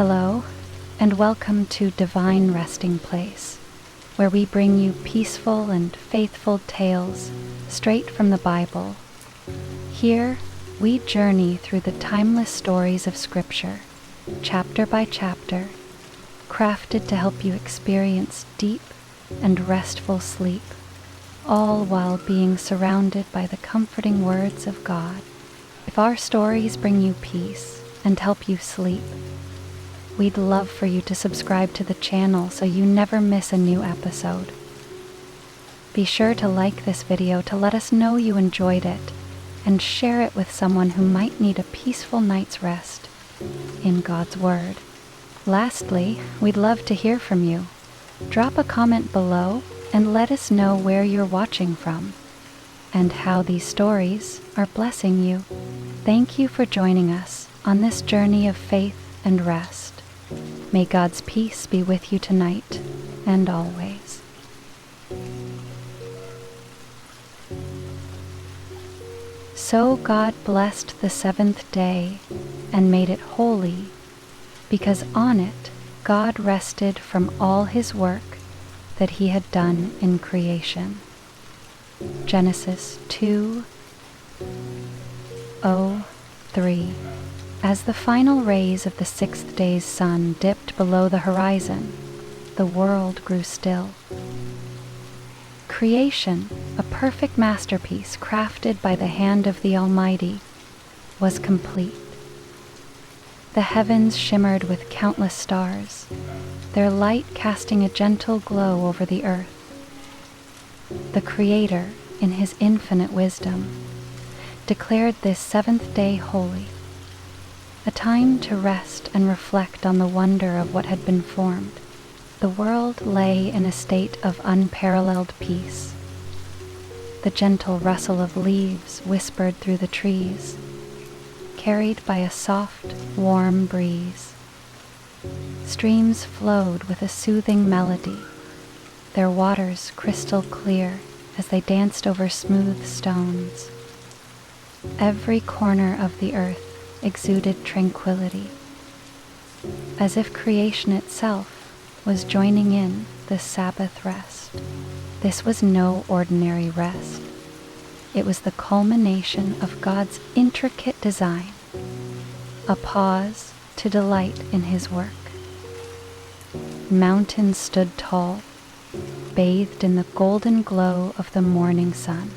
Hello, and welcome to Divine Resting Place, where we bring you peaceful and faithful tales straight from the Bible. Here, we journey through the timeless stories of Scripture, chapter by chapter, crafted to help you experience deep and restful sleep, all while being surrounded by the comforting words of God. If our stories bring you peace and help you sleep, we'd love for you to subscribe to the channel so you never miss a new episode. Be sure to like this video to let us know you enjoyed it, and share it with someone who might need a peaceful night's rest in God's Word. Lastly, we'd love to hear from you. Drop a comment below and let us know where you're watching from and how these stories are blessing you. Thank you for joining us on this journey of faith and rest. May God's peace be with you tonight and always. So God blessed the seventh day and made it holy, because on it God rested from all his work that he had done in creation. Genesis 2:3. As the final rays of the sixth day's sun dipped below the horizon, the world grew still. Creation, a perfect masterpiece crafted by the hand of the Almighty, was complete. The heavens shimmered with countless stars, their light casting a gentle glow over the earth. The Creator, in his infinite wisdom, declared this seventh day holy, a time to rest and reflect on the wonder of what had been formed. The world lay in a state of unparalleled peace. The gentle rustle of leaves whispered through the trees, carried by a soft, warm breeze. Streams flowed with a soothing melody, their waters crystal clear as they danced over smooth stones. Every corner of the earth exuded tranquility, as if creation itself was joining in the Sabbath rest. This was no ordinary rest. It was the culmination of God's intricate design, a pause to delight in his work. Mountains stood tall, bathed in the golden glow of the morning sun.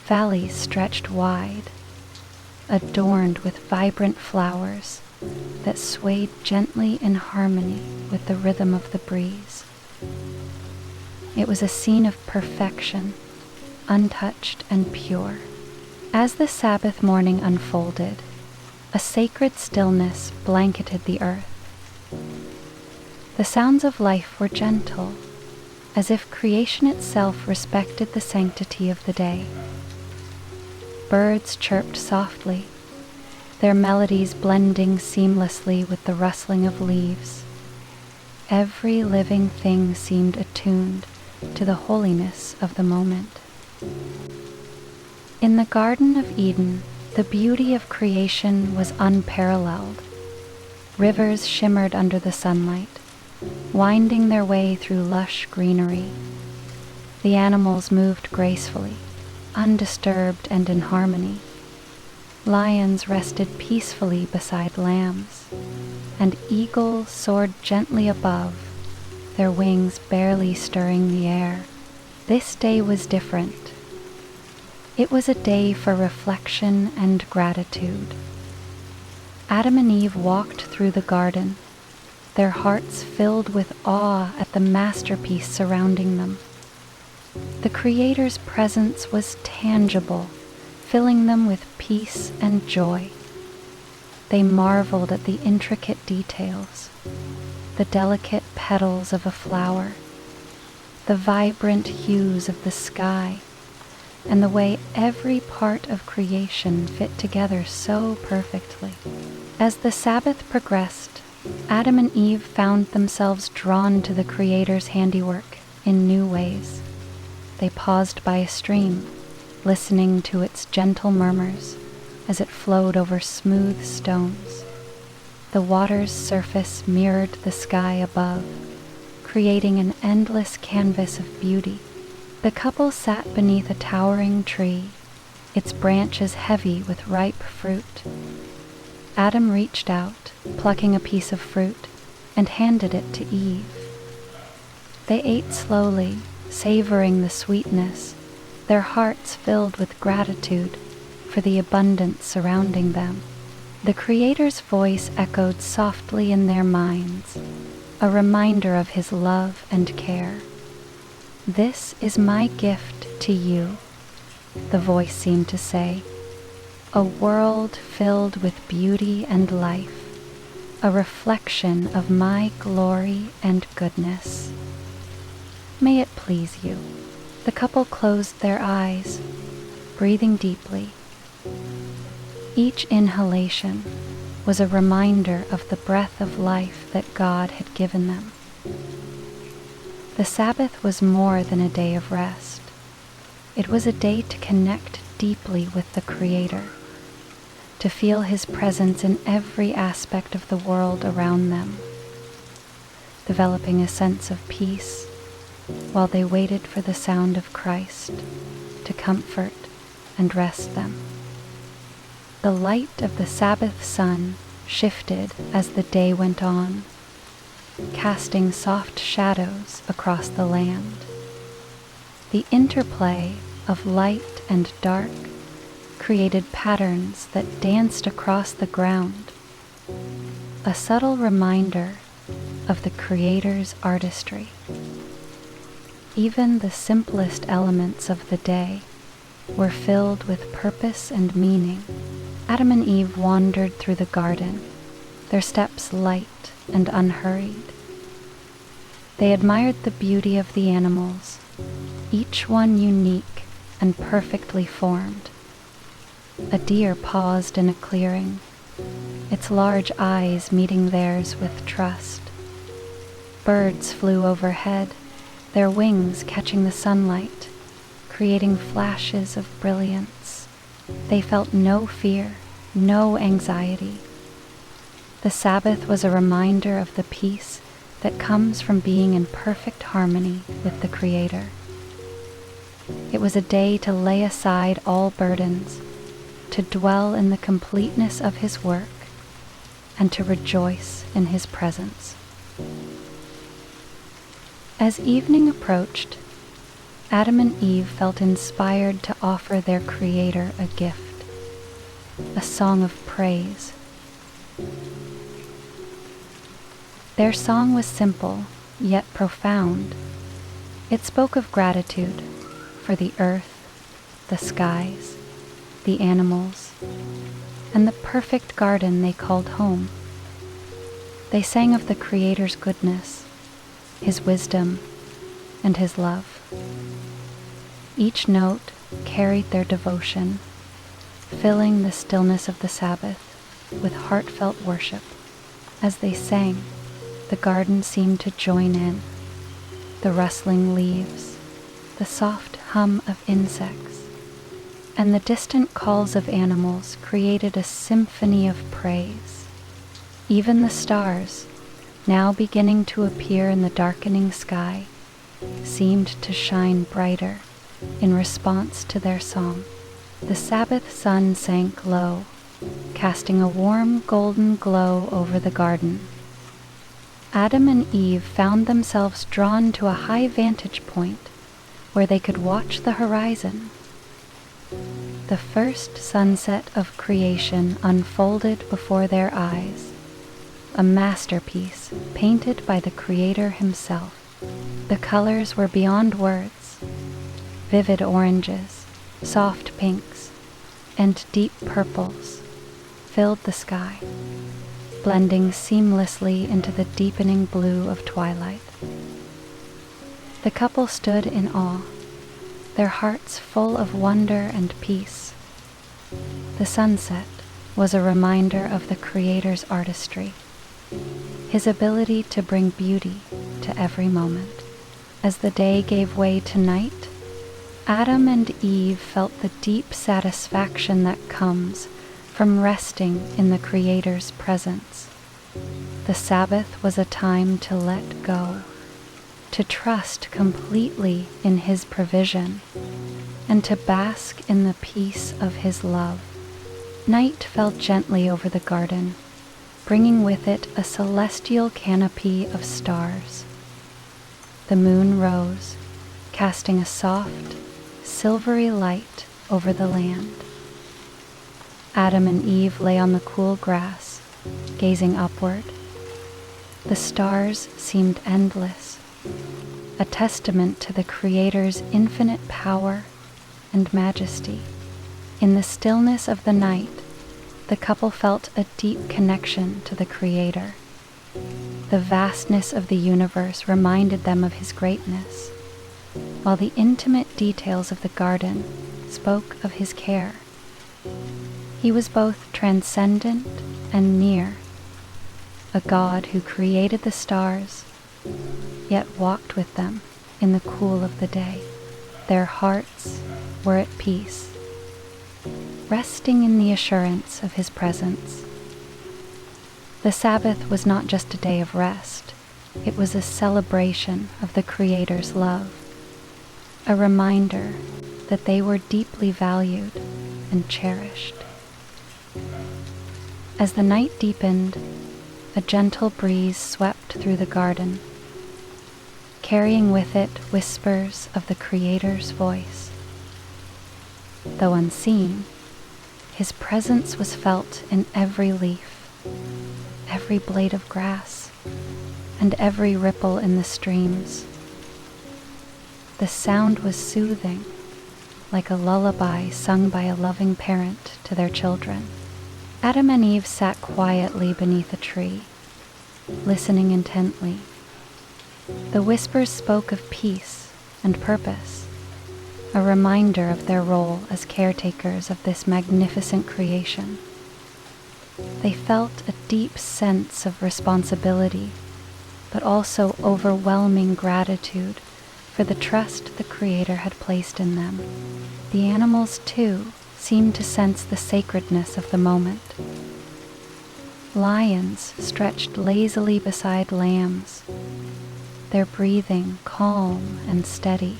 Valleys stretched wide, adorned with vibrant flowers that swayed gently in harmony with the rhythm of the breeze. It was a scene of perfection, untouched and pure. As the Sabbath morning unfolded, a sacred stillness blanketed the earth. The sounds of life were gentle, as if creation itself respected the sanctity of the day. Birds chirped softly, their melodies blending seamlessly with the rustling of leaves. Every living thing seemed attuned to the holiness of the moment. In the Garden of Eden, the beauty of creation was unparalleled. Rivers shimmered under the sunlight, winding their way through lush greenery. The animals moved gracefully, undisturbed and in harmony. Lions rested peacefully beside lambs, and eagles soared gently above, their wings barely stirring the air. This day was different. It was a day for reflection and gratitude. Adam and Eve walked through the garden, their hearts filled with awe at the masterpiece surrounding them. The Creator's presence was tangible, filling them with peace and joy. They marveled at the intricate details, the delicate petals of a flower, the vibrant hues of the sky, and the way every part of creation fit together so perfectly. As the Sabbath progressed, Adam and Eve found themselves drawn to the Creator's handiwork in new ways. They paused by a stream, listening to its gentle murmurs as it flowed over smooth stones. The water's surface mirrored the sky above, creating an endless canvas of beauty. The couple sat beneath a towering tree, its branches heavy with ripe fruit. Adam reached out, plucking a piece of fruit, and handed it to Eve. They ate slowly, savoring the sweetness, their hearts filled with gratitude for the abundance surrounding them. The Creator's voice echoed softly in their minds, a reminder of His love and care. "This is my gift to you," the voice seemed to say, "a world filled with beauty and life, a reflection of my glory and goodness. May it please you." The couple closed their eyes, breathing deeply. Each inhalation was a reminder of the breath of life that God had given them. The Sabbath was more than a day of rest. It was a day to connect deeply with the Creator, to feel His presence in every aspect of the world around them, developing a sense of peace while they waited for the sound of Christ to comfort and rest them. The light of the Sabbath sun shifted as the day went on, casting soft shadows across the land. The interplay of light and dark created patterns that danced across the ground, a subtle reminder of the Creator's artistry. Even the simplest elements of the day were filled with purpose and meaning. Adam and Eve wandered through the garden, their steps light and unhurried. They admired the beauty of the animals, each one unique and perfectly formed. A deer paused in a clearing, its large eyes meeting theirs with trust. Birds flew overhead, their wings catching the sunlight, creating flashes of brilliance. They felt no fear, no anxiety. The Sabbath was a reminder of the peace that comes from being in perfect harmony with the Creator. It was a day to lay aside all burdens, to dwell in the completeness of His work, and to rejoice in His presence. As evening approached, Adam and Eve felt inspired to offer their Creator a gift, a song of praise. Their song was simple, yet profound. It spoke of gratitude for the earth, the skies, the animals, and the perfect garden they called home. They sang of the Creator's goodness, His wisdom, and His love. Each note carried their devotion, filling the stillness of the Sabbath with heartfelt worship. As they sang, the garden seemed to join in. The rustling leaves, the soft hum of insects, and the distant calls of animals created a symphony of praise. Even the stars, now beginning to appear in the darkening sky, seemed to shine brighter in response to their song. The Sabbath sun sank low, casting a warm golden glow over the garden. Adam and Eve found themselves drawn to a high vantage point where they could watch the horizon. The first sunset of creation unfolded before their eyes, a masterpiece painted by the Creator Himself. The colors were beyond words. Vivid oranges, soft pinks, and deep purples filled the sky, blending seamlessly into the deepening blue of twilight. The couple stood in awe, their hearts full of wonder and peace. The sunset was a reminder of the Creator's artistry, His ability to bring beauty to every moment. As the day gave way to night, Adam and Eve felt the deep satisfaction that comes from resting in the Creator's presence. The Sabbath was a time to let go, to trust completely in His provision, and to bask in the peace of His love. Night fell gently over the garden, bringing with it a celestial canopy of stars. The moon rose, casting a soft, silvery light over the land. Adam and Eve lay on the cool grass, gazing upward. The stars seemed endless, a testament to the Creator's infinite power and majesty. In the stillness of the night, the couple felt a deep connection to the Creator. The vastness of the universe reminded them of His greatness, while the intimate details of the garden spoke of His care. He was both transcendent and near, a God who created the stars, yet walked with them in the cool of the day. Their hearts were at peace, resting in the assurance of His presence. The Sabbath was not just a day of rest, it was a celebration of the Creator's love, a reminder that they were deeply valued and cherished. As the night deepened, a gentle breeze swept through the garden, carrying with it whispers of the Creator's voice. Though unseen, His presence was felt in every leaf, every blade of grass, and every ripple in the streams. The sound was soothing, like a lullaby sung by a loving parent to their children. Adam and Eve sat quietly beneath a tree, listening intently. The whispers spoke of peace and purpose, a reminder of their role as caretakers of this magnificent creation. They felt a deep sense of responsibility, but also overwhelming gratitude for the trust the Creator had placed in them. The animals, too, seemed to sense the sacredness of the moment. Lions stretched lazily beside lambs, their breathing calm and steady.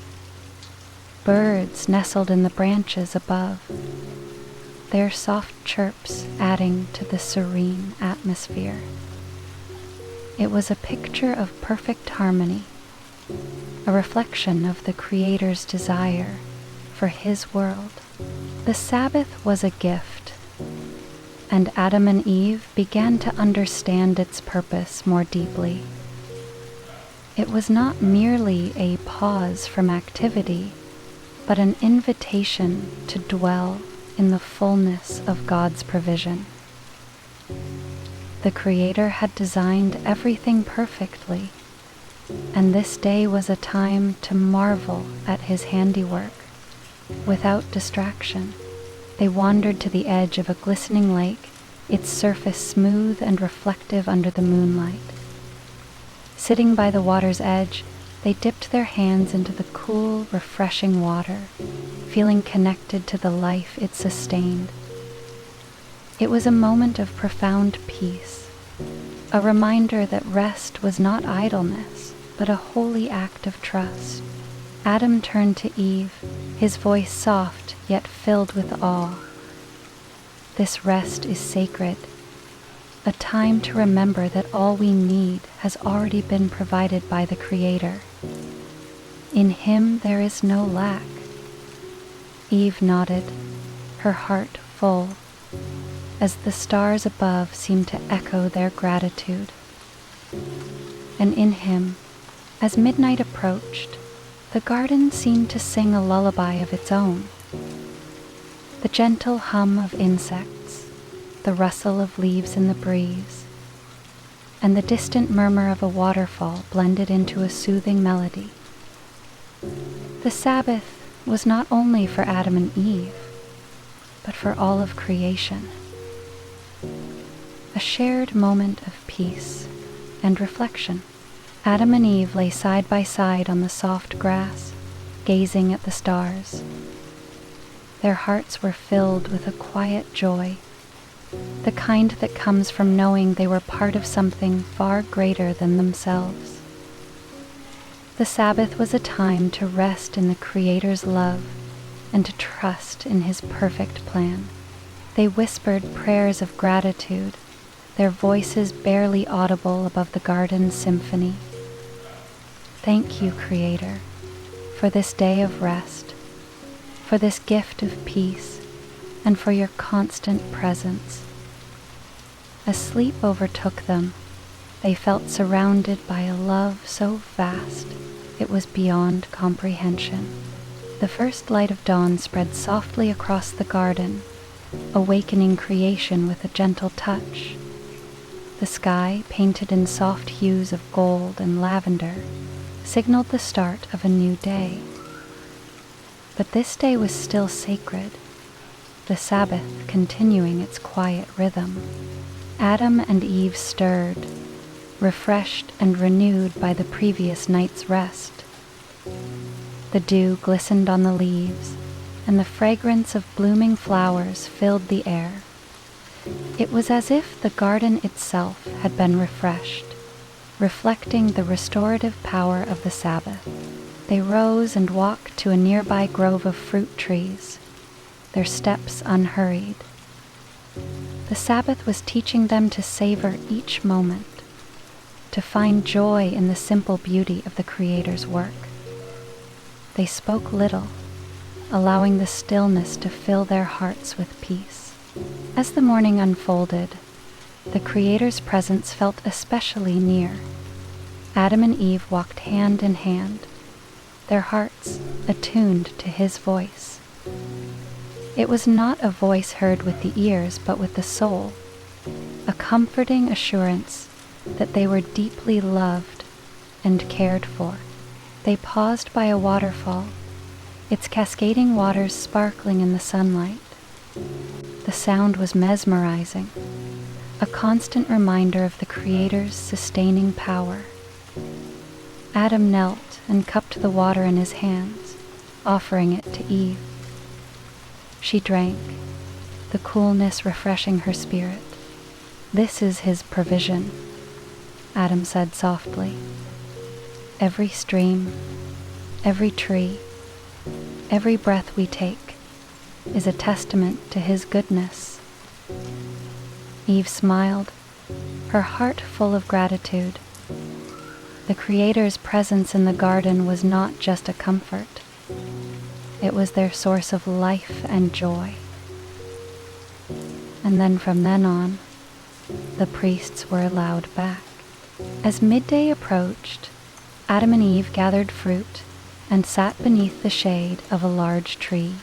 Birds nestled in the branches above, their soft chirps adding to the serene atmosphere. It was a picture of perfect harmony, a reflection of the Creator's desire for His world. The Sabbath was a gift, and Adam and Eve began to understand its purpose more deeply. It was not merely a pause from activity, but an invitation to dwell in the fullness of God's provision. The Creator had designed everything perfectly, and this day was a time to marvel at His handiwork. Without distraction, they wandered to the edge of a glistening lake, its surface smooth and reflective under the moonlight. Sitting by the water's edge, they dipped their hands into the cool, refreshing water, feeling connected to the life it sustained. It was a moment of profound peace, a reminder that rest was not idleness, but a holy act of trust. Adam turned to Eve, his voice soft yet filled with awe. This rest is sacred, a time to remember that all we need has already been provided by the Creator. In Him there is no lack. Eve nodded, her heart full, as the stars above seemed to echo their gratitude. And in Him, as midnight approached, the garden seemed to sing a lullaby of its own. The gentle hum of insects, the rustle of leaves in the breeze, and the distant murmur of a waterfall blended into a soothing melody. The Sabbath was not only for Adam and Eve, but for all of creation. A shared moment of peace and reflection. Adam and Eve lay side by side on the soft grass, gazing at the stars. Their hearts were filled with a quiet joy, the kind that comes from knowing they were part of something far greater than themselves. The Sabbath was a time to rest in the Creator's love and to trust in His perfect plan. They whispered prayers of gratitude, their voices barely audible above the garden's symphony. Thank you, Creator, for this day of rest, for this gift of peace, and for your constant presence. As sleep overtook them, they felt surrounded by a love so vast it was beyond comprehension. The first light of dawn spread softly across the garden, awakening creation with a gentle touch. The sky, painted in soft hues of gold and lavender, signaled the start of a new day. But this day was still sacred, the Sabbath continuing its quiet rhythm. Adam and Eve stirred, refreshed and renewed by the previous night's rest. The dew glistened on the leaves, and the fragrance of blooming flowers filled the air. It was as if the garden itself had been refreshed, reflecting the restorative power of the Sabbath. They rose and walked to a nearby grove of fruit trees, their steps unhurried. The Sabbath was teaching them to savor each moment, to find joy in the simple beauty of the Creator's work. They spoke little, allowing the stillness to fill their hearts with peace. As the morning unfolded, the Creator's presence felt especially near. Adam and Eve walked hand in hand, their hearts attuned to His voice. It was not a voice heard with the ears, but with the soul, a comforting assurance that they were deeply loved and cared for. They paused by a waterfall, its cascading waters sparkling in the sunlight. The sound was mesmerizing, a constant reminder of the Creator's sustaining power. Adam knelt and cupped the water in his hands, offering it to Eve. She drank, the coolness refreshing her spirit. "This is His provision," Adam said softly. "Every stream, every tree, every breath we take is a testament to His goodness." Eve smiled, her heart full of gratitude. The Creator's presence in the garden was not just a comfort. It was their source of life and joy. And then from then on, the priests were allowed back. As midday approached, Adam and Eve gathered fruit and sat beneath the shade of a large tree.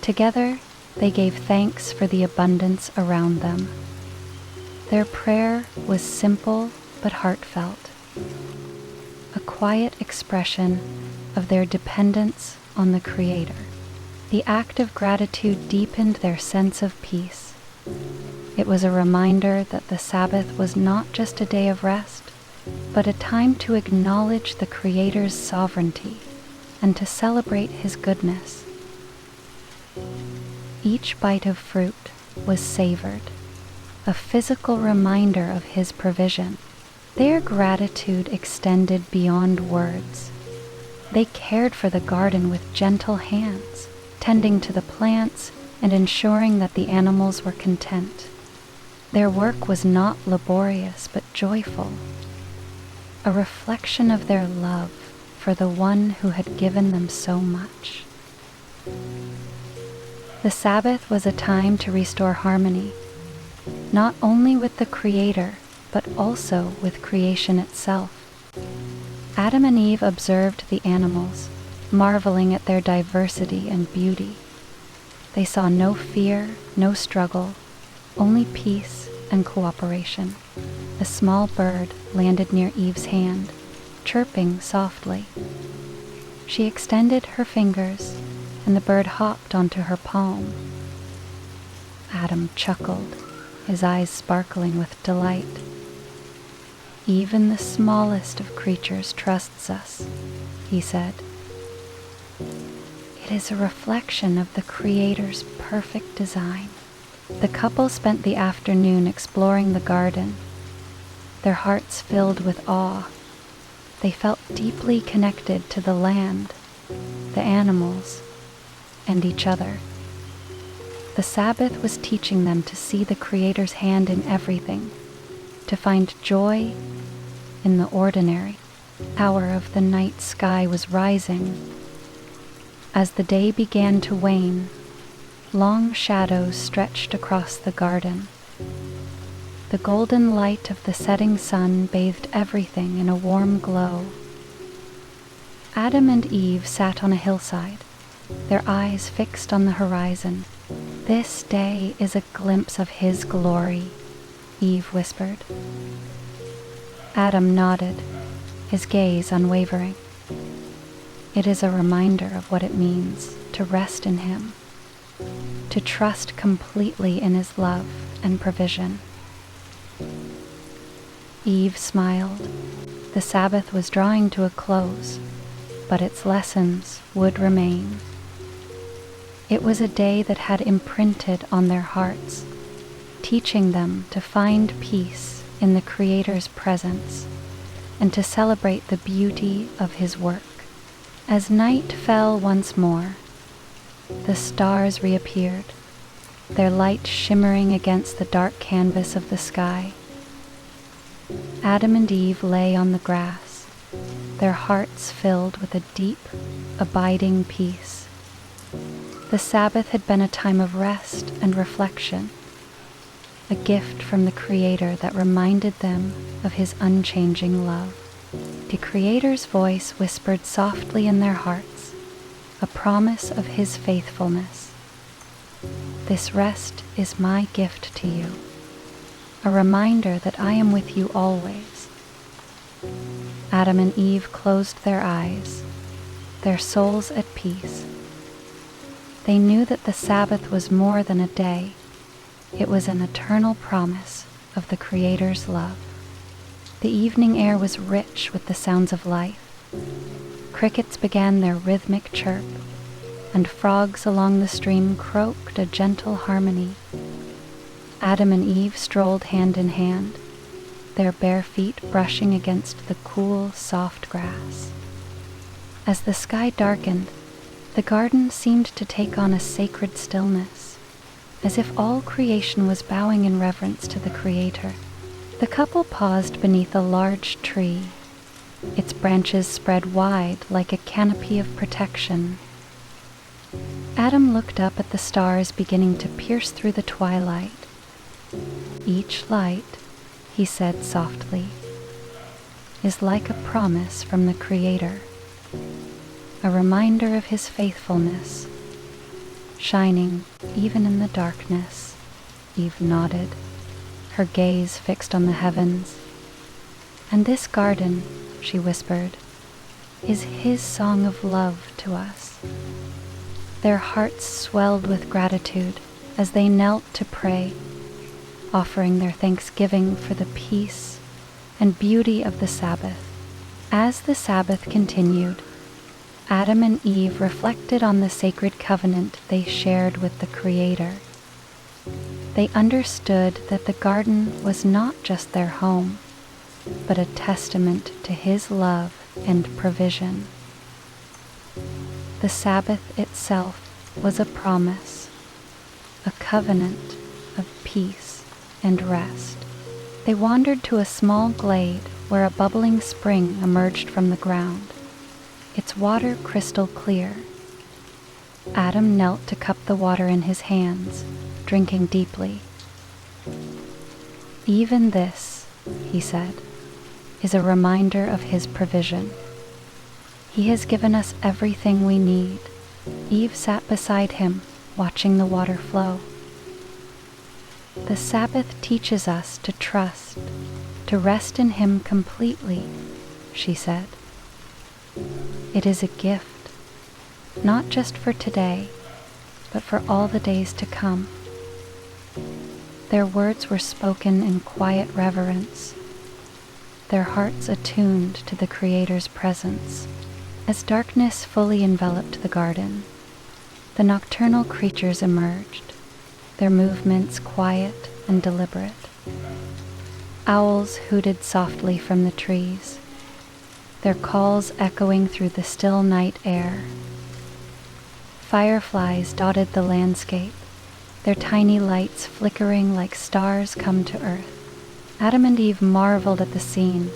Together, they gave thanks for the abundance around them. Their prayer was simple but heartfelt, a quiet expression of their dependence on the Creator. The act of gratitude deepened their sense of peace. It was a reminder that the Sabbath was not just a day of rest, but a time to acknowledge the Creator's sovereignty and to celebrate His goodness. Each bite of fruit was savored, a physical reminder of His provision. Their gratitude extended beyond words. They cared for the garden with gentle hands, tending to the plants and ensuring that the animals were content. Their work was not laborious but joyful, a reflection of their love for the One who had given them so much. The Sabbath was a time to restore harmony, not only with the Creator, but also with creation itself. Adam and Eve observed the animals, marveling at their diversity and beauty. They saw no fear, no struggle, only peace and cooperation. A small bird landed near Eve's hand, chirping softly. She extended her fingers, and the bird hopped onto her palm. Adam chuckled, his eyes sparkling with delight. "Even the smallest of creatures trusts us," he said. "It is a reflection of the Creator's perfect design." The couple spent the afternoon exploring the garden, their hearts filled with awe. They felt deeply connected to the land, the animals, and each other. The Sabbath was teaching them to see the Creator's hand in everything, to find joy in the ordinary. The hour of the night sky was rising. As the day began to wane, long shadows stretched across the garden. The golden light of the setting sun bathed everything in a warm glow. Adam and Eve sat on a hillside, their eyes fixed on the horizon. "This day is a glimpse of His glory," Eve whispered. Adam nodded, his gaze unwavering. It is a reminder of what it means to rest in Him, to trust completely in His love and provision. Eve smiled. The Sabbath was drawing to a close, but its lessons would remain. It was a day that had imprinted on their hearts, teaching them to find peace in the Creator's presence and to celebrate the beauty of His work. As night fell once more, the stars reappeared, their light shimmering against the dark canvas of the sky. Adam and Eve lay on the grass, their hearts filled with a deep, abiding peace. The Sabbath had been a time of rest and reflection, a gift from the Creator that reminded them of His unchanging love. The Creator's voice whispered softly in their hearts, a promise of His faithfulness. "This rest is my gift to you, a reminder that I am with you always." Adam and Eve closed their eyes, their souls at peace. They knew that the Sabbath was more than a day. It was an eternal promise of the Creator's love. The evening air was rich with the sounds of life. Crickets began their rhythmic chirp, and frogs along the stream croaked a gentle harmony. Adam and Eve strolled hand in hand, their bare feet brushing against the cool, soft grass. As the sky darkened, the garden seemed to take on a sacred stillness, as if all creation was bowing in reverence to the Creator. The couple paused beneath a large tree, its branches spread wide like a canopy of protection. Adam looked up at the stars beginning to pierce through the twilight. "Each light," he said softly, "is like a promise from the Creator, a reminder of His faithfulness, shining even in the darkness." Eve nodded, her gaze fixed on the heavens. "And this garden," she whispered, "is His song of love to us." Their hearts swelled with gratitude as they knelt to pray, offering their thanksgiving for the peace and beauty of the Sabbath. As the Sabbath continued, Adam and Eve reflected on the sacred covenant they shared with the Creator. They understood that the garden was not just their home, but a testament to His love and provision. The Sabbath itself was a promise, a covenant of peace and rest. They wandered to a small glade where a bubbling spring emerged from the ground, its water crystal clear. Adam knelt to cup the water in his hands, drinking deeply. "Even this," he said, "is a reminder of His provision. He has given us everything we need." Eve sat beside him, watching the water flow. "The Sabbath teaches us to trust, to rest in Him completely," she said. "It is a gift, not just for today, but for all the days to come." Their words were spoken in quiet reverence, their hearts attuned to the Creator's presence. As darkness fully enveloped the garden, the nocturnal creatures emerged, their movements quiet and deliberate. Owls hooted softly from the trees, their calls echoing through the still night air. Fireflies dotted the landscape, their tiny lights flickering like stars come to earth. Adam and Eve marveled at the scene,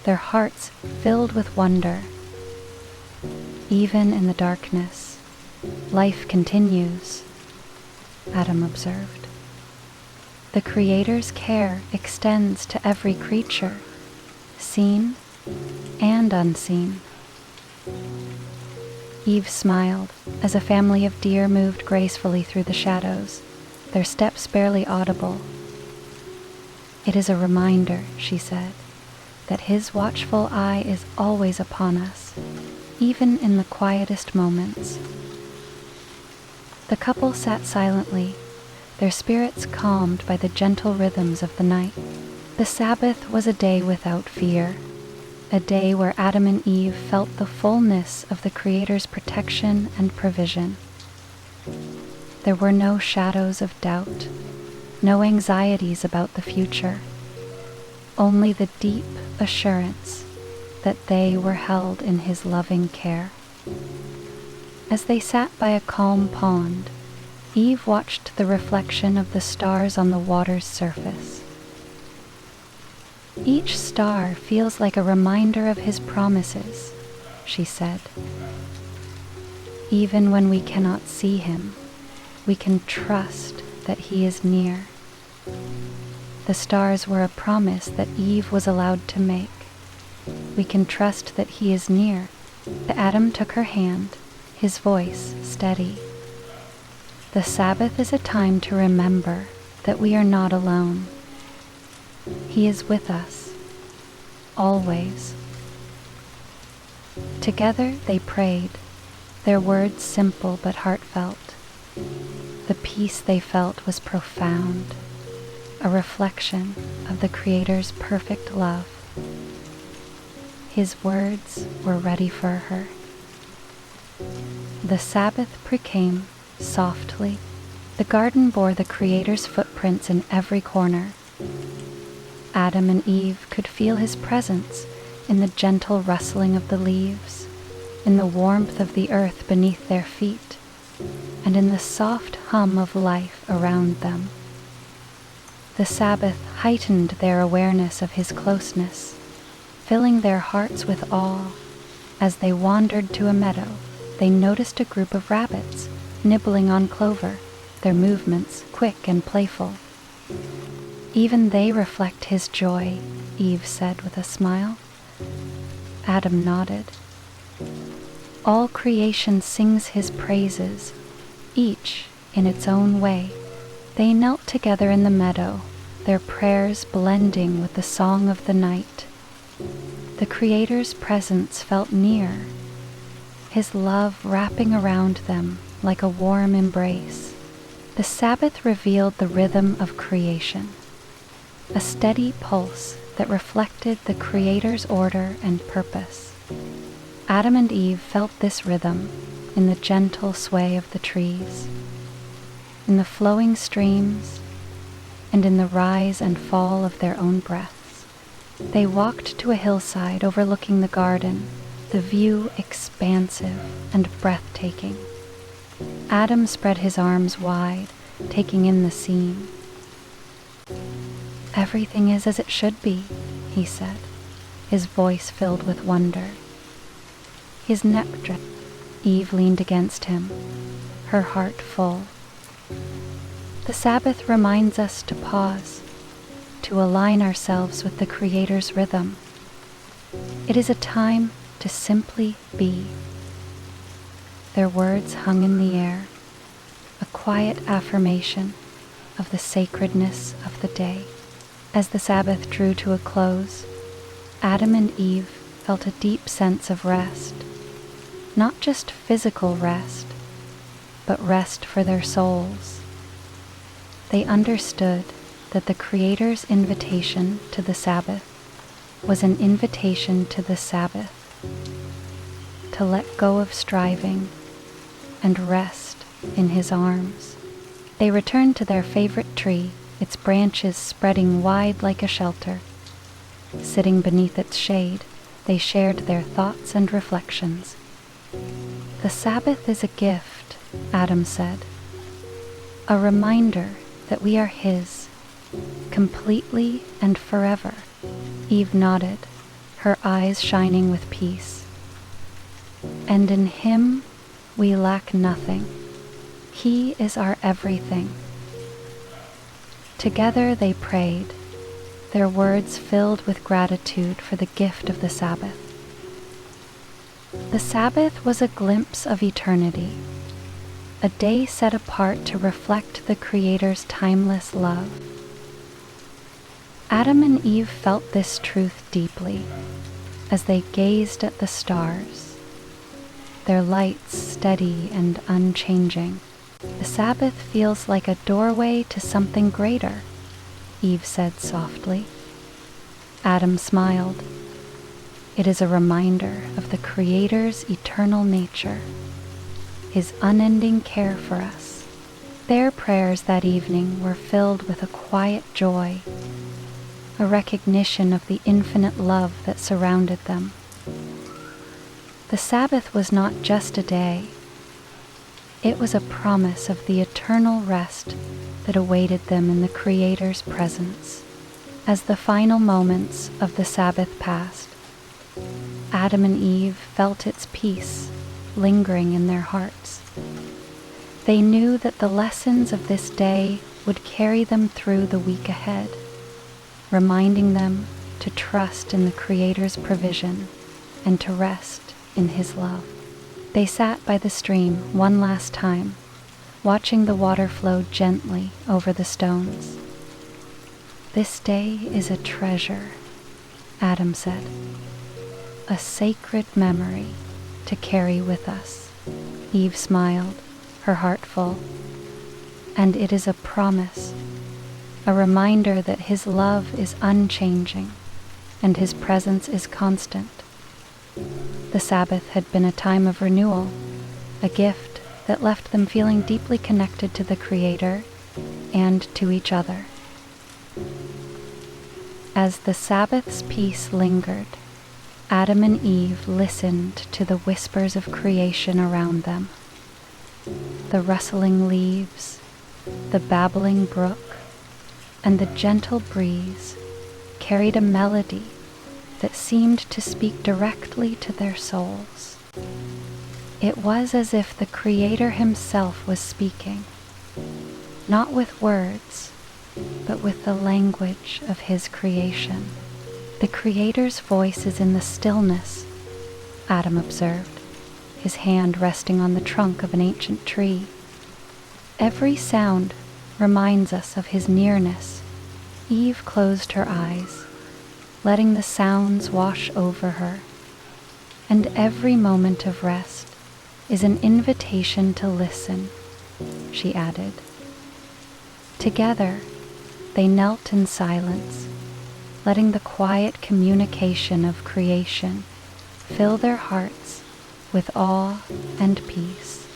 their hearts filled with wonder. Even in the darkness, life continues, Adam observed. The Creator's care extends to every creature, seen and unseen. Eve smiled as a family of deer moved gracefully through the shadows, their steps barely audible. "It is a reminder," she said, "that His watchful eye is always upon us, even in the quietest moments." The couple sat silently, their spirits calmed by the gentle rhythms of the night. The Sabbath was a day without fear, a day where Adam and Eve felt the fullness of the Creator's protection and provision. There were no shadows of doubt, no anxieties about the future, only the deep assurance that they were held in His loving care. As they sat by a calm pond, Eve watched the reflection of the stars on the water's surface. "Each star feels like a reminder of His promises," she said. "Even when we cannot see Him, we can trust that He is near." The stars were a promise that Eve was allowed to make. We can trust that He is near. Adam took her hand, his voice steady. "The Sabbath is a time to remember that we are not alone. He is with us, always." Together they prayed, their words simple but heartfelt. The peace they felt was profound, a reflection of the Creator's perfect love. His words were ready for her. The Sabbath came softly. The garden bore the Creator's footprints in every corner. Adam and Eve could feel His presence in the gentle rustling of the leaves, in the warmth of the earth beneath their feet, and in the soft hum of life around them. The Sabbath heightened their awareness of His closeness, filling their hearts with awe. As they wandered to a meadow, they noticed a group of rabbits nibbling on clover, their movements quick and playful. "Even they reflect His joy," Eve said with a smile. Adam nodded. "All creation sings His praises, each in its own way." They knelt together in the meadow, their prayers blending with the song of the night. The Creator's presence felt near, His love wrapping around them like a warm embrace. The Sabbath revealed the rhythm of creation, a steady pulse that reflected the Creator's order and purpose. Adam and Eve felt this rhythm in the gentle sway of the trees, in the flowing streams, and in the rise and fall of their own breaths. They walked to a hillside overlooking the garden, the view expansive and breathtaking. Adam spread his arms wide, taking in the scene. "Everything is as it should be," he said, his voice filled with wonder. His neck dripped. Eve leaned against him, her heart full. The Sabbath reminds us to pause, to align ourselves with the Creator's rhythm. It is a time to simply be. Their words hung in the air, a quiet affirmation of the sacredness of the day. As the Sabbath drew to a close, Adam and Eve felt a deep sense of rest, not just physical rest, but rest for their souls. They understood that the Creator's invitation to the Sabbath was an invitation to the Sabbath, to let go of striving and rest in His arms. They returned to their favorite tree, its branches spreading wide like a shelter. Sitting beneath its shade, they shared their thoughts and reflections. "The Sabbath is a gift," Adam said. "A reminder that we are His, completely and forever." Eve nodded, her eyes shining with peace. "And in Him we lack nothing. He is our everything." Together they prayed, their words filled with gratitude for the gift of the Sabbath. The Sabbath was a glimpse of eternity, a day set apart to reflect the Creator's timeless love. Adam and Eve felt this truth deeply as they gazed at the stars, their lights steady and unchanging. "The Sabbath feels like a doorway to something greater," Eve said softly. Adam smiled. "It is a reminder of the Creator's eternal nature, His unending care for us." Their prayers that evening were filled with a quiet joy, a recognition of the infinite love that surrounded them. The Sabbath was not just a day. It was a promise of the eternal rest that awaited them in the Creator's presence. As the final moments of the Sabbath passed, Adam and Eve felt its peace lingering in their hearts. They knew that the lessons of this day would carry them through the week ahead, reminding them to trust in the Creator's provision and to rest in His love. They sat by the stream one last time, watching the water flow gently over the stones. "This day is a treasure," Adam said, "a sacred memory to carry with us." Eve smiled, her heart full. "And it is a promise, a reminder that His love is unchanging and His presence is constant." The Sabbath had been a time of renewal, a gift that left them feeling deeply connected to the Creator and to each other. As the Sabbath's peace lingered, Adam and Eve listened to the whispers of creation around them. The rustling leaves, the babbling brook, and the gentle breeze carried a melody that seemed to speak directly to their souls. It was as if the Creator Himself was speaking, not with words, but with the language of His creation. "The Creator's voice is in the stillness," Adam observed, his hand resting on the trunk of an ancient tree. "Every sound reminds us of His nearness." Eve closed her eyes, letting the sounds wash over her. "And every moment of rest is an invitation to listen," she added. Together, they knelt in silence, letting the quiet communication of creation fill their hearts with awe and peace.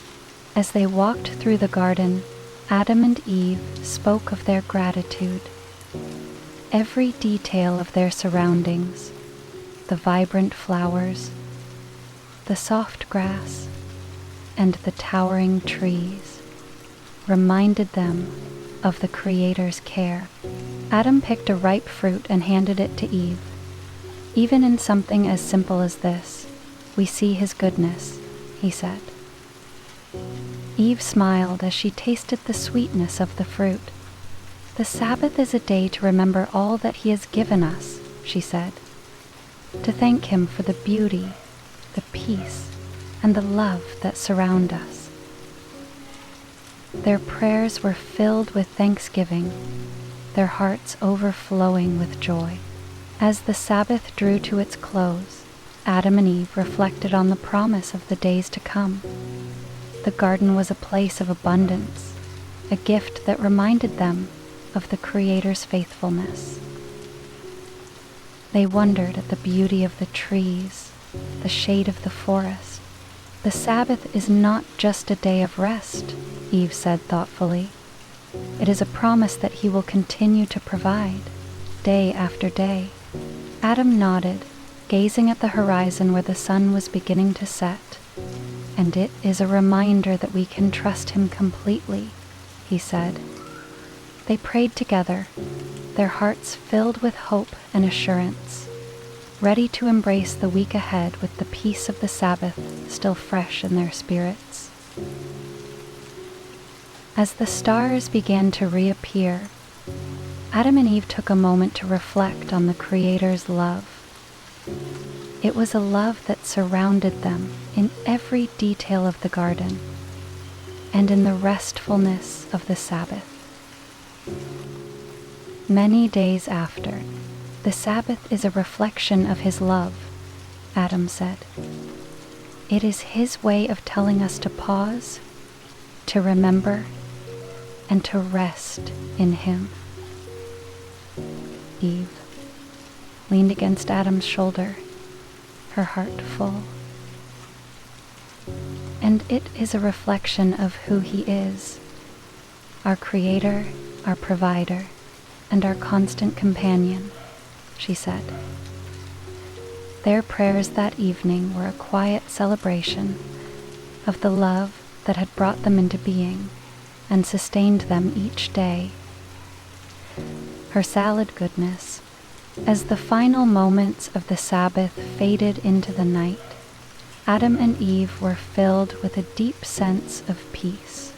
As they walked through the garden, Adam and Eve spoke of their gratitude. Every detail of their surroundings, the vibrant flowers, the soft grass, and the towering trees, reminded them of the Creator's care. Adam picked a ripe fruit and handed it to Eve. "Even in something as simple as this, we see His goodness," he said. Eve smiled as she tasted the sweetness of the fruit. "The Sabbath is a day to remember all that He has given us," she said, "to thank Him for the beauty, the peace, and the love that surround us." Their prayers were filled with thanksgiving, their hearts overflowing with joy. As the Sabbath drew to its close, Adam and Eve reflected on the promise of the days to come. The garden was a place of abundance, a gift that reminded them of the Creator's faithfulness. They wondered at the beauty of the trees, the shade of the forest. "The Sabbath is not just a day of rest," Eve said thoughtfully. It is a promise that he will continue to provide, day after day. Adam nodded, gazing at the horizon where the sun was beginning to set. "And it is a reminder that we can trust him completely," he said. They prayed together, their hearts filled with hope and assurance, ready to embrace the week ahead with the peace of the Sabbath still fresh in their spirits. As the stars began to reappear, Adam and Eve took a moment to reflect on the Creator's love. It was a love that surrounded them in every detail of the garden and in the restfulness of the Sabbath. Many days after, "The Sabbath is a reflection of his love," Adam said. "It is his way of telling us to pause, to remember, and to rest in him." Eve leaned against Adam's shoulder, her heart full. "And it is a reflection of who he is, our Creator, our Provider, and our constant companion," she said. Their prayers that evening were a quiet celebration of the love that had brought them into being and sustained them each day. Her salad goodness, as the final moments of the Sabbath faded into the night, Adam and Eve were filled with a deep sense of peace.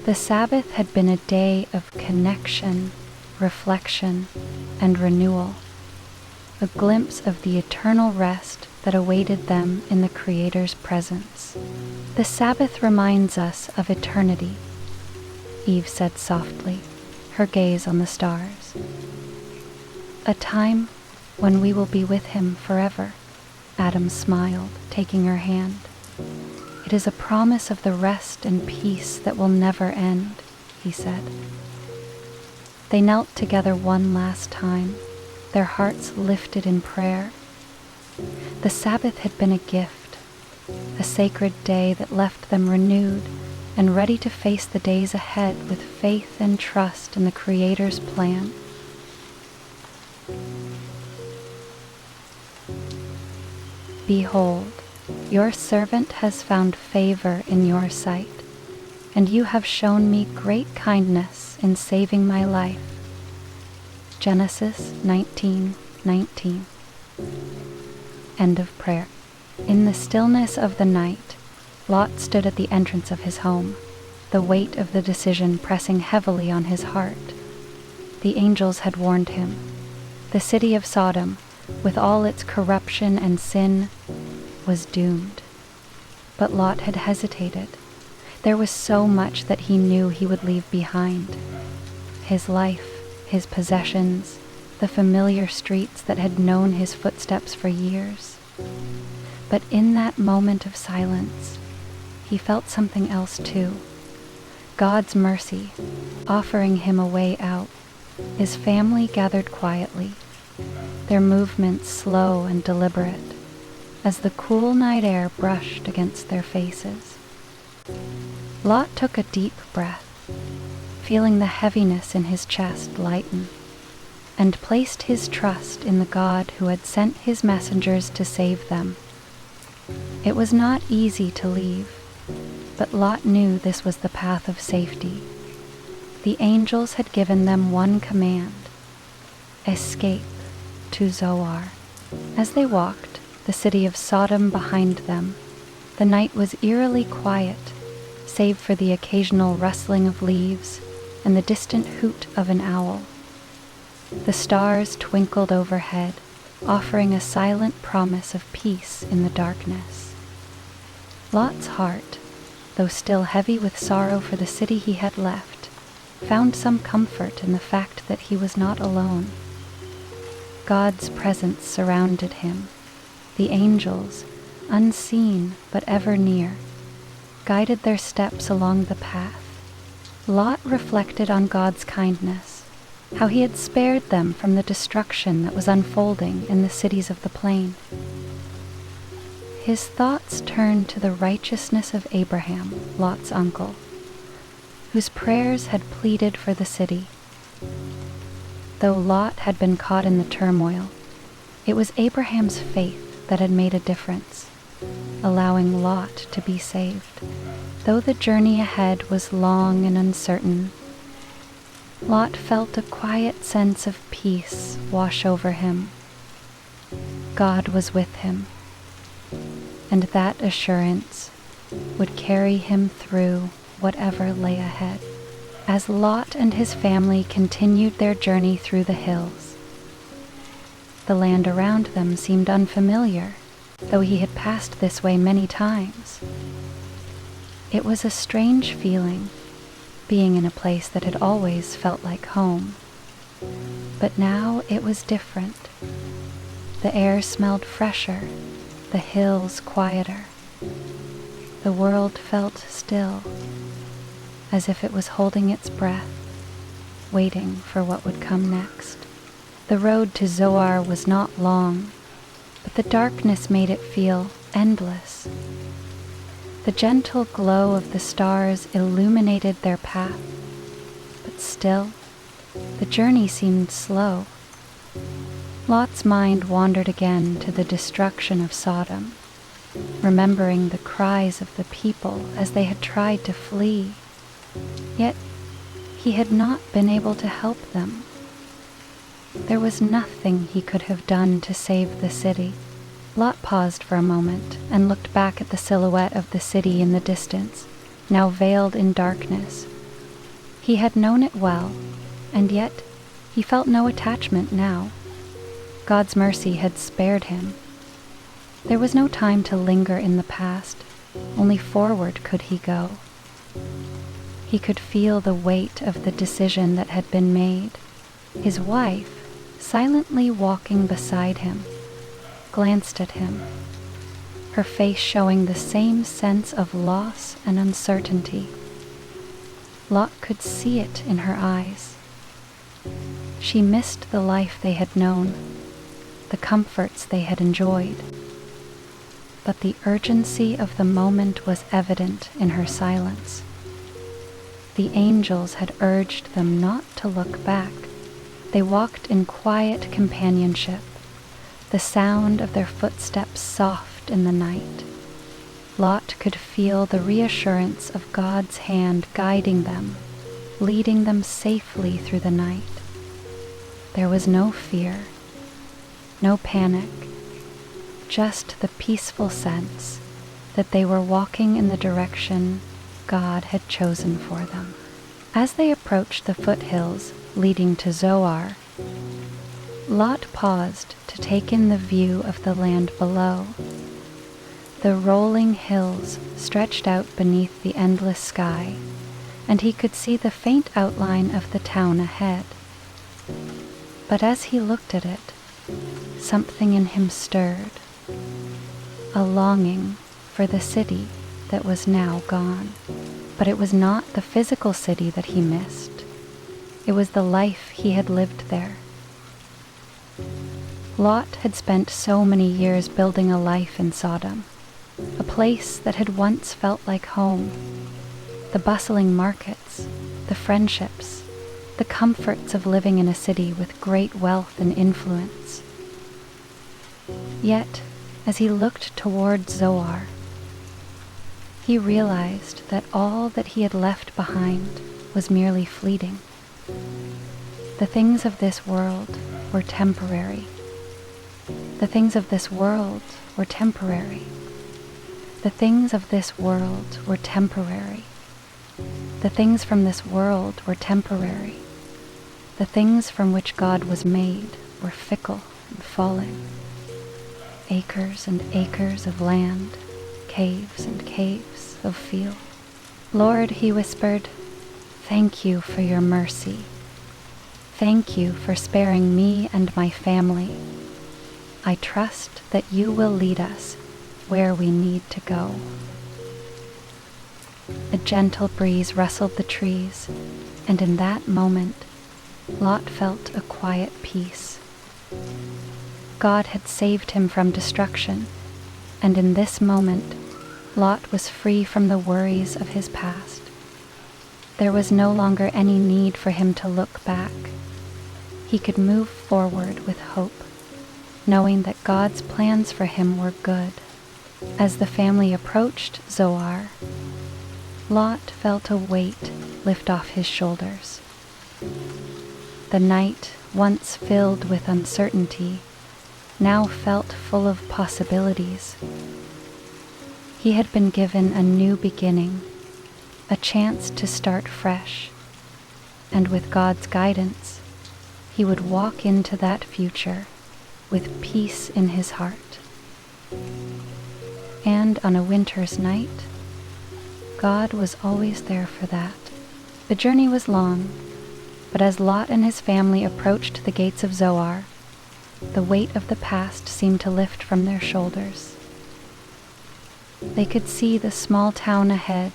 The Sabbath had been a day of connection, reflection, and renewal, a glimpse of the eternal rest that awaited them in the Creator's presence. "The Sabbath reminds us of eternity," Eve said softly, her gaze on the stars. "A time when we will be with him forever," Adam smiled, taking her hand. "It is a promise of the rest and peace that will never end," he said. They knelt together one last time, their hearts lifted in prayer. The Sabbath had been a gift, a sacred day that left them renewed and ready to face the days ahead with faith and trust in the Creator's plan. "Behold, your servant has found favor in your sight, and you have shown me great kindness in saving my life." Genesis 19:19. End of prayer. In the stillness of the night, Lot stood at the entrance of his home, the weight of the decision pressing heavily on his heart. The angels had warned him. The city of Sodom, with all its corruption and sin, was doomed. But Lot had hesitated. There was so much that he knew he would leave behind. His life, his possessions, the familiar streets that had known his footsteps for years. But in that moment of silence, he felt something else too. God's mercy, offering him a way out. His family gathered quietly, their movements slow and deliberate, as the cool night air brushed against their faces. Lot took a deep breath, feeling the heaviness in his chest lighten, and placed his trust in the God who had sent his messengers to save them. It was not easy to leave, but Lot knew this was the path of safety. The angels had given them one command: escape to Zoar. As they walked, the city of Sodom behind them, the night was eerily quiet, save for the occasional rustling of leaves and the distant hoot of an owl. The stars twinkled overhead, offering a silent promise of peace in the darkness. Lot's heart, though still heavy with sorrow for the city he had left, found some comfort in the fact that he was not alone. God's presence surrounded him. The angels, unseen but ever near, guided their steps along the path. Lot reflected on God's kindness, how he had spared them from the destruction that was unfolding in the cities of the plain. His thoughts turned to the righteousness of Abraham, Lot's uncle, whose prayers had pleaded for the city. Though Lot had been caught in the turmoil, it was Abraham's faith that had made a difference, allowing Lot to be saved. Though the journey ahead was long and uncertain, Lot felt a quiet sense of peace wash over him. God was with him, and that assurance would carry him through whatever lay ahead. As Lot and his family continued their journey through the hills, the land around them seemed unfamiliar, though he had passed this way many times. It was a strange feeling, being in a place that had always felt like home. But now it was different. The air smelled fresher, the hills quieter. The world felt still, as if it was holding its breath, waiting for what would come next. The road to Zoar was not long, but the darkness made it feel endless. The gentle glow of the stars illuminated their path, but still, the journey seemed slow. Lot's mind wandered again to the destruction of Sodom, remembering the cries of the people as they had tried to flee. Yet he had not been able to help them. There was nothing he could have done to save the city. Lot paused for a moment and looked back at the silhouette of the city in the distance, now veiled in darkness. He had known it well, and yet he felt no attachment now. God's mercy had spared him. There was no time to linger in the past, only forward could he go. He could feel the weight of the decision that had been made. His wife, silently walking beside him, glanced at him, her face showing the same sense of loss and uncertainty. Lot could see it in her eyes. She missed the life they had known, the comforts they had enjoyed. But the urgency of the moment was evident in her silence. The angels had urged them not to look back. They walked in quiet companionship, the sound of their footsteps soft in the night. Lot could feel the reassurance of God's hand guiding them, leading them safely through the night. There was no fear, no panic, just the peaceful sense that they were walking in the direction God had chosen for them. As they approached the foothills leading to Zoar, Lot paused to take in the view of the land below. The rolling hills stretched out beneath the endless sky, and he could see the faint outline of the town ahead. But as he looked at it, something in him stirred, a longing for the city that was now gone. But it was not the physical city that he missed. It was the life he had lived there. Lot had spent so many years building a life in Sodom, a place that had once felt like home. The bustling markets, the friendships, the comforts of living in a city with great wealth and influence. Yet, as he looked toward Zoar, he realized that all that he had left behind was merely fleeting. The things of this world were temporary. The things of this world were temporary. The things of this world were temporary. The things from this world were temporary. The things from which God was made were fickle and falling. Acres and acres of land, caves and caves of field. Lord, he whispered, thank you for your mercy. Thank you for sparing me and my family. I trust that you will lead us where we need to go. A gentle breeze rustled the trees, and in that moment, Lot felt a quiet peace. God had saved him from destruction, and in this moment, Lot was free from the worries of his past. There was no longer any need for him to look back. He could move forward with hope, knowing that God's plans for him were good. As the family approached Zoar, Lot felt a weight lift off his shoulders. The night, once filled with uncertainty, now felt full of possibilities. He had been given a new beginning, a chance to start fresh, and with God's guidance, he would walk into that future with peace in his heart. And on a winter's night, God was always there for that. The journey was long, but as Lot and his family approached the gates of Zoar, the weight of the past seemed to lift from their shoulders. They could see the small town ahead,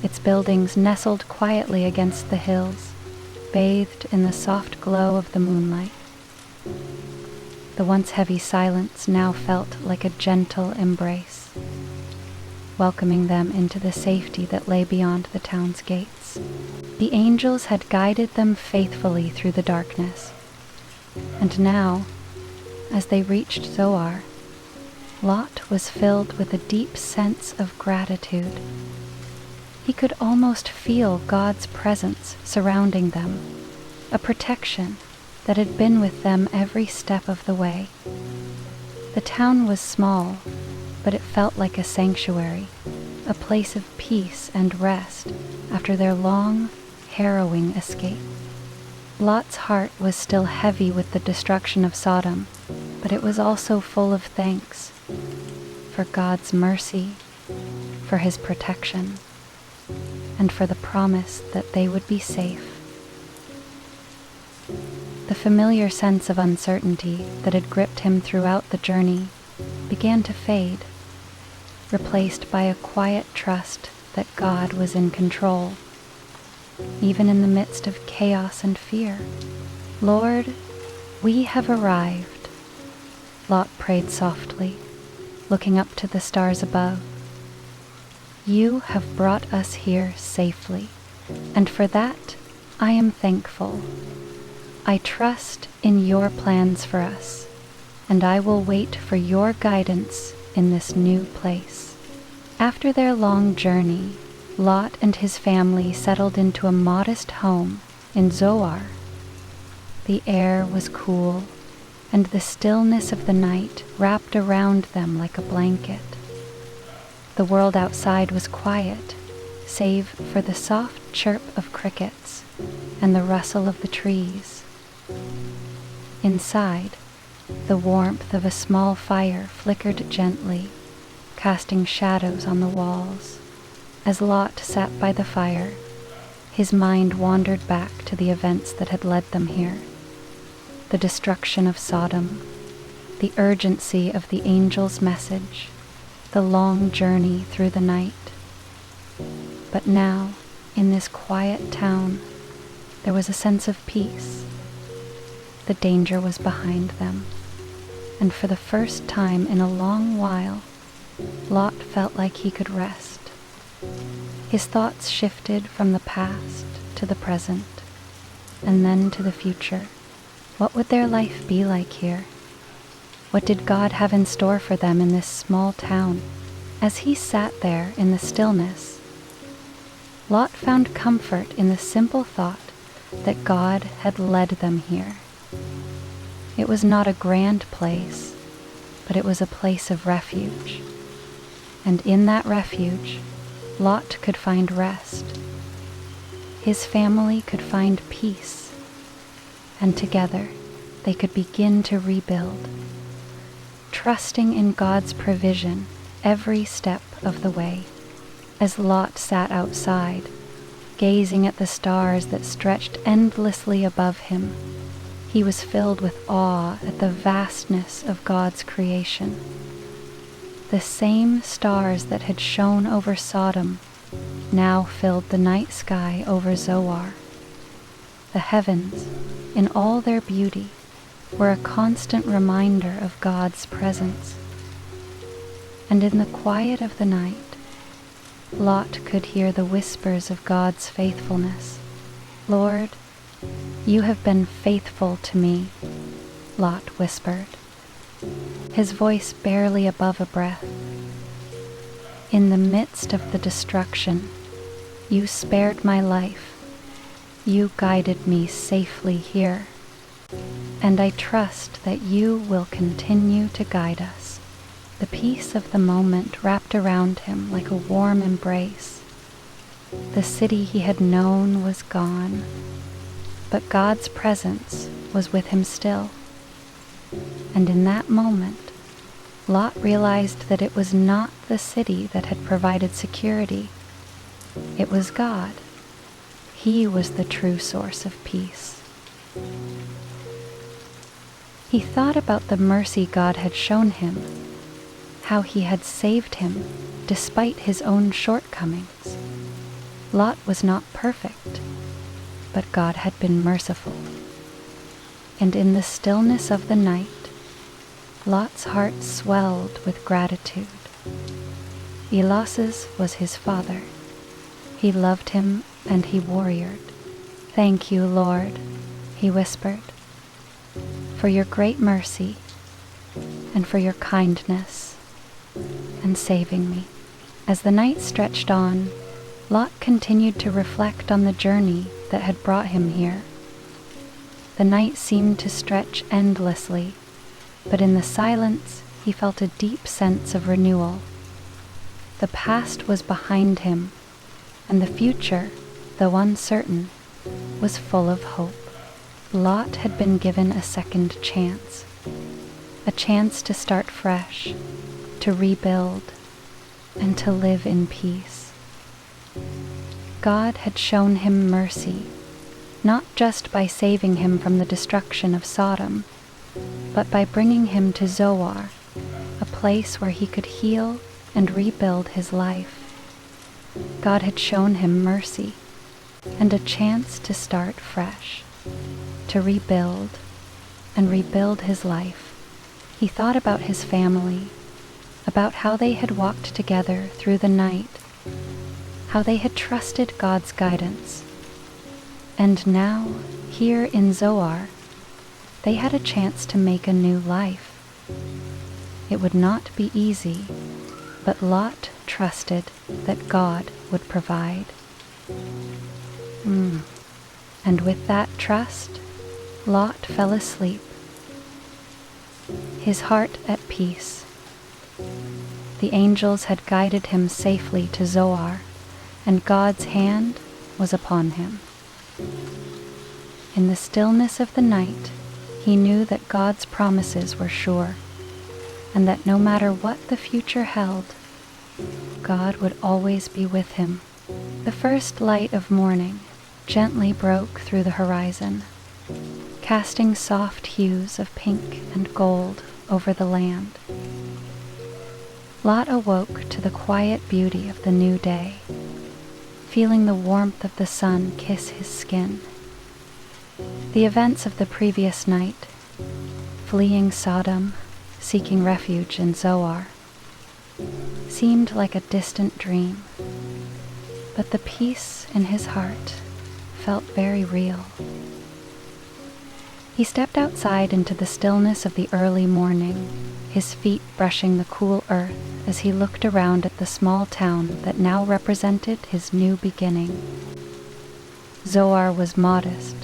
its buildings nestled quietly against the hills, bathed in the soft glow of the moonlight. The once heavy silence now felt like a gentle embrace, welcoming them into the safety that lay beyond the town's gates. The angels had guided them faithfully through the darkness, and now, as they reached Zoar, Lot was filled with a deep sense of gratitude. He could almost feel God's presence surrounding them, a protection that had been with them every step of the way. The town was small, but it felt like a sanctuary, a place of peace and rest after their long, harrowing escape. Lot's heart was still heavy with the destruction of Sodom, but it was also full of thanks for God's mercy, for his protection, and for the promise that they would be safe. The familiar sense of uncertainty that had gripped him throughout the journey began to fade, replaced by a quiet trust that God was in control, even in the midst of chaos and fear. "Lord, we have arrived," Lot prayed softly, looking up to the stars above. "You have brought us here safely, and for that I am thankful. I trust in your plans for us, and I will wait for your guidance in this new place." After their long journey, Lot and his family settled into a modest home in Zoar. The air was cool, and the stillness of the night wrapped around them like a blanket. The world outside was quiet, save for the soft chirp of crickets and the rustle of the trees. Inside, the warmth of a small fire flickered gently, casting shadows on the walls. As Lot sat by the fire, his mind wandered back to the events that had led them here. The destruction of Sodom, the urgency of the angel's message, the long journey through the night. But now, in this quiet town, there was a sense of peace. The danger was behind them, and for the first time in a long while, Lot felt like he could rest. His thoughts shifted from the past to the present, and then to the future. What would their life be like here? What did God have in store for them in this small town? As he sat there in the stillness, Lot found comfort in the simple thought that God had led them here. It was not a grand place, but it was a place of refuge. And in that refuge, Lot could find rest. His family could find peace, and together they could begin to rebuild, trusting in God's provision every step of the way. As Lot sat outside, gazing at the stars that stretched endlessly above him, he was filled with awe at the vastness of God's creation. The same stars that had shone over Sodom now filled the night sky over Zoar. The heavens, in all their beauty, were a constant reminder of God's presence. And in the quiet of the night, Lot could hear the whispers of God's faithfulness. "Lord, you have been faithful to me," Lot whispered, his voice barely above a breath. "In the midst of the destruction, you spared my life. You guided me safely here, and I trust that you will continue to guide us." The peace of the moment wrapped around him like a warm embrace. The city he had known was gone, but God's presence was with him still. And in that moment, Lot realized that it was not the city that had provided security. It was God. He was the true source of peace. He thought about the mercy God had shown him, how he had saved him despite his own shortcomings. Lot was not perfect, but God had been merciful. And in the stillness of the night, Lot's heart swelled with gratitude. Elazes was his father. He loved him and he warriored. "Thank you, Lord," he whispered, "for your great mercy and for your kindness and saving me." As the night stretched on, Lot continued to reflect on the journey that had brought him here. The night seemed to stretch endlessly, but in the silence he felt a deep sense of renewal. The past was behind him, and the future, though uncertain, was full of hope. Lot had been given a second chance, a chance to start fresh, to rebuild, and to live in peace. God had shown him mercy, not just by saving him from the destruction of Sodom, but by bringing him to Zoar, a place where he could heal and rebuild his life. God had shown him mercy and a chance to start fresh, to rebuild and rebuild his life. He thought about his family, about how they had walked together through the night, how they had trusted God's guidance. And now, here in Zoar, they had a chance to make a new life. It would not be easy, but Lot trusted that God would provide. And with that trust, Lot fell asleep, his heart at peace. The angels had guided him safely to Zoar, and God's hand was upon him. In the stillness of the night, he knew that God's promises were sure, and that no matter what the future held, God would always be with him. The first light of morning gently broke through the horizon, casting soft hues of pink and gold over the land. Lot awoke to the quiet beauty of the new day, feeling the warmth of the sun kiss his skin. The events of the previous night, fleeing Sodom, seeking refuge in Zoar, seemed like a distant dream, but the peace in his heart felt very real. He stepped outside into the stillness of the early morning, his feet brushing the cool earth as he looked around at the small town that now represented his new beginning. Zoar was modest,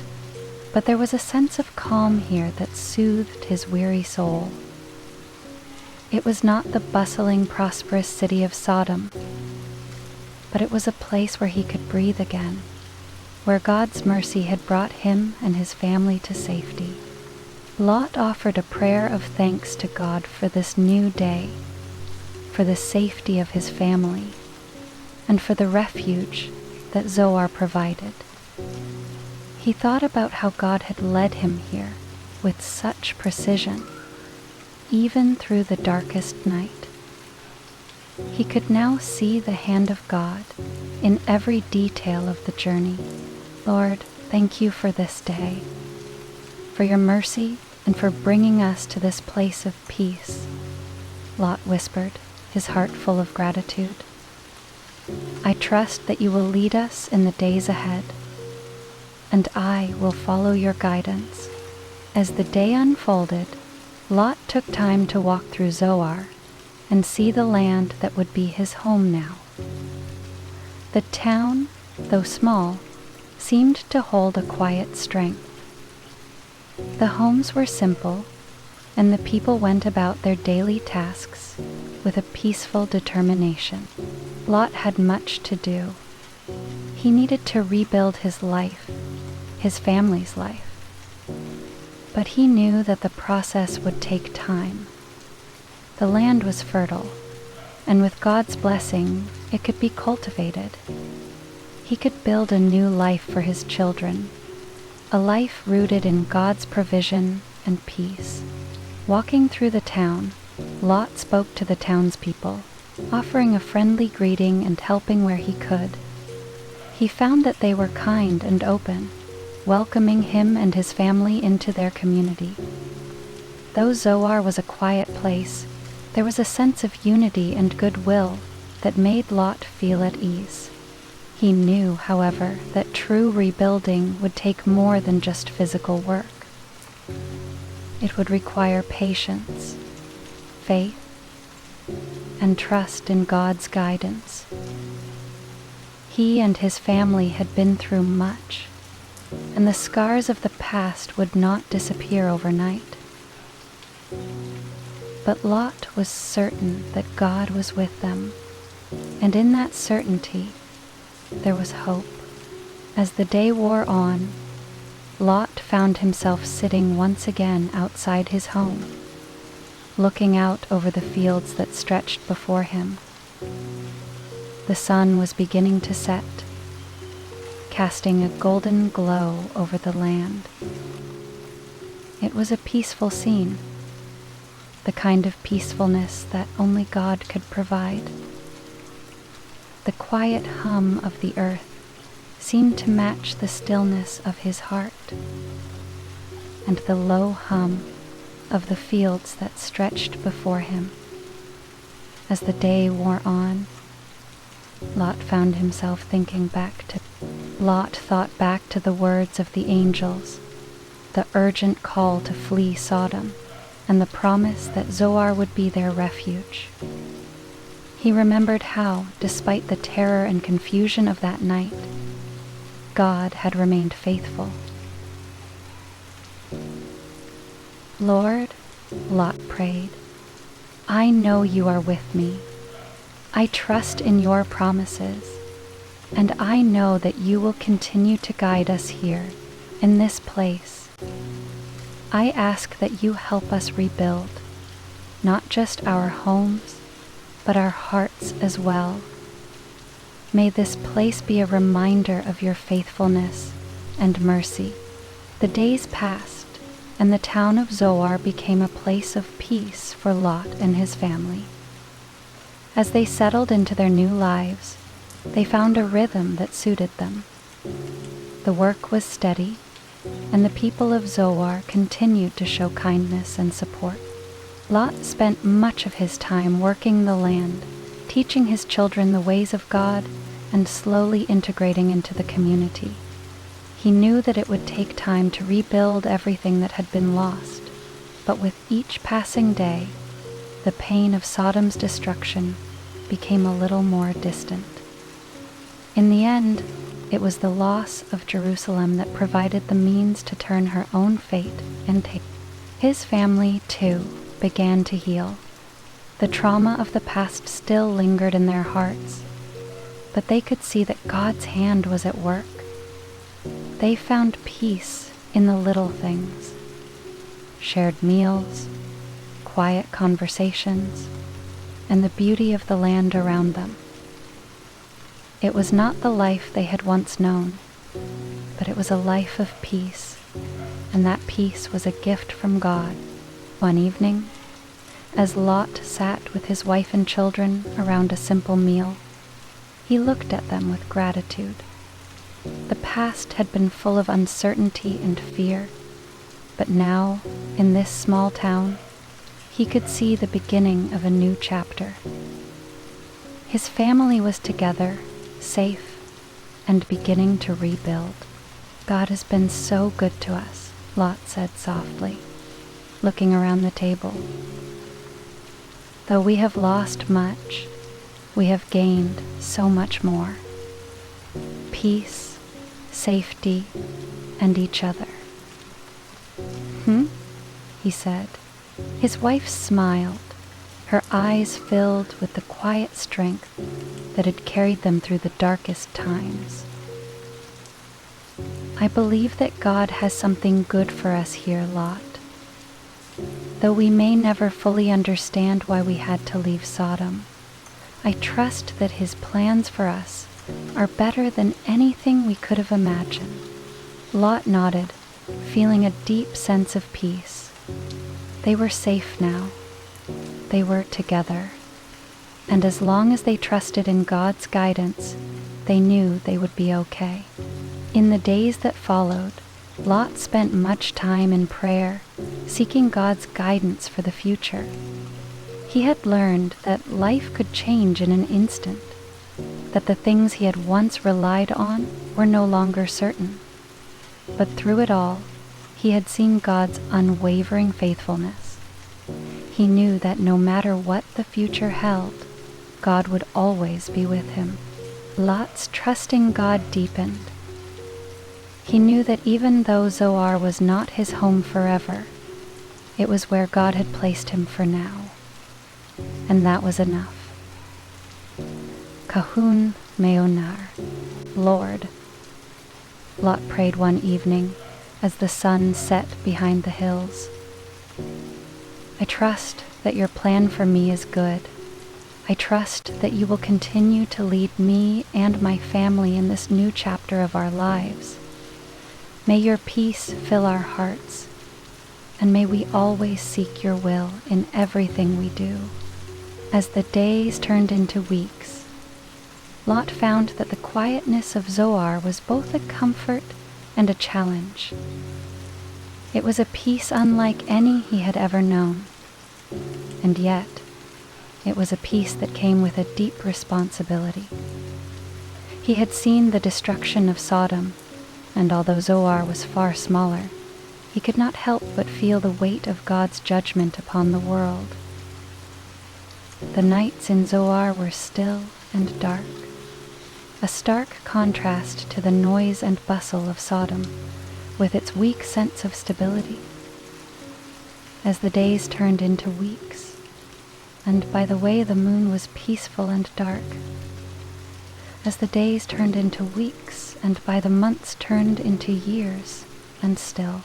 but there was a sense of calm here that soothed his weary soul. It was not the bustling, prosperous city of Sodom, but it was a place where he could breathe again, where God's mercy had brought him and his family to safety. Lot offered a prayer of thanks to God for this new day, for the safety of his family, and for the refuge that Zoar provided. He thought about how God had led him here with such precision, even through the darkest night. He could now see the hand of God in every detail of the journey. "Lord, thank you for this day, for your mercy and for bringing us to this place of peace," Lot whispered, his heart full of gratitude. I trust that you will lead us in the days ahead, and I will follow your guidance." As the day unfolded, Lot took time to walk through Zoar and see the land that would be his home now. The town, though small, seemed to hold a quiet strength. The homes were simple, and the people went about their daily tasks with a peaceful determination. Lot had much to do. He needed to rebuild his life, his family's life. But he knew that the process would take time. The land was fertile, and with God's blessing, it could be cultivated. He could build a new life for his children, a life rooted in God's provision and peace. Walking through the town, Lot spoke to the townspeople, offering a friendly greeting and helping where he could. He found that they were kind and open, welcoming him and his family into their community. Though Zoar was a quiet place, there was a sense of unity and goodwill that made Lot feel at ease. He knew, however, that true rebuilding would take more than just physical work. It would require patience, faith, and trust in God's guidance. He and his family had been through much, and the scars of the past would not disappear overnight. But Lot was certain that God was with them, and in that certainty, there was hope. As the day wore on, Lot found himself sitting once again outside his home, looking out over the fields that stretched before him. The sun was beginning to set, casting a golden glow over the land. It was a peaceful scene, the kind of peacefulness that only God could provide. The quiet hum of the earth seemed to match the stillness of his heart, and the low hum of the fields that stretched before him. As the day wore on, Lot found himself thought back to the words of the angels, the urgent call to flee Sodom, and the promise that Zoar would be their refuge. He remembered how, despite the terror and confusion of that night, God had remained faithful. "Lord," Lot prayed, "I know you are with me. I trust in your promises, and I know that you will continue to guide us here, in this place. I ask that you help us rebuild, not just our homes, but our hearts as well. May this place be a reminder of your faithfulness and mercy." The days passed, and the town of Zoar became a place of peace for Lot and his family. As they settled into their new lives, they found a rhythm that suited them. The work was steady, and the people of Zoar continued to show kindness and support. Lot spent much of his time working the land, teaching his children the ways of God, and slowly integrating into the community. He knew that it would take time to rebuild everything that had been lost, but with each passing day, the pain of Sodom's destruction became a little more distant. In the end, it was the loss of Jerusalem that provided the means to turn her own fate and take. His family, too, began to heal. The trauma of the past still lingered in their hearts, but they could see that God's hand was at work. They found peace in the little things: shared meals, quiet conversations, and the beauty of the land around them. It was not the life they had once known, but it was a life of peace, and that peace was a gift from God. One evening, as Lot sat with his wife and children around a simple meal, he looked at them with gratitude. The past had been full of uncertainty and fear, but now, in this small town, he could see the beginning of a new chapter. His family was together, safe, and beginning to rebuild. God has been so good to us, Lot said softly, looking around the table. Though we have lost much, we have gained so much more. Peace, safety, and each other. He said. His wife smiled, her eyes filled with the quiet strength that had carried them through the darkest times. I believe that God has something good for us here, Lot. Though we may never fully understand why we had to leave Sodom, I trust that His plans for us are better than anything we could have imagined. Lot nodded, feeling a deep sense of peace. They were safe now. They were together. And as long as they trusted in God's guidance, they knew they would be okay. In the days that followed, Lot spent much time in prayer, seeking God's guidance for the future. He had learned that life could change in an instant, that the things he had once relied on were no longer certain. But through it all, he had seen God's unwavering faithfulness. He knew that no matter what the future held, God would always be with him. Lot's trusting God deepened. He knew that even though Zoar was not his home forever, it was where God had placed him for now. And that was enough. Kahun Meonar, Lord, Lot prayed one evening as the sun set behind the hills. I trust that your plan for me is good. I trust that you will continue to lead me and my family in this new chapter of our lives. May your peace fill our hearts, and may we always seek your will in everything we do. As the days turned into weeks, Lot found that the quietness of Zoar was both a comfort and a challenge. It was a peace unlike any he had ever known, and yet it was a peace that came with a deep responsibility. He had seen the destruction of Sodom, and although Zoar was far smaller, he could not help but feel the weight of God's judgment upon the world. The nights in Zoar were still and dark, a stark contrast to the noise and bustle of Sodom, with its weak sense of stability. As the days turned into weeks, and by the way the moon was peaceful and dark, as the days turned into weeks, and by the months turned into years, and still,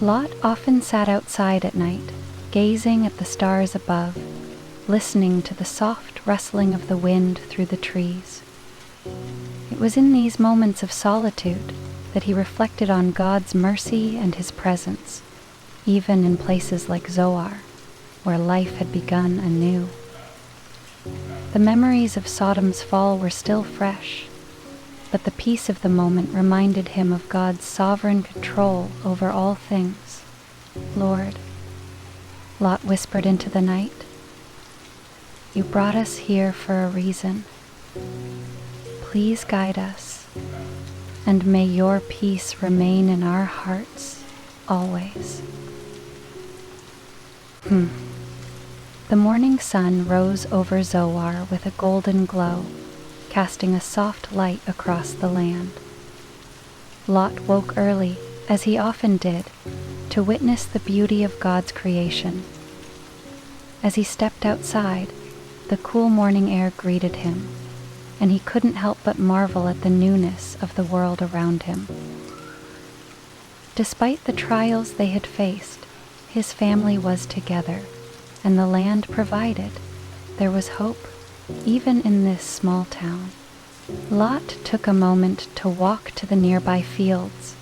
Lot often sat outside at night, gazing at the stars above, listening to the soft rustling of the wind through the trees. It was in these moments of solitude that he reflected on God's mercy and his presence, even in places like Zoar, where life had begun anew. The memories of Sodom's fall were still fresh, but the peace of the moment reminded him of God's sovereign control over all things. Lord, Lot whispered into the night, you brought us here for a reason. Please guide us, and may your peace remain in our hearts always. The morning sun rose over Zoar with a golden glow, casting a soft light across the land. Lot woke early, as he often did, to witness the beauty of God's creation. As he stepped outside, the cool morning air greeted him, and he couldn't help but marvel at the newness of the world around him. Despite the trials they had faced, his family was together, and the land provided. There was hope, even in this small town. Lot took a moment to walk to the nearby fields,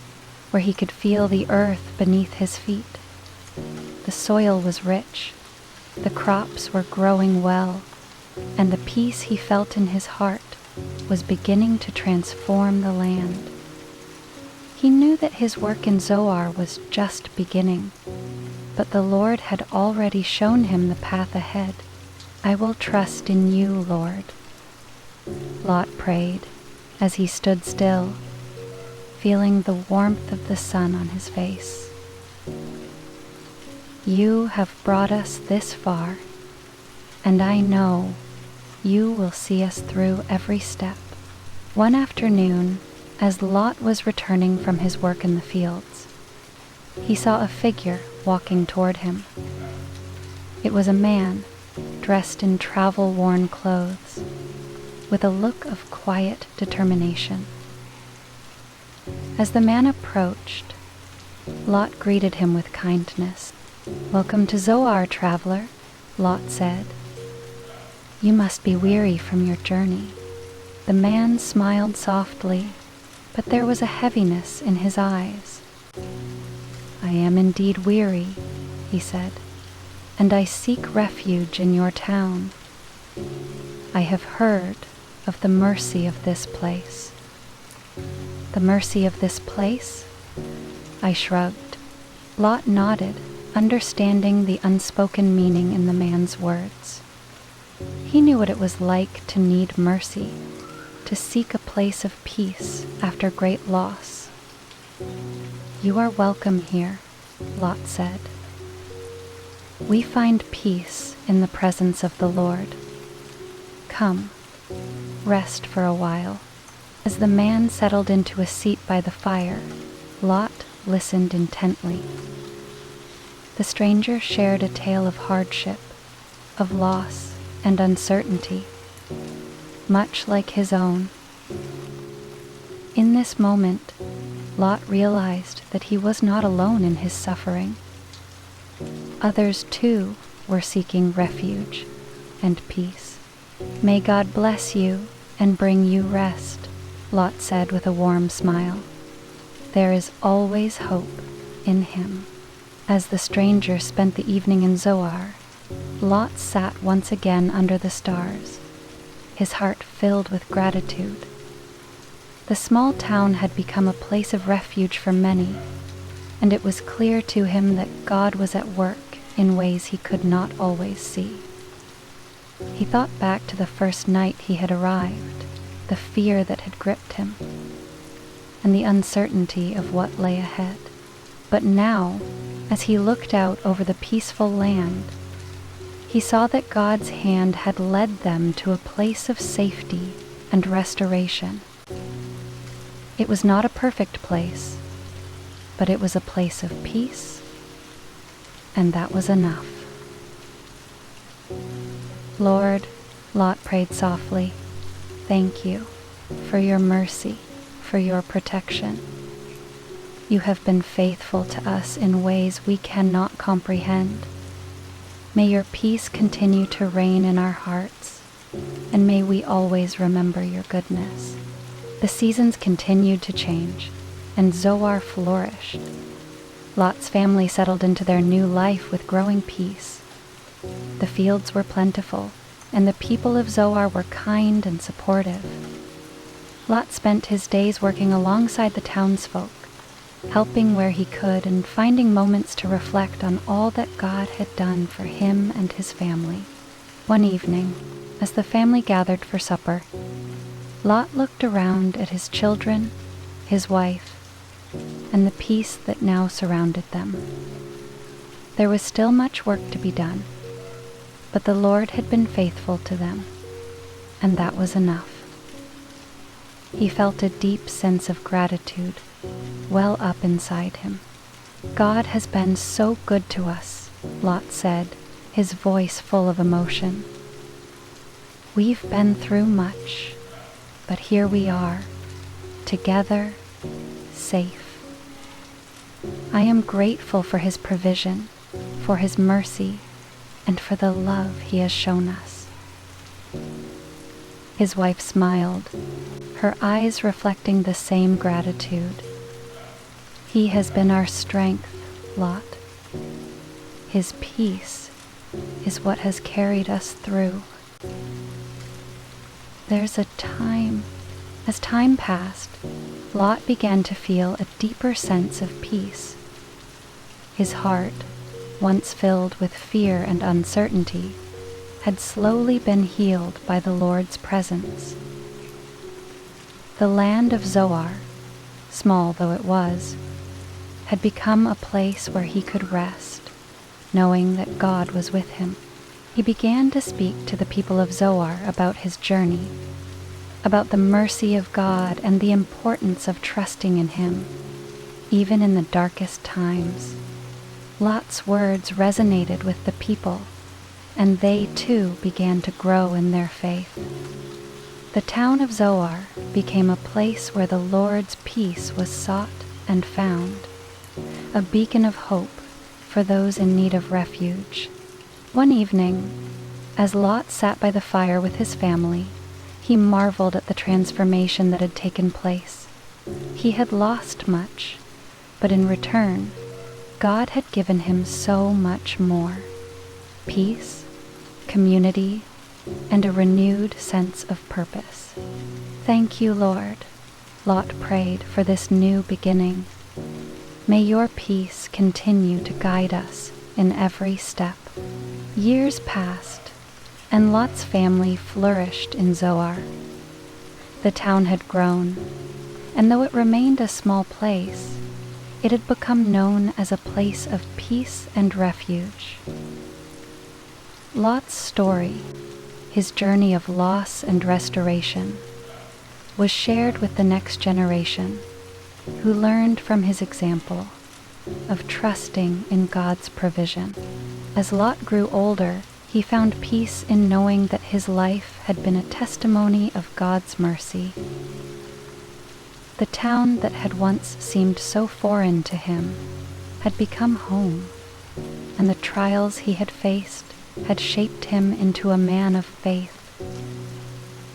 where he could feel the earth beneath his feet. The soil was rich, the crops were growing well, and the peace he felt in his heart was beginning to transform the land. He knew that his work in Zoar was just beginning, but the Lord had already shown him the path ahead. I will trust in you, Lord, Lot prayed, as he stood still, feeling the warmth of the sun on his face. You have brought us this far, and I know you will see us through every step. One afternoon, as Lot was returning from his work in the fields, he saw a figure walking toward him. It was a man dressed in travel-worn clothes, with a look of quiet determination. As the man approached, Lot greeted him with kindness. "Welcome to Zoar, traveler," Lot said. "You must be weary from your journey." The man smiled softly, but there was a heaviness in his eyes. "I am indeed weary," he said, "and I seek refuge in your town. I have heard of the mercy of this place." "The mercy of this place?" I shrugged. Lot nodded, understanding the unspoken meaning in the man's words. He knew what it was like to need mercy, to seek a place of peace after great loss. "You are welcome here," Lot said. "We find peace in the presence of the Lord. Come, rest for a while." As the man settled into a seat by the fire, Lot listened intently. The stranger shared a tale of hardship, of loss and uncertainty, much like his own. In this moment, Lot realized that he was not alone in his suffering. Others too were seeking refuge and peace. "May God bless you and bring you rest," Lot said with a warm smile. "There is always hope in him." As the stranger spent the evening in Zoar, Lot sat once again under the stars, his heart filled with gratitude. The small town had become a place of refuge for many, and it was clear to him that God was at work in ways he could not always see. He thought back to the first night he had arrived, the fear that had gripped him, and the uncertainty of what lay ahead. But now, as he looked out over the peaceful land, he saw that God's hand had led them to a place of safety and restoration. It was not a perfect place, but it was a place of peace, and that was enough. "Lord," Lot prayed softly, "thank you for your mercy, for your protection. You have been faithful to us in ways we cannot comprehend. May your peace continue to reign in our hearts, and may we always remember your goodness." The seasons continued to change, and Zoar flourished. Lot's family settled into their new life with growing peace. The fields were plentiful, and the people of Zoar were kind and supportive. Lot spent his days working alongside the townsfolk, helping where he could and finding moments to reflect on all that God had done for him and his family. One evening, as the family gathered for supper, Lot looked around at his children, his wife, and the peace that now surrounded them. There was still much work to be done, but the Lord had been faithful to them, and that was enough. He felt a deep sense of gratitude well up inside him. "God has been so good to us," Lot said, his voice full of emotion. "We've been through much, but here we are, together, safe. I am grateful for his provision, for his mercy, and for the love he has shown us." His wife smiled, her eyes reflecting the same gratitude. "He has been our strength, Lot. His peace is what has carried us through." As time passed, Lot began to feel a deeper sense of peace. His heart, once filled with fear and uncertainty, had slowly been healed by the Lord's presence. The land of Zoar, small though it was, had become a place where he could rest, knowing that God was with him. He began to speak to the people of Zoar about his journey, about the mercy of God and the importance of trusting in him, even in the darkest times. Lot's words resonated with the people, and they too began to grow in their faith. The town of Zoar became a place where the Lord's peace was sought and found, a beacon of hope for those in need of refuge. One evening, as Lot sat by the fire with his family, he marveled at the transformation that had taken place. He had lost much, but in return, God had given him so much more: peace, community, and a renewed sense of purpose. "Thank you, Lord," Lot prayed, "for this new beginning. May your peace continue to guide us in every step." Years passed, and Lot's family flourished in Zoar. The town had grown, and though it remained a small place, it had become known as a place of peace and refuge. Lot's story, his journey of loss and restoration, was shared with the next generation, who learned from his example of trusting in God's provision. As Lot grew older, he found peace in knowing that his life had been a testimony of God's mercy. The town that had once seemed so foreign to him had become home, and the trials he had faced had shaped him into a man of faith.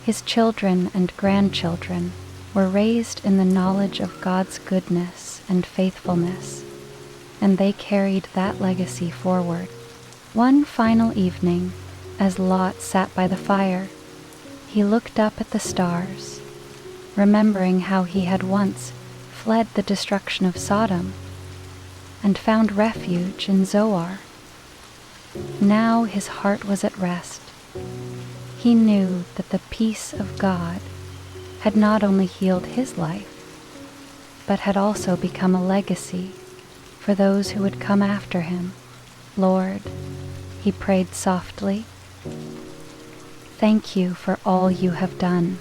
His children and grandchildren were raised in the knowledge of God's goodness and faithfulness, and they carried that legacy forward. One final evening, as Lot sat by the fire, he looked up at the stars, remembering how he had once fled the destruction of Sodom and found refuge in Zoar. Now his heart was at rest. He knew that the peace of God had not only healed his life, but had also become a legacy for those who would come after him. "Lord," he prayed softly, "thank you for all you have done.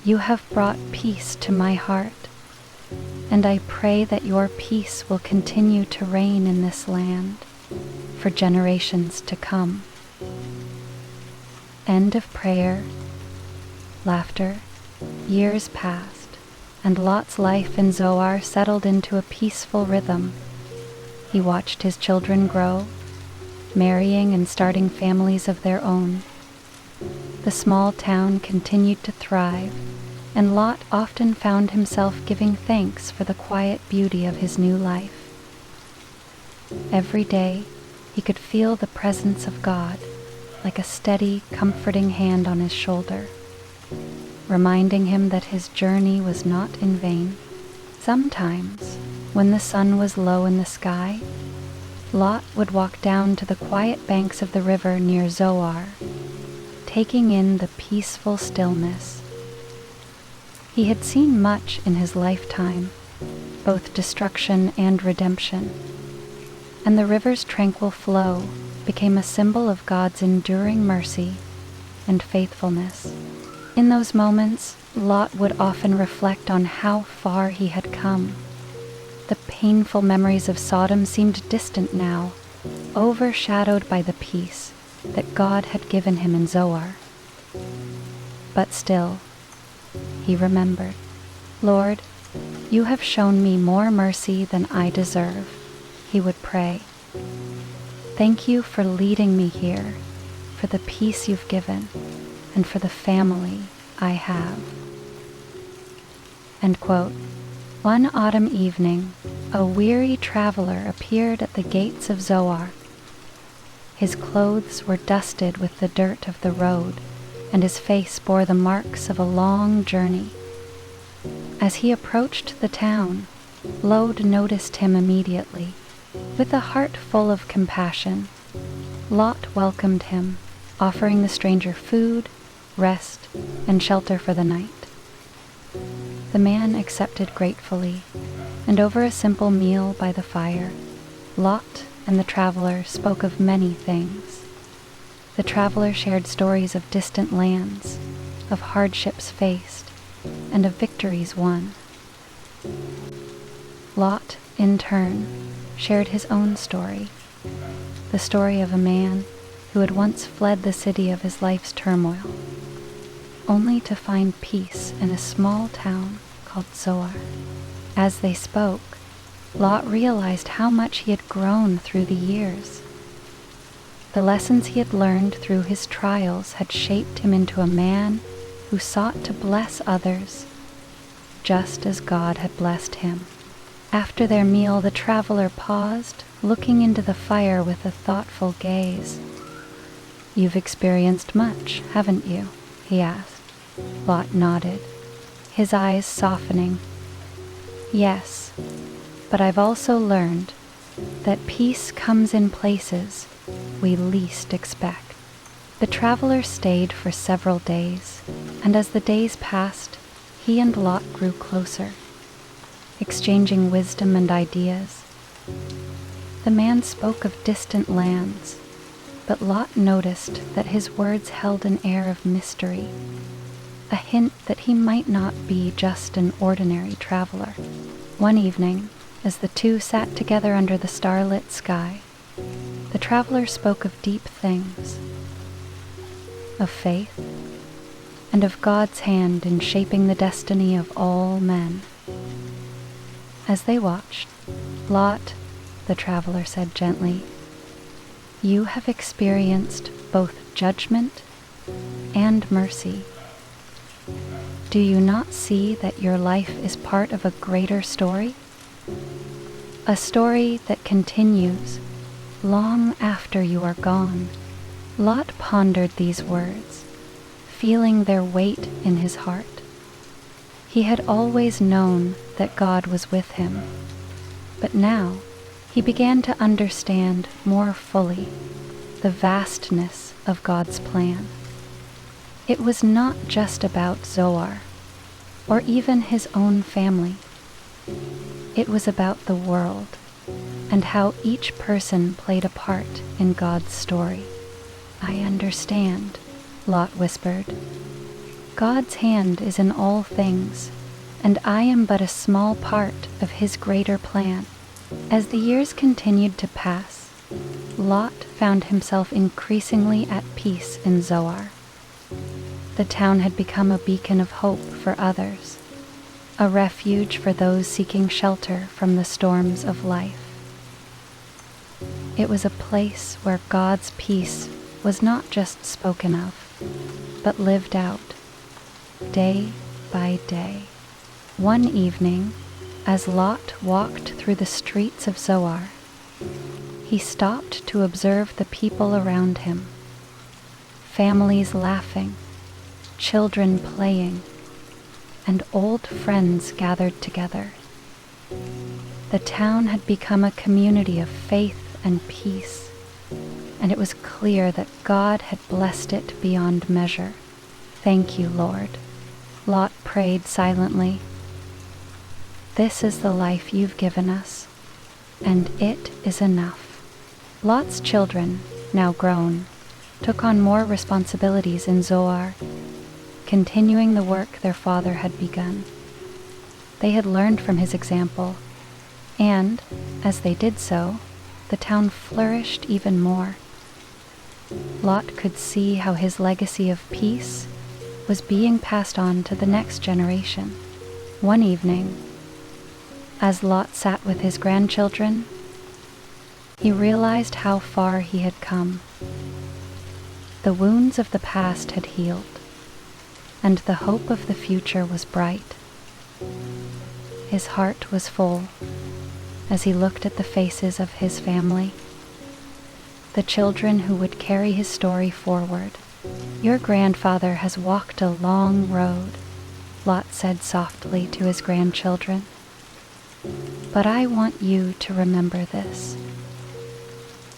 You have brought peace to my heart, and I pray that your peace will continue to reign in this land for generations to come." End of prayer. Laughter. Years passed, and Lot's life in Zoar settled into a peaceful rhythm. He watched his children grow, marrying and starting families of their own. The small town continued to thrive, and Lot often found himself giving thanks for the quiet beauty of his new life. Every day, he could feel the presence of God, like a steady, comforting hand on his shoulder, reminding him that his journey was not in vain. Sometimes, when the sun was low in the sky, Lot would walk down to the quiet banks of the river near Zoar, taking in the peaceful stillness. He had seen much in his lifetime, both destruction and redemption, and the river's tranquil flow became a symbol of God's enduring mercy and faithfulness. In those moments, Lot would often reflect on how far he had come. The painful memories of Sodom seemed distant now, overshadowed by the peace that God had given him in Zoar. But still, he remembered, "Lord, you have shown me more mercy than I deserve," he would pray. "Thank you for leading me here, for the peace you've given, and for the family I have." End quote. One autumn evening, a weary traveler appeared at the gates of Zoar. His clothes were dusted with the dirt of the road, and his face bore the marks of a long journey. As he approached the town, Lot noticed him immediately. With a heart full of compassion, Lot welcomed him, offering the stranger food, rest, and shelter for the night. The man accepted gratefully, and over a simple meal by the fire, Lot and the traveler spoke of many things. The traveler shared stories of distant lands, of hardships faced, and of victories won. Lot, in turn, shared his own story, the story of a man who had once fled the city of his life's turmoil, only to find peace in a small town called Zoar. As they spoke, Lot realized how much he had grown through the years. The lessons he had learned through his trials had shaped him into a man who sought to bless others, just as God had blessed him. After their meal, the traveler paused, looking into the fire with a thoughtful gaze. "You've experienced much, haven't you?" he asked. Lot nodded, his eyes softening. "Yes, but I've also learned that peace comes in places we least expect." The traveler stayed for several days, and as the days passed, he and Lot grew closer, exchanging wisdom and ideas. The man spoke of distant lands, but Lot noticed that his words held an air of mystery, a hint that he might not be just an ordinary traveler. One evening, as the two sat together under the starlit sky, the traveler spoke of deep things, of faith, and of God's hand in shaping the destiny of all men. As they watched, "Lot," the traveler said gently, "you have experienced both judgment and mercy. Do you not see that your life is part of a greater story? A story that continues long after you are gone." Lot pondered these words, feeling their weight in his heart. He had always known that God was with him, but now he began to understand more fully the vastness of God's plan. It was not just about Zoar, or even his own family. It was about the world, and how each person played a part in God's story. "I understand," Lot whispered. "God's hand is in all things, and I am but a small part of his greater plan." As the years continued to pass, Lot found himself increasingly at peace in Zoar. The town had become a beacon of hope for others, a refuge for those seeking shelter from the storms of life. It was a place where God's peace was not just spoken of, but lived out, day by day. One evening, as Lot walked through the streets of Zoar, he stopped to observe the people around him. Families laughing, children playing, and old friends gathered together. The town had become a community of faith and peace, and it was clear that God had blessed it beyond measure. "Thank you, Lord," Lot prayed silently. "This is the life you've given us, and it is enough." Lot's children, now grown, took on more responsibilities in Zoar, continuing the work their father had begun. They had learned from his example, and, as they did so, the town flourished even more. Lot could see how his legacy of peace was being passed on to the next generation. One evening, as Lot sat with his grandchildren, he realized how far he had come. The wounds of the past had healed, and the hope of the future was bright. His heart was full as he looked at the faces of his family, the children who would carry his story forward. "Your grandfather has walked a long road," Lot said softly to his grandchildren. "But I want you to remember this.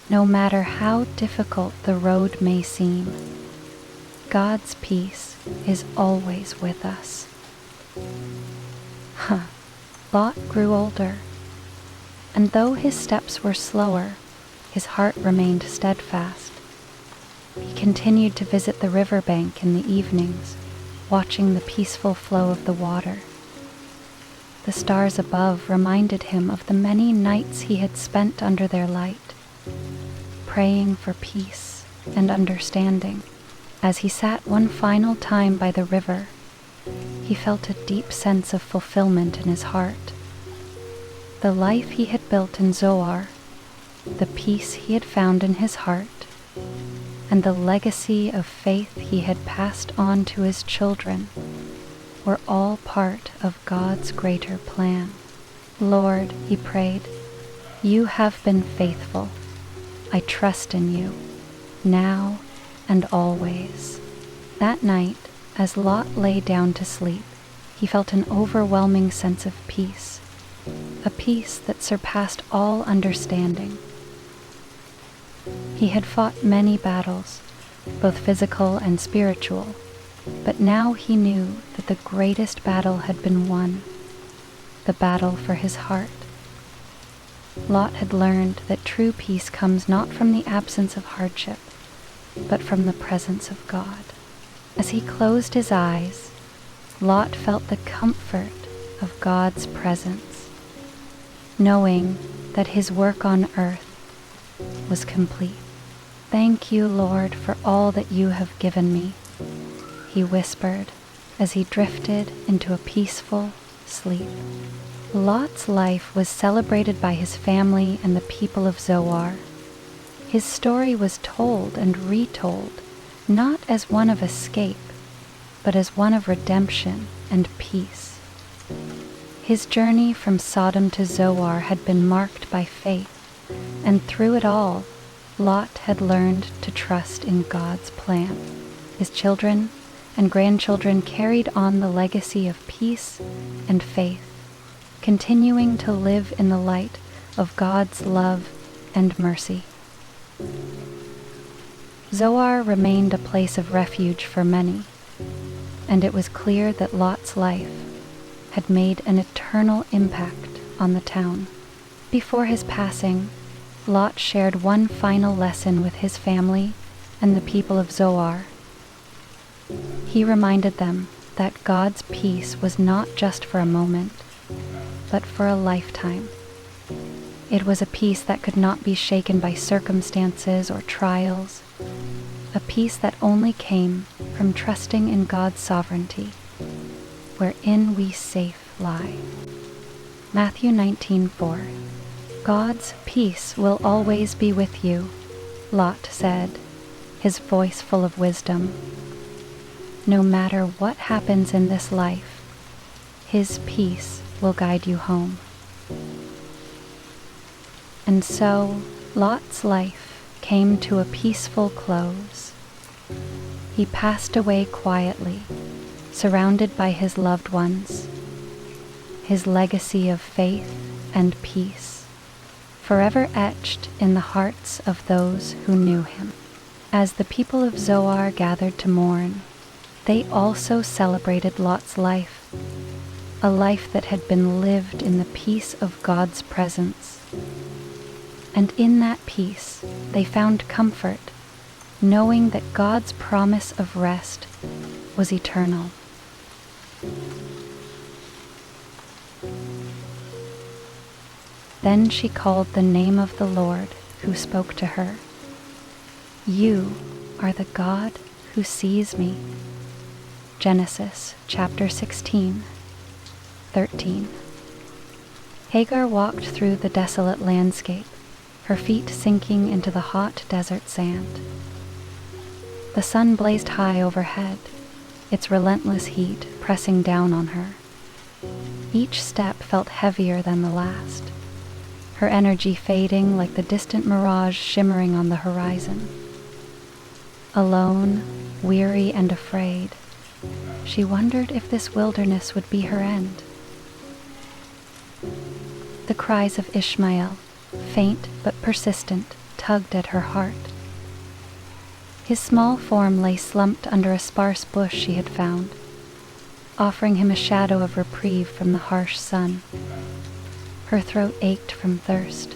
No matter how difficult the road may seem, God's peace is always with us." Lot grew older, and though his steps were slower, his heart remained steadfast. He continued to visit the riverbank in the evenings, watching the peaceful flow of the water. The stars above reminded him of the many nights he had spent under their light, praying for peace and understanding. As he sat one final time by the river, he felt a deep sense of fulfillment in his heart. The life he had built in Zoar, the peace he had found in his heart, and the legacy of faith he had passed on to his children were all part of God's greater plan. Lord, he prayed, you have been faithful. I trust in you, now and always. That night, as Lot lay down to sleep, he felt an overwhelming sense of peace, a peace that surpassed all understanding. He had fought many battles, both physical and spiritual, but now he knew that the greatest battle had been won, the battle for his heart. Lot had learned that true peace comes not from the absence of hardship, but from the presence of God. As he closed his eyes, Lot felt the comfort of God's presence, knowing that his work on earth was complete. Thank you, Lord, for all that you have given me, he whispered as he drifted into a peaceful sleep. Lot's life was celebrated by his family and the people of Zoar. His story was told and retold, not as one of escape, but as one of redemption and peace. His journey from Sodom to Zoar had been marked by faith, and through it all, Lot had learned to trust in God's plan. His children and grandchildren carried on the legacy of peace and faith, continuing to live in the light of God's love and mercy. Zoar remained a place of refuge for many, and it was clear that Lot's life had made an eternal impact on the town. Before his passing, Lot shared one final lesson with his family and the people of Zoar. He reminded them that God's peace was not just for a moment, but for a lifetime. It was a peace that could not be shaken by circumstances or trials, a peace that only came from trusting in God's sovereignty, wherein we safe lie. Matthew 19:4. God's peace will always be with you, Lot said, his voice full of wisdom. No matter what happens in this life, his peace will guide you home. And so, Lot's life came to a peaceful close. He passed away quietly, surrounded by his loved ones, his legacy of faith and peace, forever etched in the hearts of those who knew him. As the people of Zoar gathered to mourn, they also celebrated Lot's life, a life that had been lived in the peace of God's presence. And in that peace, they found comfort, knowing that God's promise of rest was eternal. Then she called the name of the Lord who spoke to her. You are the God who sees me. Genesis chapter 16:13. Hagar walked through the desolate landscape, her feet sinking into the hot desert sand. The sun blazed high overhead, its relentless heat pressing down on her. Each step felt heavier than the last, her energy fading like the distant mirage shimmering on the horizon. Alone, weary and afraid, she wondered if this wilderness would be her end. The cries of Ishmael, faint but persistent, tugged at her heart. His small form lay slumped under a sparse bush she had found, offering him a shadow of reprieve from the harsh sun. Her throat ached from thirst,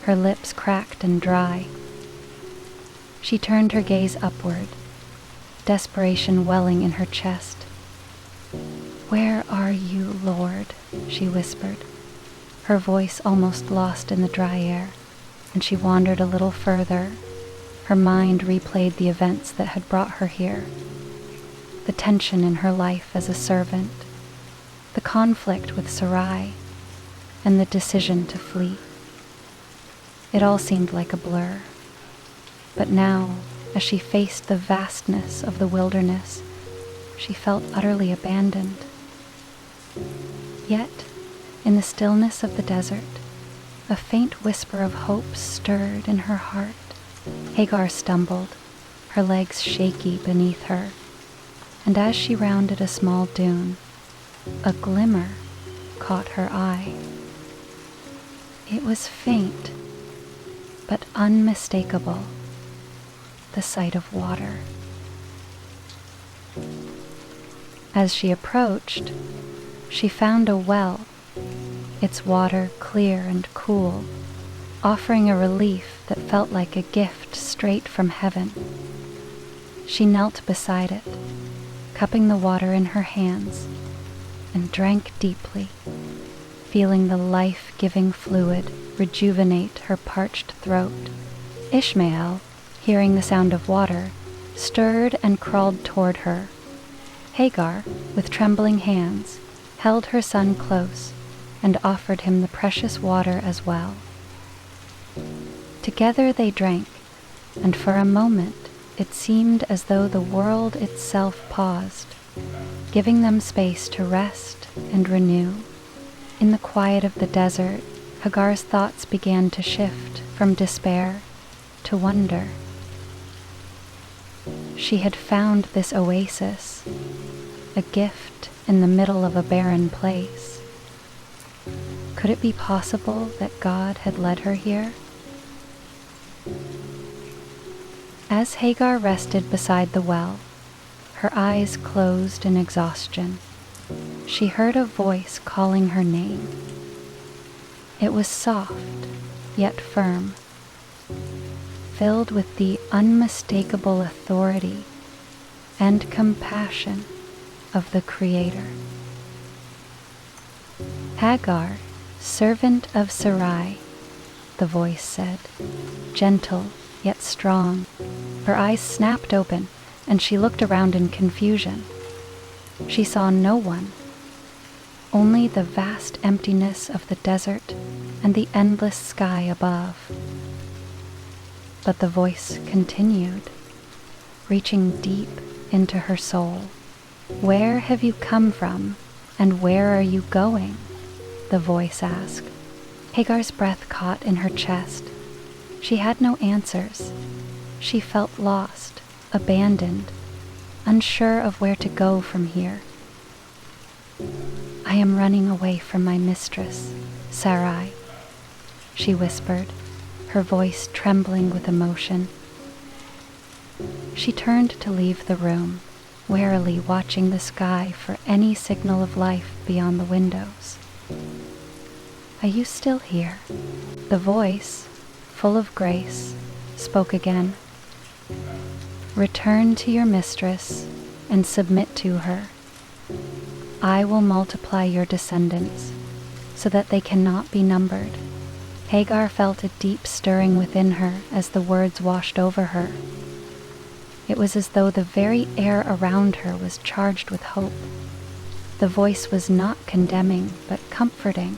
her lips cracked and dry. She turned her gaze upward, desperation welling in her chest. "Where are you, Lord?" she whispered, her voice almost lost in the dry air, and she wandered a little further. Her mind replayed the events that had brought her here, the tension in her life as a servant, the conflict with Sarai, and the decision to flee. It all seemed like a blur. But now, as she faced the vastness of the wilderness, she felt utterly abandoned. Yet, in the stillness of the desert, a faint whisper of hope stirred in her heart. Hagar stumbled, her legs shaky beneath her, and as she rounded a small dune, a glimmer caught her eye. It was faint, but unmistakable, the sight of water. As she approached, she found a well, its water clear and cool, offering a relief that felt like a gift straight from heaven. She knelt beside it, cupping the water in her hands, and drank deeply, feeling the life-giving fluid rejuvenate her parched throat. Ishmael, hearing the sound of water, stirred and crawled toward her. Hagar, with trembling hands, held her son close and offered him the precious water as well. Together they drank, and for a moment it seemed as though the world itself paused, giving them space to rest and renew. In the quiet of the desert, Hagar's thoughts began to shift from despair to wonder. She had found this oasis, a gift in the middle of a barren place. Could it be possible that God had led her here? As Hagar rested beside the well, her eyes closed in exhaustion, she heard a voice calling her name. It was soft, yet firm, filled with the unmistakable authority and compassion of the Creator. "Hagar, servant of Sarai," the voice said, gentle yet strong. Her eyes snapped open, and she looked around in confusion. She saw no one, only the vast emptiness of the desert and the endless sky above. But the voice continued, reaching deep into her soul. "Where have you come from, and where are you going?" the voice asked. Hagar's breath caught in her chest. She had no answers. She felt lost, abandoned, unsure of where to go from here. "I am running away from my mistress, Sarai," she whispered, her voice trembling with emotion. She turned to leave the room, warily watching the sky for any signal of life beyond the windows. "Are you still here?" The voice, full of grace, spoke again. "Return to your mistress and submit to her. I will multiply your descendants so that they cannot be numbered." Hagar felt a deep stirring within her as the words washed over her. It was as though the very air around her was charged with hope. The voice was not condemning, but comforting,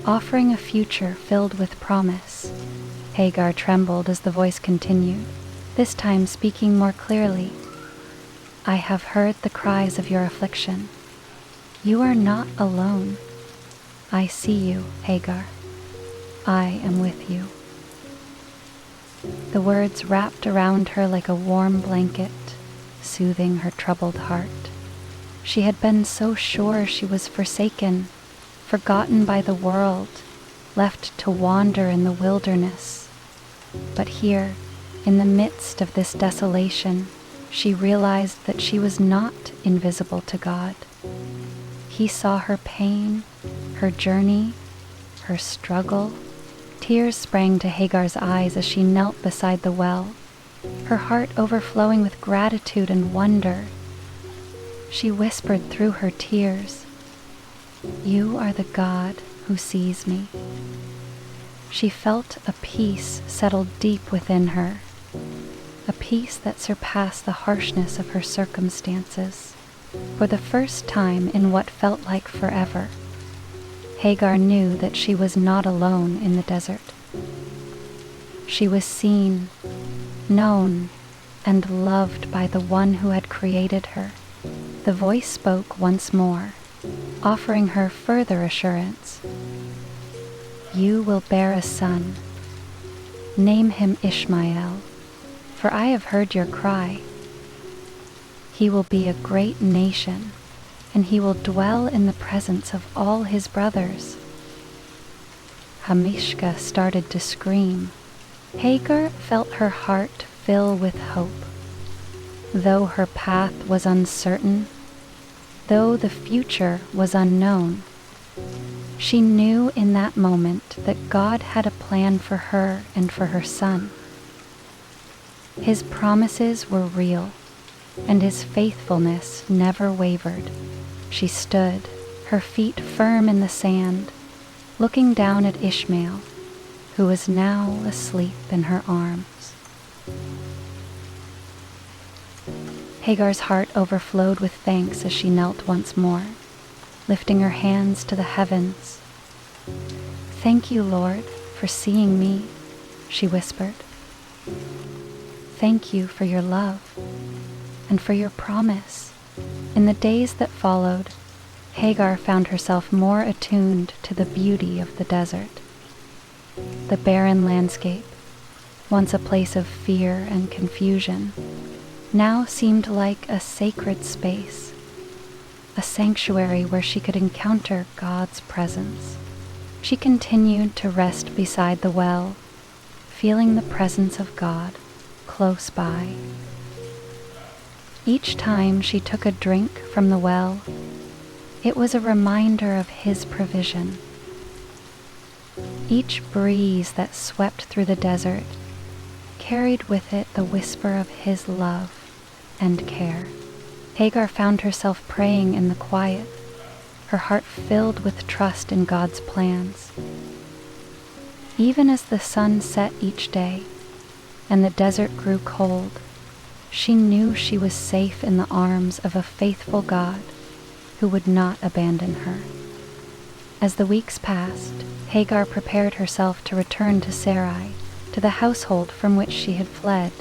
offering a future filled with promise. Hagar trembled as the voice continued, this time speaking more clearly. "I have heard the cries of your affliction. You are not alone. I see you, Hagar. I am with you." The words wrapped around her like a warm blanket, soothing her troubled heart. She had been so sure she was forsaken, forgotten by the world, left to wander in the wilderness. But here, in the midst of this desolation, she realized that she was not invisible to God. He saw her pain, her journey, her struggle. Tears sprang to Hagar's eyes as she knelt beside the well, her heart overflowing with gratitude and wonder. She whispered through her tears, "You are the God who sees me." She felt a peace settle deep within her, a peace that surpassed the harshness of her circumstances. For the first time in what felt like forever, Hagar knew that she was not alone in the desert. She was seen, known, and loved by the one who had created her. The voice spoke once more, offering her further assurance. "You will bear a son. Name him Ishmael, for I have heard your cry. He will be a great nation, and he will dwell in the presence of all his brothers." Hamishka started to scream. Hagar felt her heart fill with hope. Though her path was uncertain, though the future was unknown, she knew in that moment that God had a plan for her and for her son. His promises were real, and his faithfulness never wavered. She stood, her feet firm in the sand, looking down at Ishmael, who was now asleep in her arms. Hagar's heart overflowed with thanks as she knelt once more, lifting her hands to the heavens. "Thank you, Lord, for seeing me," she whispered. "Thank you for your love and for your promise." In the days that followed, Hagar found herself more attuned to the beauty of the desert. The barren landscape, once a place of fear and confusion, now seemed like a sacred space, a sanctuary where she could encounter God's presence. She continued to rest beside the well, feeling the presence of God close by. Each time she took a drink from the well, it was a reminder of His provision. Each breeze that swept through the desert carried with it the whisper of His love and care. Hagar found herself praying in the quiet, her heart filled with trust in God's plans. Even as the sun set each day and the desert grew cold, she knew she was safe in the arms of a faithful God who would not abandon her. As the weeks passed, Hagar prepared herself to return to Sarai, to the household from which she had fled.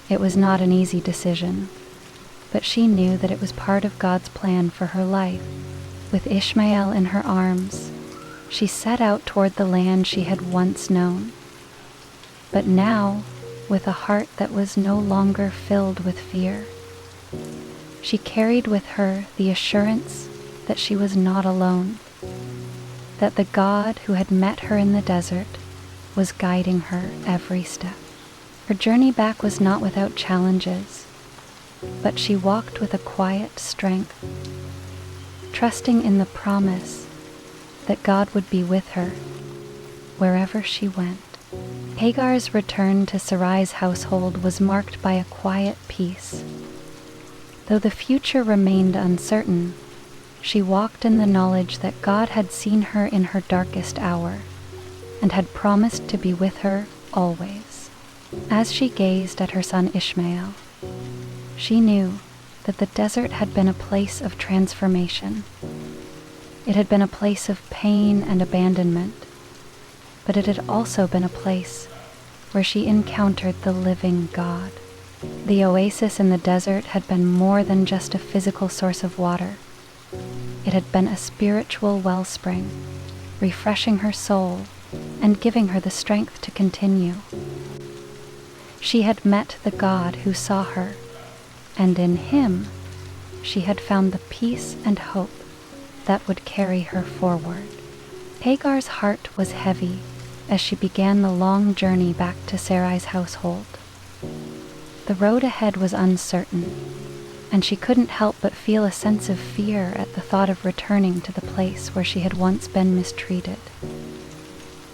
It was not an easy decision, but she knew that it was part of God's plan for her life. With Ishmael in her arms, she set out toward the land she had once known. But now, with a heart that was no longer filled with fear, she carried with her the assurance that she was not alone, that the God who had met her in the desert was guiding her every step. Her journey back was not without challenges, but she walked with a quiet strength, trusting in the promise that God would be with her wherever she went. Hagar's return to Sarai's household was marked by a quiet peace. Though the future remained uncertain, she walked in the knowledge that God had seen her in her darkest hour and had promised to be with her always. As she gazed at her son Ishmael, she knew that the desert had been a place of transformation. It had been a place of pain and abandonment, but it had also been a place where she encountered the living God. The oasis in the desert had been more than just a physical source of water. It had been a spiritual wellspring, refreshing her soul and giving her the strength to continue. She had met the God who saw her, and in Him she had found the peace and hope that would carry her forward. Hagar's heart was heavy as she began the long journey back to Sarai's household. The road ahead was uncertain, and she couldn't help but feel a sense of fear at the thought of returning to the place where she had once been mistreated.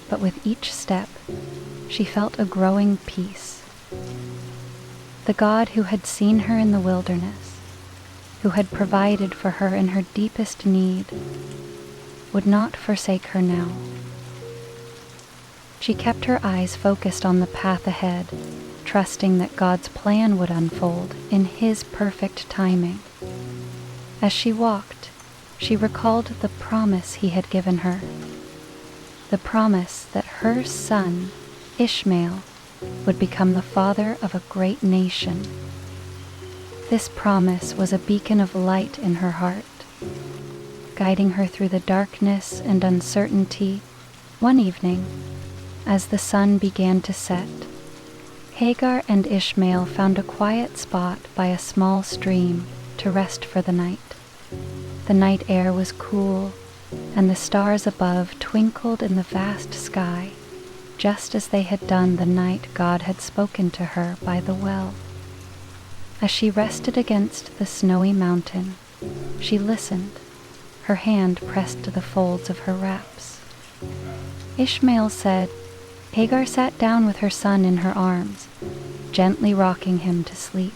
But with each step, she felt a growing peace. The God who had seen her in the wilderness, who had provided for her in her deepest need, would not forsake her now. She kept her eyes focused on the path ahead, trusting that God's plan would unfold in His perfect timing. As she walked, she recalled the promise He had given her, the promise that her son, Ishmael, would become the father of a great nation. This promise was a beacon of light in her heart, guiding her through the darkness and uncertainty. One evening, as the sun began to set, Hagar and Ishmael found a quiet spot by a small stream to rest for the night. The night air was cool, and the stars above twinkled in the vast sky, just as they had done the night God had spoken to her by the well. As she rested against the snowy mountain, she listened, her hand pressed to the folds of her wraps. Ishmael said, Hagar sat down with her son in her arms, gently rocking him to sleep.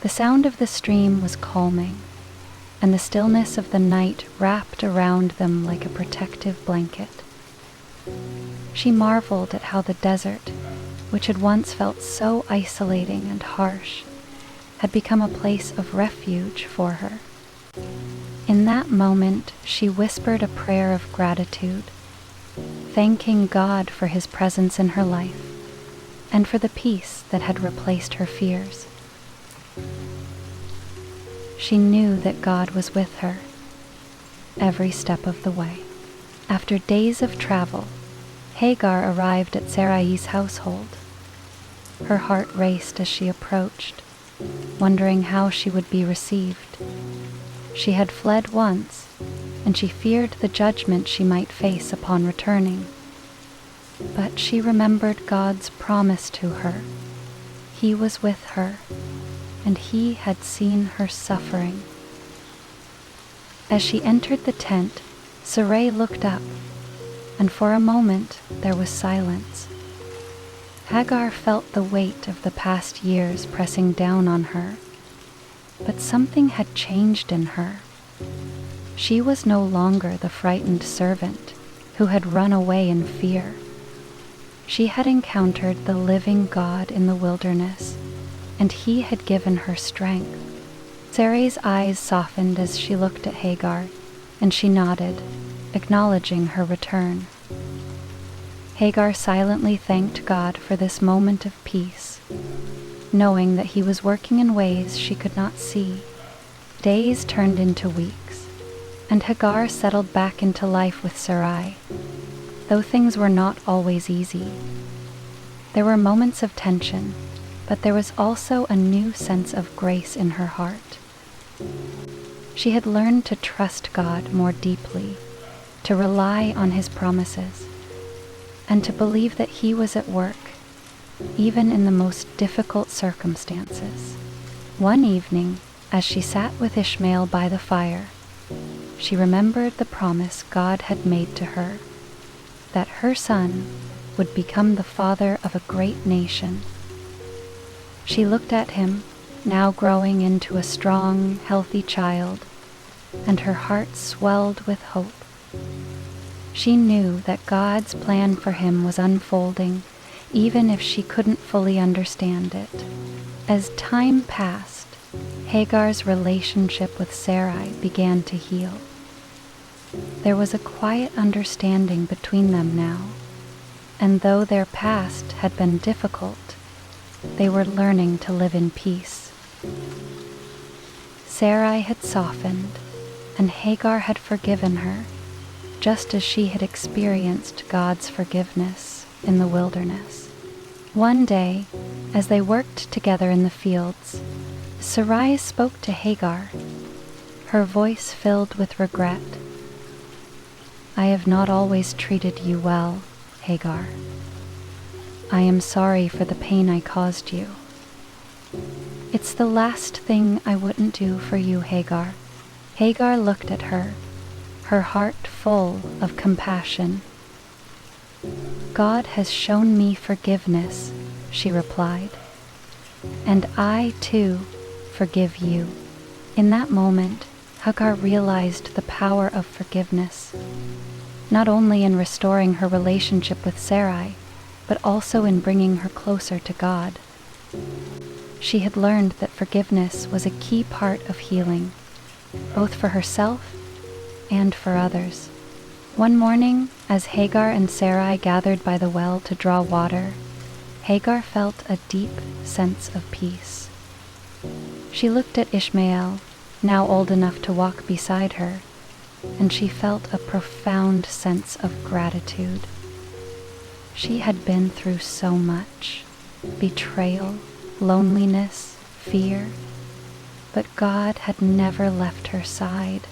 The sound of the stream was calming, and the stillness of the night wrapped around them like a protective blanket. She marveled at how the desert, which had once felt so isolating and harsh, had become a place of refuge for her. In that moment, she whispered a prayer of gratitude, thanking God for His presence in her life and for the peace that had replaced her fears. She knew that God was with her every step of the way. After days of travel, Hagar arrived at Sarai's household. Her heart raced as she approached, wondering how she would be received. She had fled once, and she feared the judgment she might face upon returning. But she remembered God's promise to her. He was with her, and He had seen her suffering. As she entered the tent, Sarai looked up, and for a moment there was silence. Hagar felt the weight of the past years pressing down on her, but something had changed in her. She was no longer the frightened servant who had run away in fear. She had encountered the living God in the wilderness, and He had given her strength. Sarai's eyes softened as she looked at Hagar, and she nodded, acknowledging her return. Hagar silently thanked God for this moment of peace, knowing that He was working in ways she could not see. Days turned into weeks, and Hagar settled back into life with Sarai, though things were not always easy. There were moments of tension, but there was also a new sense of grace in her heart. She had learned to trust God more deeply, to rely on His promises, and to believe that He was at work, even in the most difficult circumstances. One evening, as she sat with Ishmael by the fire, she remembered the promise God had made to her, that her son would become the father of a great nation. She looked at him, now growing into a strong, healthy child, and her heart swelled with hope. She knew that God's plan for him was unfolding, even if she couldn't fully understand it. As time passed, Hagar's relationship with Sarai began to heal. There was a quiet understanding between them now, and though their past had been difficult, they were learning to live in peace. Sarai had softened, and Hagar had forgiven her, just as she had experienced God's forgiveness in the wilderness. One day, as they worked together in the fields, Sarai spoke to Hagar, her voice filled with regret. "I have not always treated you well, Hagar. I am sorry for the pain I caused you. It's the last thing I wouldn't do for you, Hagar. Hagar looked at her, her heart full of compassion. God has shown me forgiveness, she replied, and I too forgive you. In that moment, Hagar realized the power of forgiveness, not only in restoring her relationship with Sarai, but also in bringing her closer to God. She had learned that forgiveness was a key part of healing, both for herself and for others. One morning, as Hagar and Sarai gathered by the well to draw water, Hagar felt a deep sense of peace. She looked at Ishmael, now old enough to walk beside her, and she felt a profound sense of gratitude. She had been through so much: betrayal, loneliness, fear, but God had never left her side.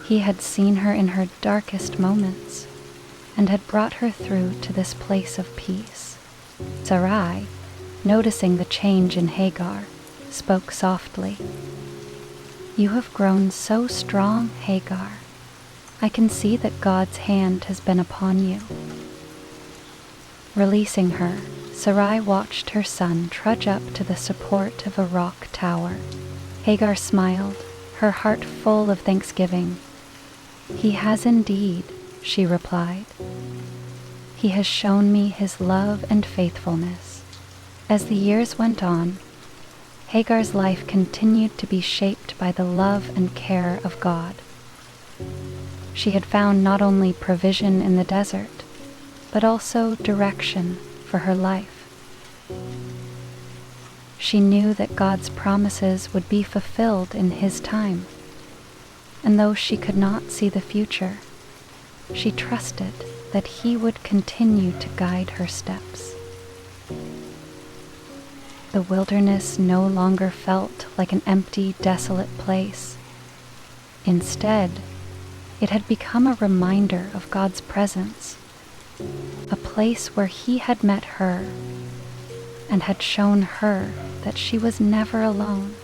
He had seen her in her darkest moments and had brought her through to this place of peace. Sarai, noticing the change in Hagar, spoke softly. You have grown so strong, Hagar. I can see that God's hand has been upon you. Releasing her, Sarai watched her son trudge up to the support of a rock tower. Hagar smiled, her heart full of thanksgiving. He has indeed, she replied. He has shown me his love and faithfulness. As the years went on, Hagar's life continued to be shaped by the love and care of God. She had found not only provision in the desert, but also direction for her life. She knew that God's promises would be fulfilled in His time, and though she could not see the future, she trusted that He would continue to guide her steps. The wilderness no longer felt like an empty, desolate place. Instead, it had become a reminder of God's presence, a place where He had met her and had shown her that she was never alone.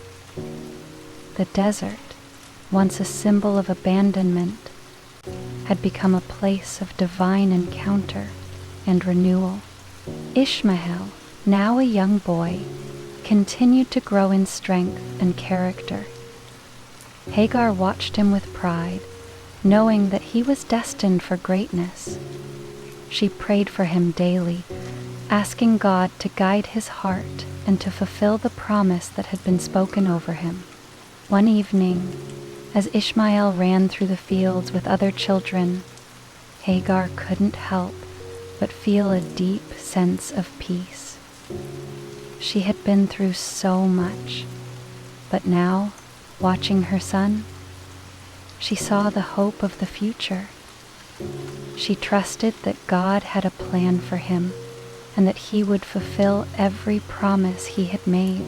The desert, once a symbol of abandonment, had become a place of divine encounter and renewal. Ishmael, now a young boy, continued to grow in strength and character. Hagar watched him with pride, knowing that he was destined for greatness. She prayed for him daily, asking God to guide his heart and to fulfill the promise that had been spoken over him. One evening, as Ishmael ran through the fields with other children, Hagar couldn't help but feel a deep sense of peace. She had been through so much, but now, watching her son, she saw the hope of the future. She trusted that God had a plan for him and that He would fulfill every promise He had made.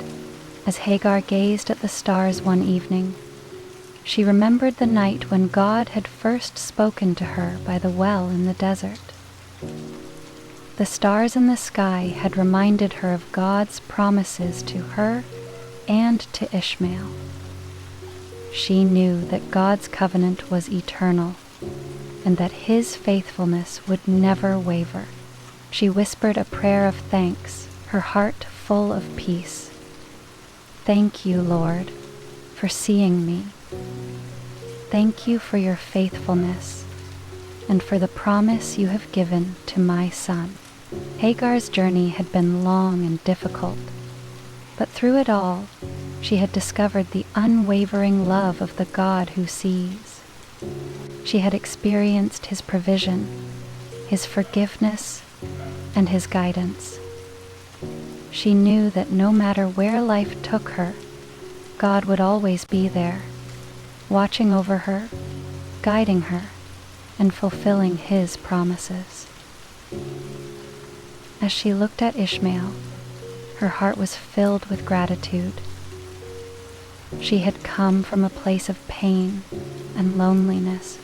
As Hagar gazed at the stars one evening, she remembered the night when God had first spoken to her by the well in the desert. The stars in the sky had reminded her of God's promises to her and to Ishmael. She knew that God's covenant was eternal and that His faithfulness would never waver. She whispered a prayer of thanks, her heart full of peace. Thank you, Lord, for seeing me. Thank you for your faithfulness and for the promise you have given to my son. Hagar's journey had been long and difficult, but through it all, she had discovered the unwavering love of the God who sees. She had experienced His provision, His forgiveness, and His guidance. She knew that no matter where life took her, God would always be there, watching over her, guiding her, and fulfilling His promises. As she looked at Ishmael, her heart was filled with gratitude. She had come from a place of pain and loneliness,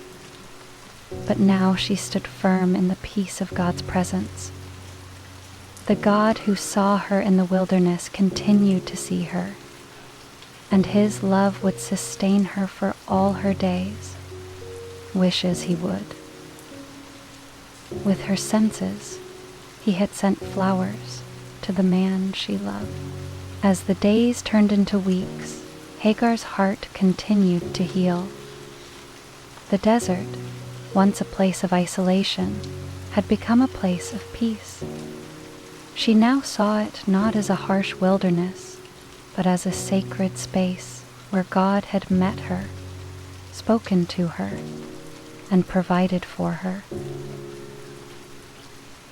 but now she stood firm in the peace of God's presence. The God who saw her in the wilderness continued to see her, and his love would sustain her for all her days, wishes he would. With her senses, he had sent flowers to the man she loved. As the days turned into weeks, Hagar's heart continued to heal. The desert, once a place of isolation, had become a place of peace. She now saw it not as a harsh wilderness, but as a sacred space where God had met her, spoken to her, and provided for her.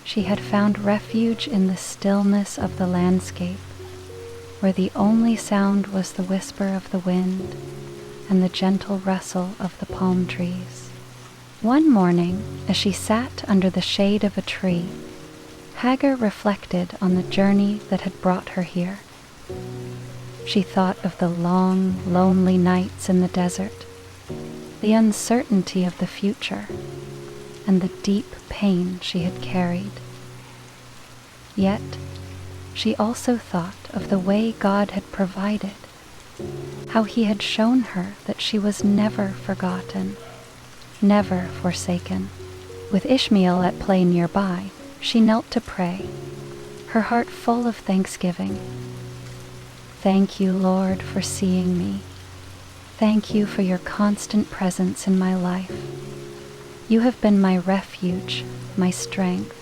She had found refuge in the stillness of the landscape, where the only sound was the whisper of the wind and the gentle rustle of the palm trees. One morning, as she sat under the shade of a tree, Hagar reflected on the journey that had brought her here. She thought of the long, lonely nights in the desert, the uncertainty of the future, and the deep pain she had carried. Yet, she also thought of the way God had provided, how he had shown her that she was never forgotten, never forsaken. With Ishmael at play nearby, she knelt to pray, her heart full of thanksgiving. Thank you, Lord, for seeing me. Thank you for your constant presence in my life. You have been my refuge, my strength,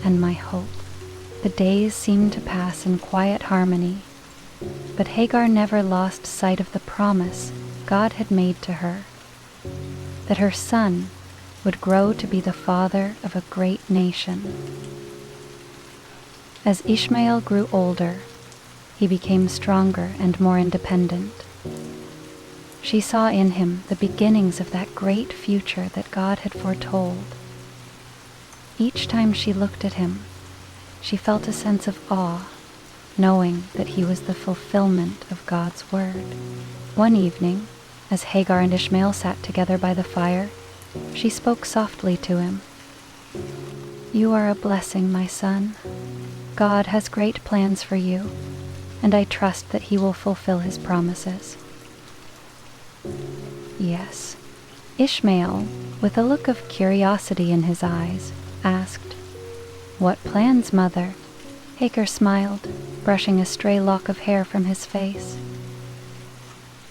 and my hope. The days seemed to pass in quiet harmony, but Hagar never lost sight of the promise God had made to her, that her son would grow to be the father of a great nation. As Ishmael grew older, he became stronger and more independent. She saw in him the beginnings of that great future that God had foretold. Each time she looked at him, she felt a sense of awe, knowing that he was the fulfillment of God's word. One evening, as Hagar and Ishmael sat together by the fire, she spoke softly to him. You are a blessing, my son. God has great plans for you, and I trust that he will fulfill his promises. Yes. Ishmael, with a look of curiosity in his eyes, asked, What plans, mother? Hagar smiled, brushing a stray lock of hair from his face.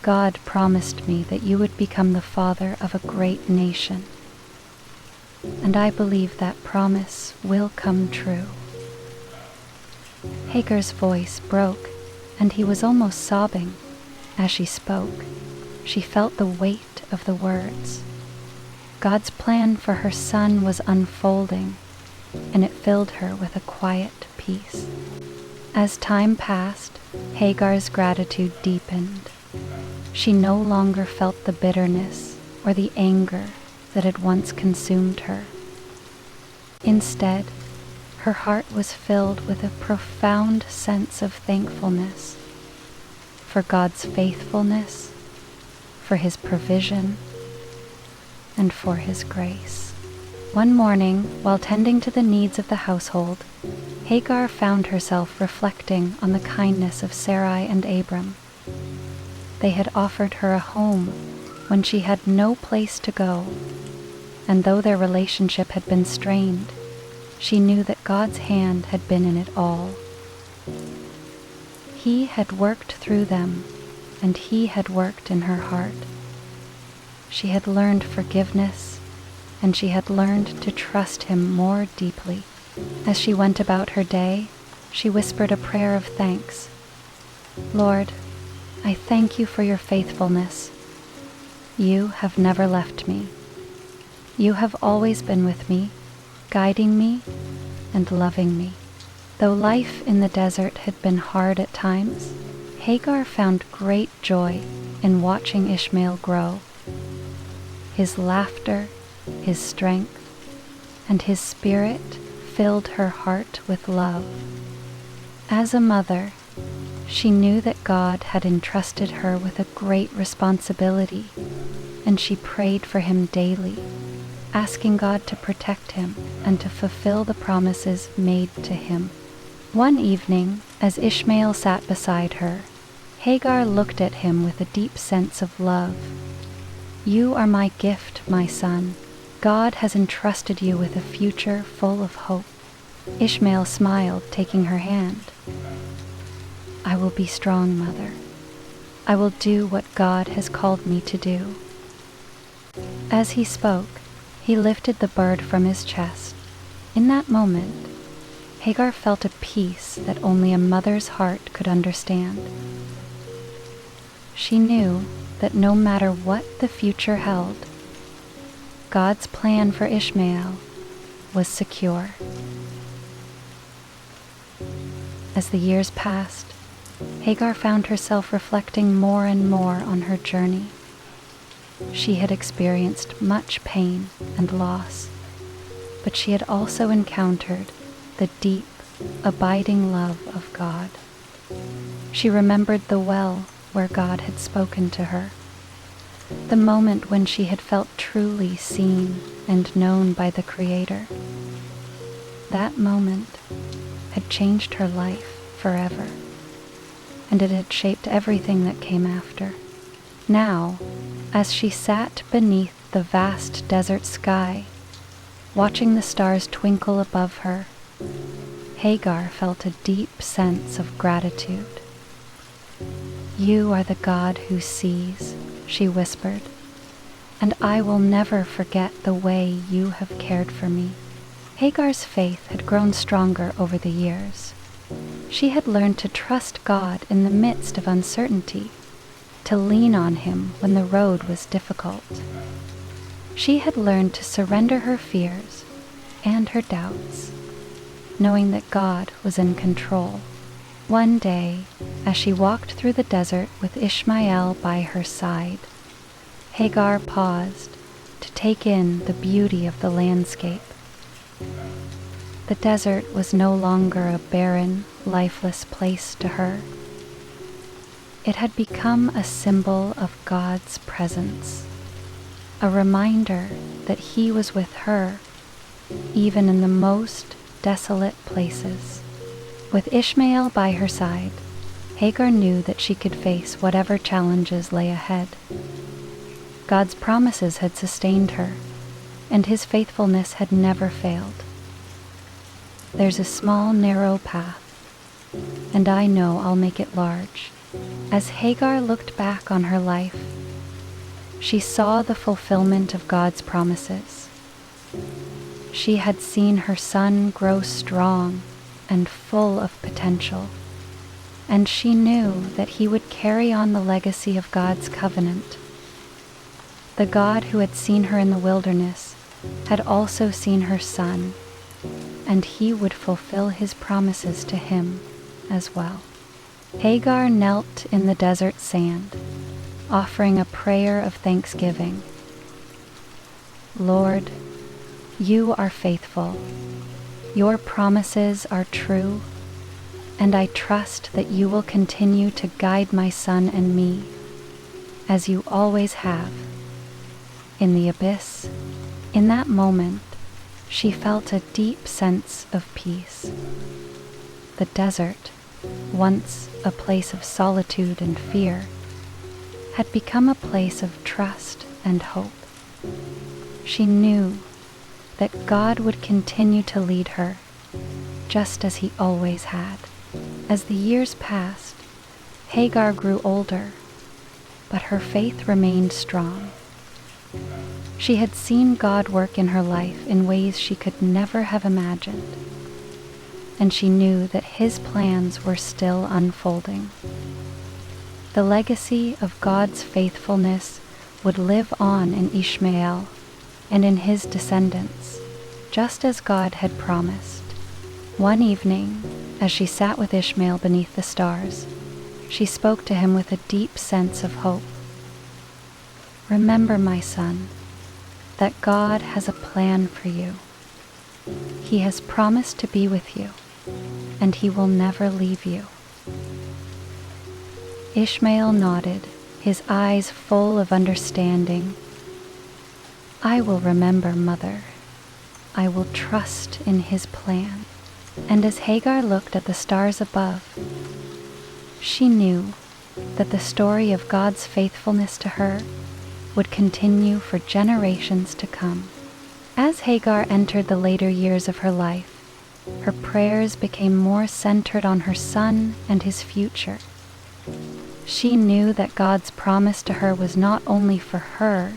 God promised me that you would become the father of a great nation, and I believe that promise will come true. Hagar's voice broke, and he was almost sobbing. As she spoke, she felt the weight of the words. God's plan for her son was unfolding, and it filled her with a quiet peace. As time passed, Hagar's gratitude deepened. She no longer felt the bitterness or the anger that had once consumed her. Instead, her heart was filled with a profound sense of thankfulness for God's faithfulness, for his provision, and for his grace. One morning, while tending to the needs of the household, Hagar found herself reflecting on the kindness of Sarai and Abram. They had offered her a home when she had no place to go, and though their relationship had been strained, she knew that God's hand had been in it all. He had worked through them, and he had worked in her heart. She had learned forgiveness, and she had learned to trust him more deeply. As she went about her day, she whispered a prayer of thanks. Lord, I thank you for your faithfulness. You have never left me. You have always been with me, guiding me and loving me. Though life in the desert had been hard at times, Hagar found great joy in watching Ishmael grow. His laughter, his strength, and his spirit filled her heart with love. As a mother, she knew that God had entrusted her with a great responsibility, and she prayed for him daily, asking God to protect him and to fulfill the promises made to him. One evening, as Ishmael sat beside her, Hagar looked at him with a deep sense of love. "You are my gift, my son. God has entrusted you with a future full of hope." Ishmael smiled, taking her hand. "I will be strong, mother. I will do what God has called me to do." As he spoke, he lifted the bird from his chest. In that moment, Hagar felt a peace that only a mother's heart could understand. She knew that no matter what the future held, God's plan for Ishmael was secure. As the years passed, Hagar found herself reflecting more and more on her journey. She had experienced much pain and loss, but she had also encountered the deep, abiding love of God. She remembered the well where God had spoken to her, the moment when she had felt truly seen and known by the Creator. That moment had changed her life forever, and it had shaped everything that came after. Now, as she sat beneath the vast desert sky, watching the stars twinkle above her, Hagar felt a deep sense of gratitude. "You are the God who sees," she whispered, "and I will never forget the way you have cared for me." Hagar's faith had grown stronger over the years. She had learned to trust God in the midst of uncertainty, to lean on him when the road was difficult. She had learned to surrender her fears and her doubts, knowing that God was in control. One day, as she walked through the desert with Ishmael by her side, Hagar paused to take in the beauty of the landscape. The desert was no longer a barren, lifeless place to her. It had become a symbol of God's presence, a reminder that He was with her, even in the most desolate places. With Ishmael by her side, Hagar knew that she could face whatever challenges lay ahead. God's promises had sustained her, and His faithfulness had never failed. "There's a small, narrow path, and I know I'll make it large." As Hagar looked back on her life, she saw the fulfillment of God's promises. She had seen her son grow strong and full of potential, and she knew that he would carry on the legacy of God's covenant. The God who had seen her in the wilderness had also seen her son, and He would fulfill His promises to him as well. Hagar knelt in the desert sand, offering a prayer of thanksgiving. "Lord, You are faithful. Your promises are true, and I trust that You will continue to guide my son and me, as You always have." In the abyss, in that moment, she felt a deep sense of peace. The desert, once a place of solitude and fear, had become a place of trust and hope. She knew that God would continue to lead her, just as He always had. As the years passed, Hagar grew older, but her faith remained strong. She had seen God work in her life in ways she could never have imagined, and she knew that His plans were still unfolding. The legacy of God's faithfulness would live on in Ishmael and in his descendants, just as God had promised. One evening, as she sat with Ishmael beneath the stars, she spoke to him with a deep sense of hope. "Remember, my son, that God has a plan for you. He has promised to be with you, and He will never leave you." Ishmael nodded, his eyes full of understanding. I will remember, Mother. I will trust in his plan. And as Hagar looked at the stars above, she knew that the story of God's faithfulness to her would continue for generations to come. As Hagar entered the later years of her life, her prayers became more centered on her son and his future. She knew that God's promise to her was not only for her,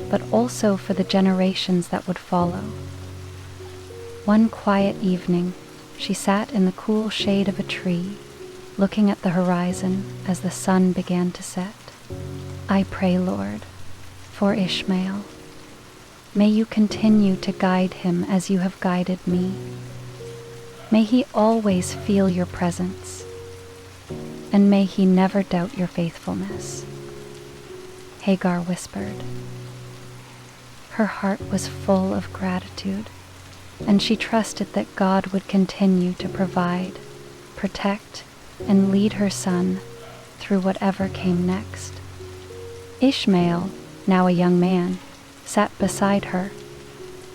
but also for the generations that would follow. One quiet evening, she sat in the cool shade of a tree, looking at the horizon as the sun began to set. I pray, Lord, for Ishmael. May you continue to guide him as you have guided me. May he always feel your presence, and may he never doubt your faithfulness. Hagar whispered. Her heart was full of gratitude, and she trusted that God would continue to provide, protect, and lead her son through whatever came next. Ishmael, now a young man, sat beside her.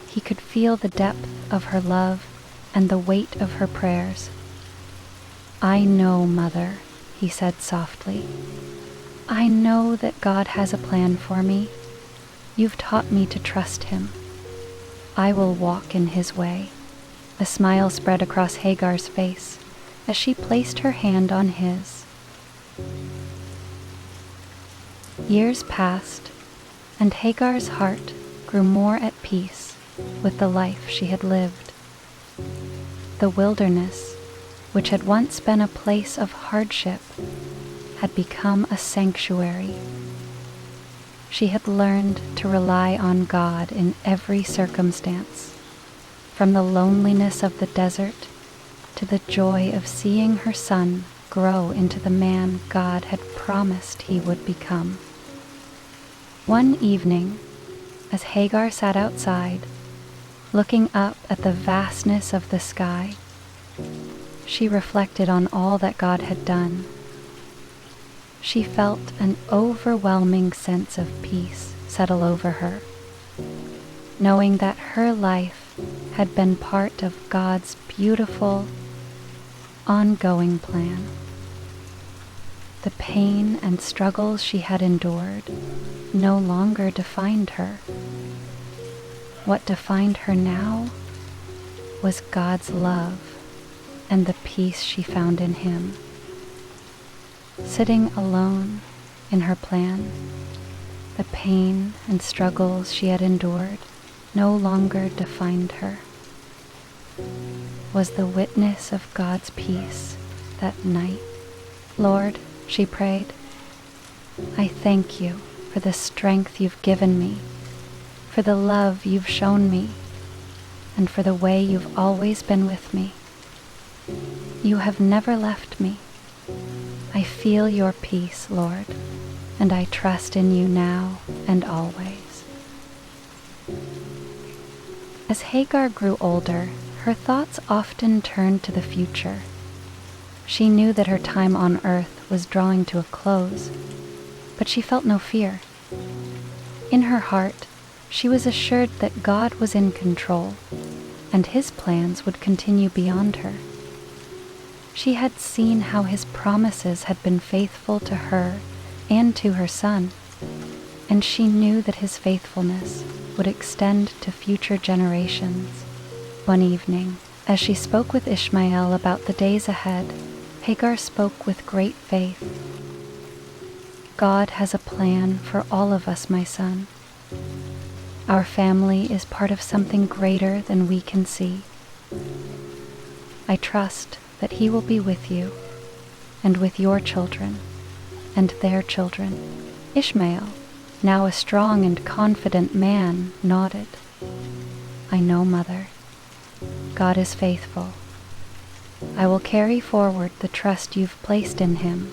He could feel the depth of her love and the weight of her prayers. I know, Mother, he said softly. I know that God has a plan for me. You've taught me to trust him. I will walk in his way. A smile spread across Hagar's face as she placed her hand on his. Years passed, and Hagar's heart grew more at peace with the life she had lived. The wilderness, which had once been a place of hardship, had become a sanctuary. She had learned to rely on God in every circumstance, from the loneliness of the desert to the joy of seeing her son grow into the man God had promised he would become. One evening, as Hagar sat outside, looking up at the vastness of the sky, she reflected on all that God had done. She felt an overwhelming sense of peace settle over her, knowing that her life had been part of God's beautiful, ongoing plan. The pain and struggles she had endured no longer defined her. What defined her now was God's love and the peace she found in him. Sitting alone in her plan, the pain and struggles she had endured no longer defined her. Was the witness of God's peace that night. Lord, she prayed, I thank you for the strength you've given me, for the love you've shown me, and for the way you've always been with me. You have never left me. I feel your peace, Lord, and I trust in you now and always. As Hagar grew older, her thoughts often turned to the future. She knew that her time on earth was drawing to a close, but she felt no fear. In her heart, she was assured that God was in control, and his plans would continue beyond her. She had seen how his promises had been faithful to her and to her son, and she knew that his faithfulness would extend to future generations. One evening, as she spoke with Ishmael about the days ahead, Hagar spoke with great faith. God has a plan for all of us, my son. Our family is part of something greater than we can see. I trust that he will be with you, and with your children, and their children. Ishmael, now a strong and confident man, nodded. I know, Mother. God is faithful. I will carry forward the trust you've placed in him,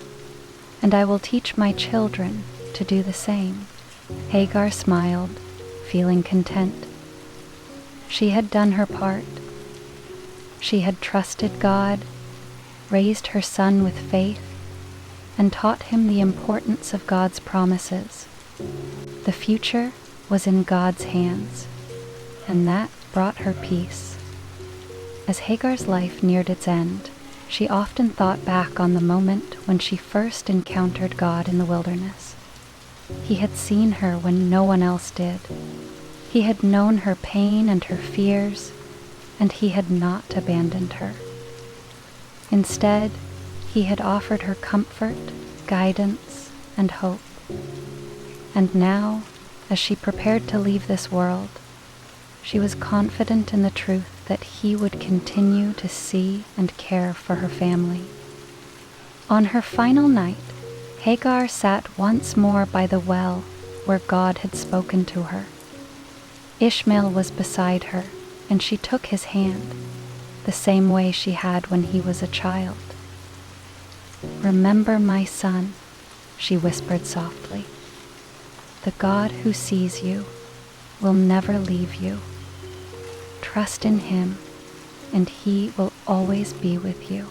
and I will teach my children to do the same. Hagar smiled, feeling content. She had done her part. She had trusted God, raised her son with faith, and taught him the importance of God's promises. The future was in God's hands, and that brought her peace. As Hagar's life neared its end, she often thought back on the moment when she first encountered God in the wilderness. He had seen her when no one else did. He had known her pain and her fears, and he had not abandoned her. Instead, he had offered her comfort, guidance, and hope. And now, as she prepared to leave this world, she was confident in the truth that he would continue to see and care for her family. On her final night, Hagar sat once more by the well where God had spoken to her. Ishmael was beside her, and she took his hand, the same way she had when he was a child. "Remember, my son," she whispered softly. "The God who sees you will never leave you. Trust in him, and he will always be with you."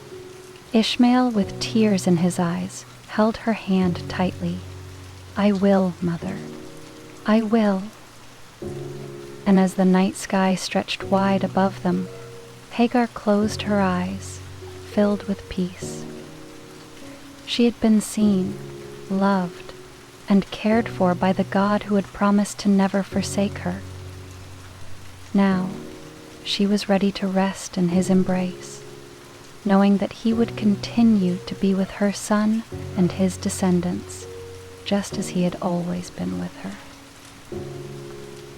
Ishmael, with tears in his eyes, held her hand tightly. "I will, Mother. I will." And as the night sky stretched wide above them, Hagar closed her eyes, filled with peace. She had been seen, loved, and cared for by the God who had promised to never forsake her. Now, she was ready to rest in his embrace, knowing that he would continue to be with her son and his descendants, just as he had always been with her.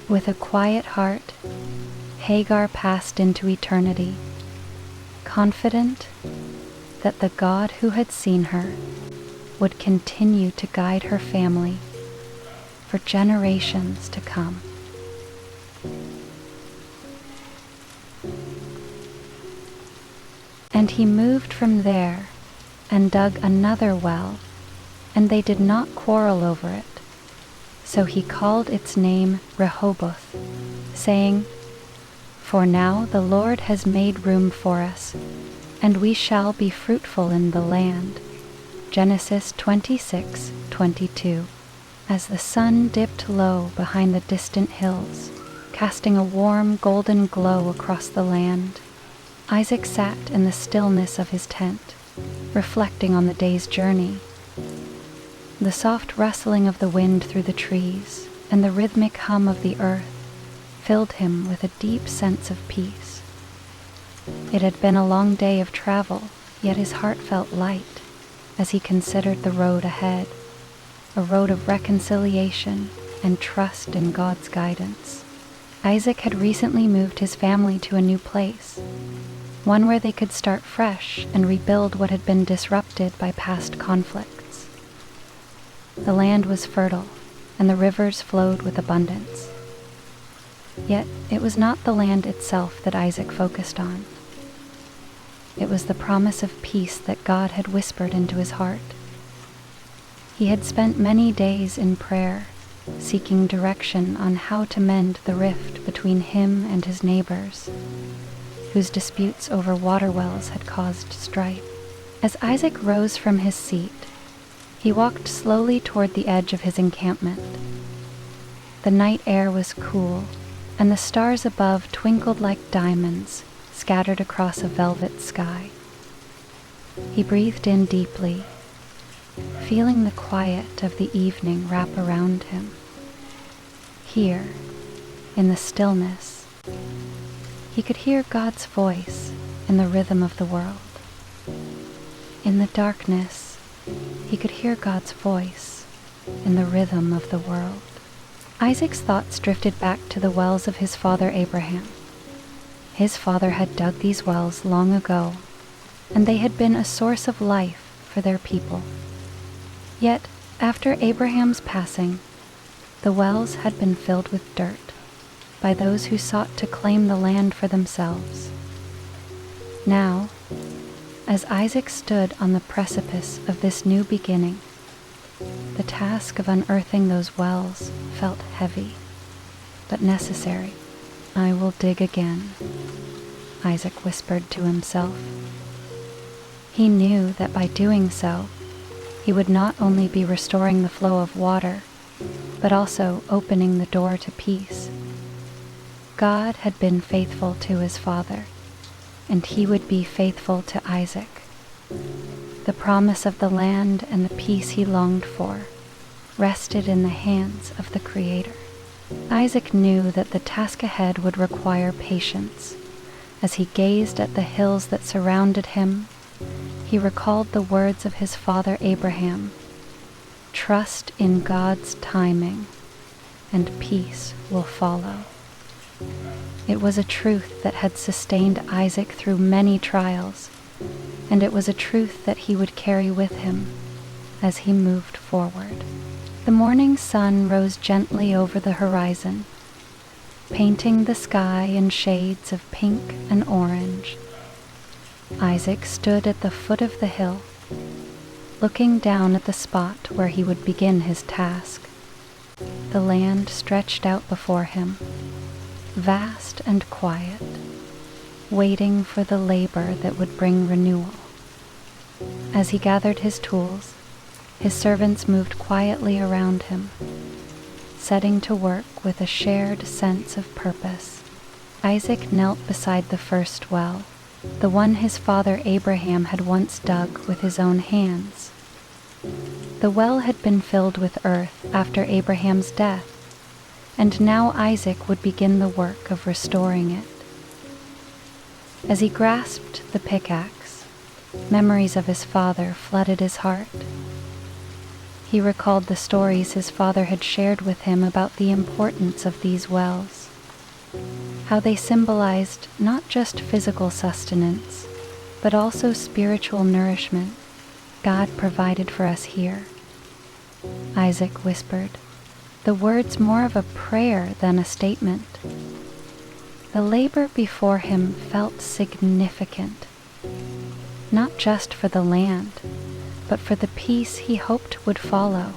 With a quiet heart, Hagar passed into eternity, confident that the God who had seen her would continue to guide her family for generations to come. And he moved from there and dug another well, and they did not quarrel over it. So he called its name Rehoboth, saying, "For now the Lord has made room for us, and we shall be fruitful in the land." Genesis 26:22. As the sun dipped low behind the distant hills, casting a warm golden glow across the land, Isaac sat in the stillness of his tent, reflecting on the day's journey. The soft rustling of the wind through the trees and the rhythmic hum of the earth filled him with a deep sense of peace. It had been a long day of travel, yet his heart felt light as he considered the road ahead, a road of reconciliation and trust in God's guidance. Isaac had recently moved his family to a new place, one where they could start fresh and rebuild what had been disrupted by past conflicts. The land was fertile, and the rivers flowed with abundance. Yet it was not the land itself that Isaac focused on. It was the promise of peace that God had whispered into his heart. He had spent many days in prayer, seeking direction on how to mend the rift between him and his neighbors, whose disputes over water wells had caused strife. As Isaac rose from his seat, he walked slowly toward the edge of his encampment. The night air was cool, and the stars above twinkled like diamonds scattered across a velvet sky. He breathed in deeply, feeling the quiet of the evening wrap around him. Here, in the stillness, he could hear God's voice in the rhythm of the world. In the darkness, he could hear God's voice in the rhythm of the world. Isaac's thoughts drifted back to the wells of his father Abraham. His father had dug these wells long ago, and they had been a source of life for their people. Yet, after Abraham's passing, the wells had been filled with dirt by those who sought to claim the land for themselves. Now, as Isaac stood on the precipice of this new beginning, the task of unearthing those wells felt heavy, but necessary. "I will dig again," Isaac whispered to himself. He knew that by doing so, he would not only be restoring the flow of water, but also opening the door to peace. God had been faithful to his father, and he would be faithful to Isaac. The promise of the land and the peace he longed for rested in the hands of the Creator. Isaac knew that the task ahead would require patience. As he gazed at the hills that surrounded him, he recalled the words of his father Abraham: "Trust in God's timing, and peace will follow." It was a truth that had sustained Isaac through many trials, and it was a truth that he would carry with him as he moved forward. The morning sun rose gently over the horizon, painting the sky in shades of pink and orange. Isaac stood at the foot of the hill, looking down at the spot where he would begin his task. The land stretched out before him, vast and quiet, waiting for the labor that would bring renewal. As he gathered his tools, his servants moved quietly around him, setting to work with a shared sense of purpose. Isaac knelt beside the first well, the one his father Abraham had once dug with his own hands. The well had been filled with earth after Abraham's death, and now Isaac would begin the work of restoring it. As he grasped the pickaxe, memories of his father flooded his heart. He recalled the stories his father had shared with him about the importance of these wells, how they symbolized not just physical sustenance, but also spiritual nourishment God provided for us here. Isaac whispered, the words more of a prayer than a statement. The labor before him felt significant, not just for the land, but for the peace he hoped would follow.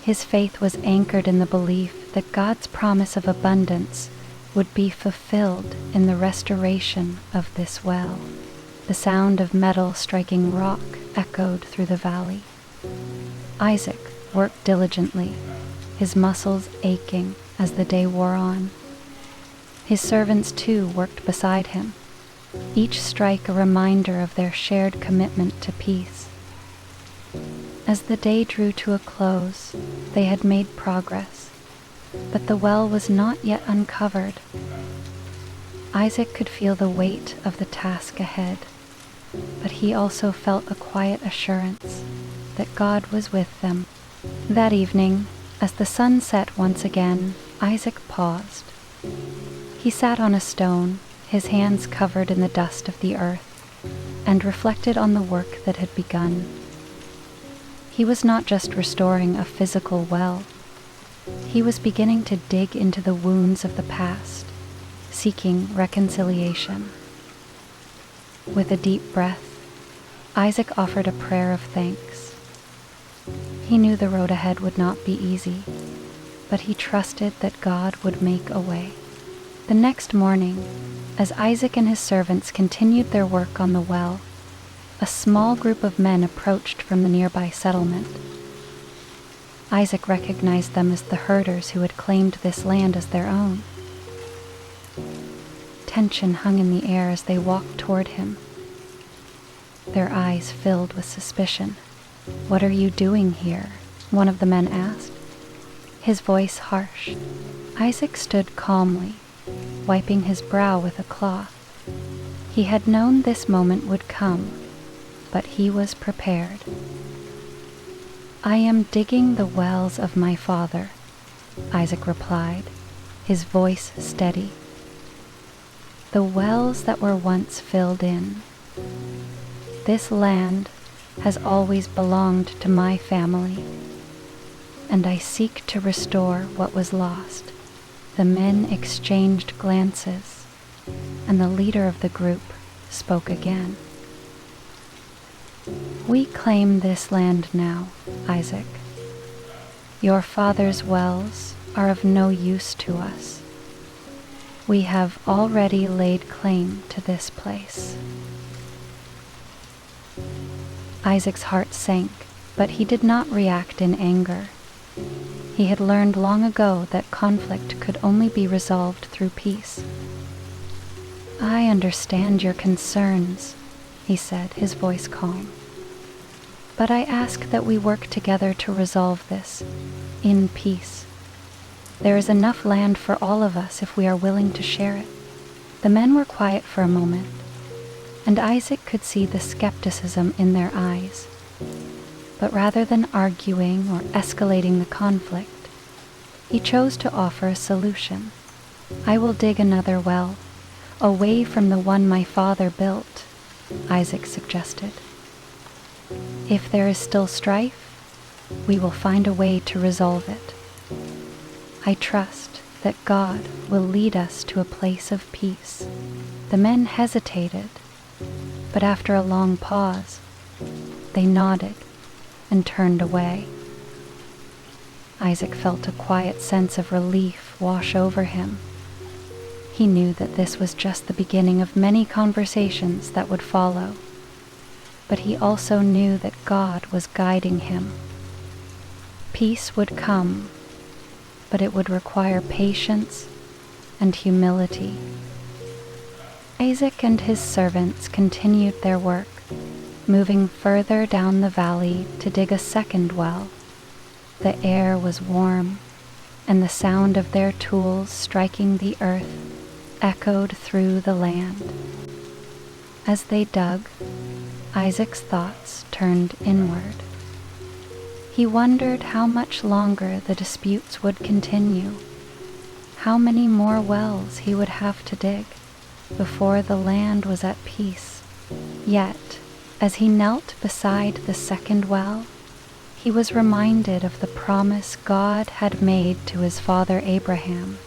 His faith was anchored in the belief that God's promise of abundance would be fulfilled in the restoration of this well. The sound of metal striking rock echoed through the valley. Isaac worked diligently, his muscles aching as the day wore on. His servants too worked beside him, each strike a reminder of their shared commitment to peace. As the day drew to a close, they had made progress, but the well was not yet uncovered. Isaac could feel the weight of the task ahead, but he also felt a quiet assurance that God was with them. That evening, as the sun set once again, Isaac paused. He sat on a stone, his hands covered in the dust of the earth, and reflected on the work that had begun. He was not just restoring a physical well. He was beginning to dig into the wounds of the past, seeking reconciliation. With a deep breath, Isaac offered a prayer of thanks. He knew the road ahead would not be easy, but he trusted that God would make a way. The next morning, as Isaac and his servants continued their work on the well, a small group of men approached from the nearby settlement. Isaac recognized them as the herders who had claimed this land as their own. Tension hung in the air as they walked toward him, their eyes filled with suspicion. "What are you doing here?" one of the men asked, his voice harsh. Isaac stood calmly, wiping his brow with a cloth. He had known this moment would come, but he was prepared. "I am digging the wells of my father," Isaac replied, his voice steady. "The wells that were once filled in. This land has always belonged to my family, and I seek to restore what was lost." The men exchanged glances, and the leader of the group spoke again. "We claim this land now, Isaac. Your father's wells are of no use to us. We have already laid claim to this place." Isaac's heart sank, but he did not react in anger. He had learned long ago that conflict could only be resolved through peace. "I understand your concerns," he said, his voice calm. "But I ask that we work together to resolve this, in peace. There is enough land for all of us if we are willing to share it." The men were quiet for a moment, and Isaac could see the skepticism in their eyes. But rather than arguing or escalating the conflict, he chose to offer a solution. "I will dig another well, away from the one my father built," Isaac suggested. "If there is still strife, we will find a way to resolve it. I trust that God will lead us to a place of peace." The men hesitated, but after a long pause, they nodded and turned away. Isaac felt a quiet sense of relief wash over him. He knew that this was just the beginning of many conversations that would follow, but he also knew that God was guiding him. Peace would come, but it would require patience and humility. Isaac and his servants continued their work, moving further down the valley to dig a second well. The air was warm, and the sound of their tools striking the earth echoed through the land. As they dug, Isaac's thoughts turned inward. He wondered how much longer the disputes would continue, how many more wells he would have to dig before the land was at peace. Yet, as he knelt beside the second well, he was reminded of the promise God had made to his father Abraham,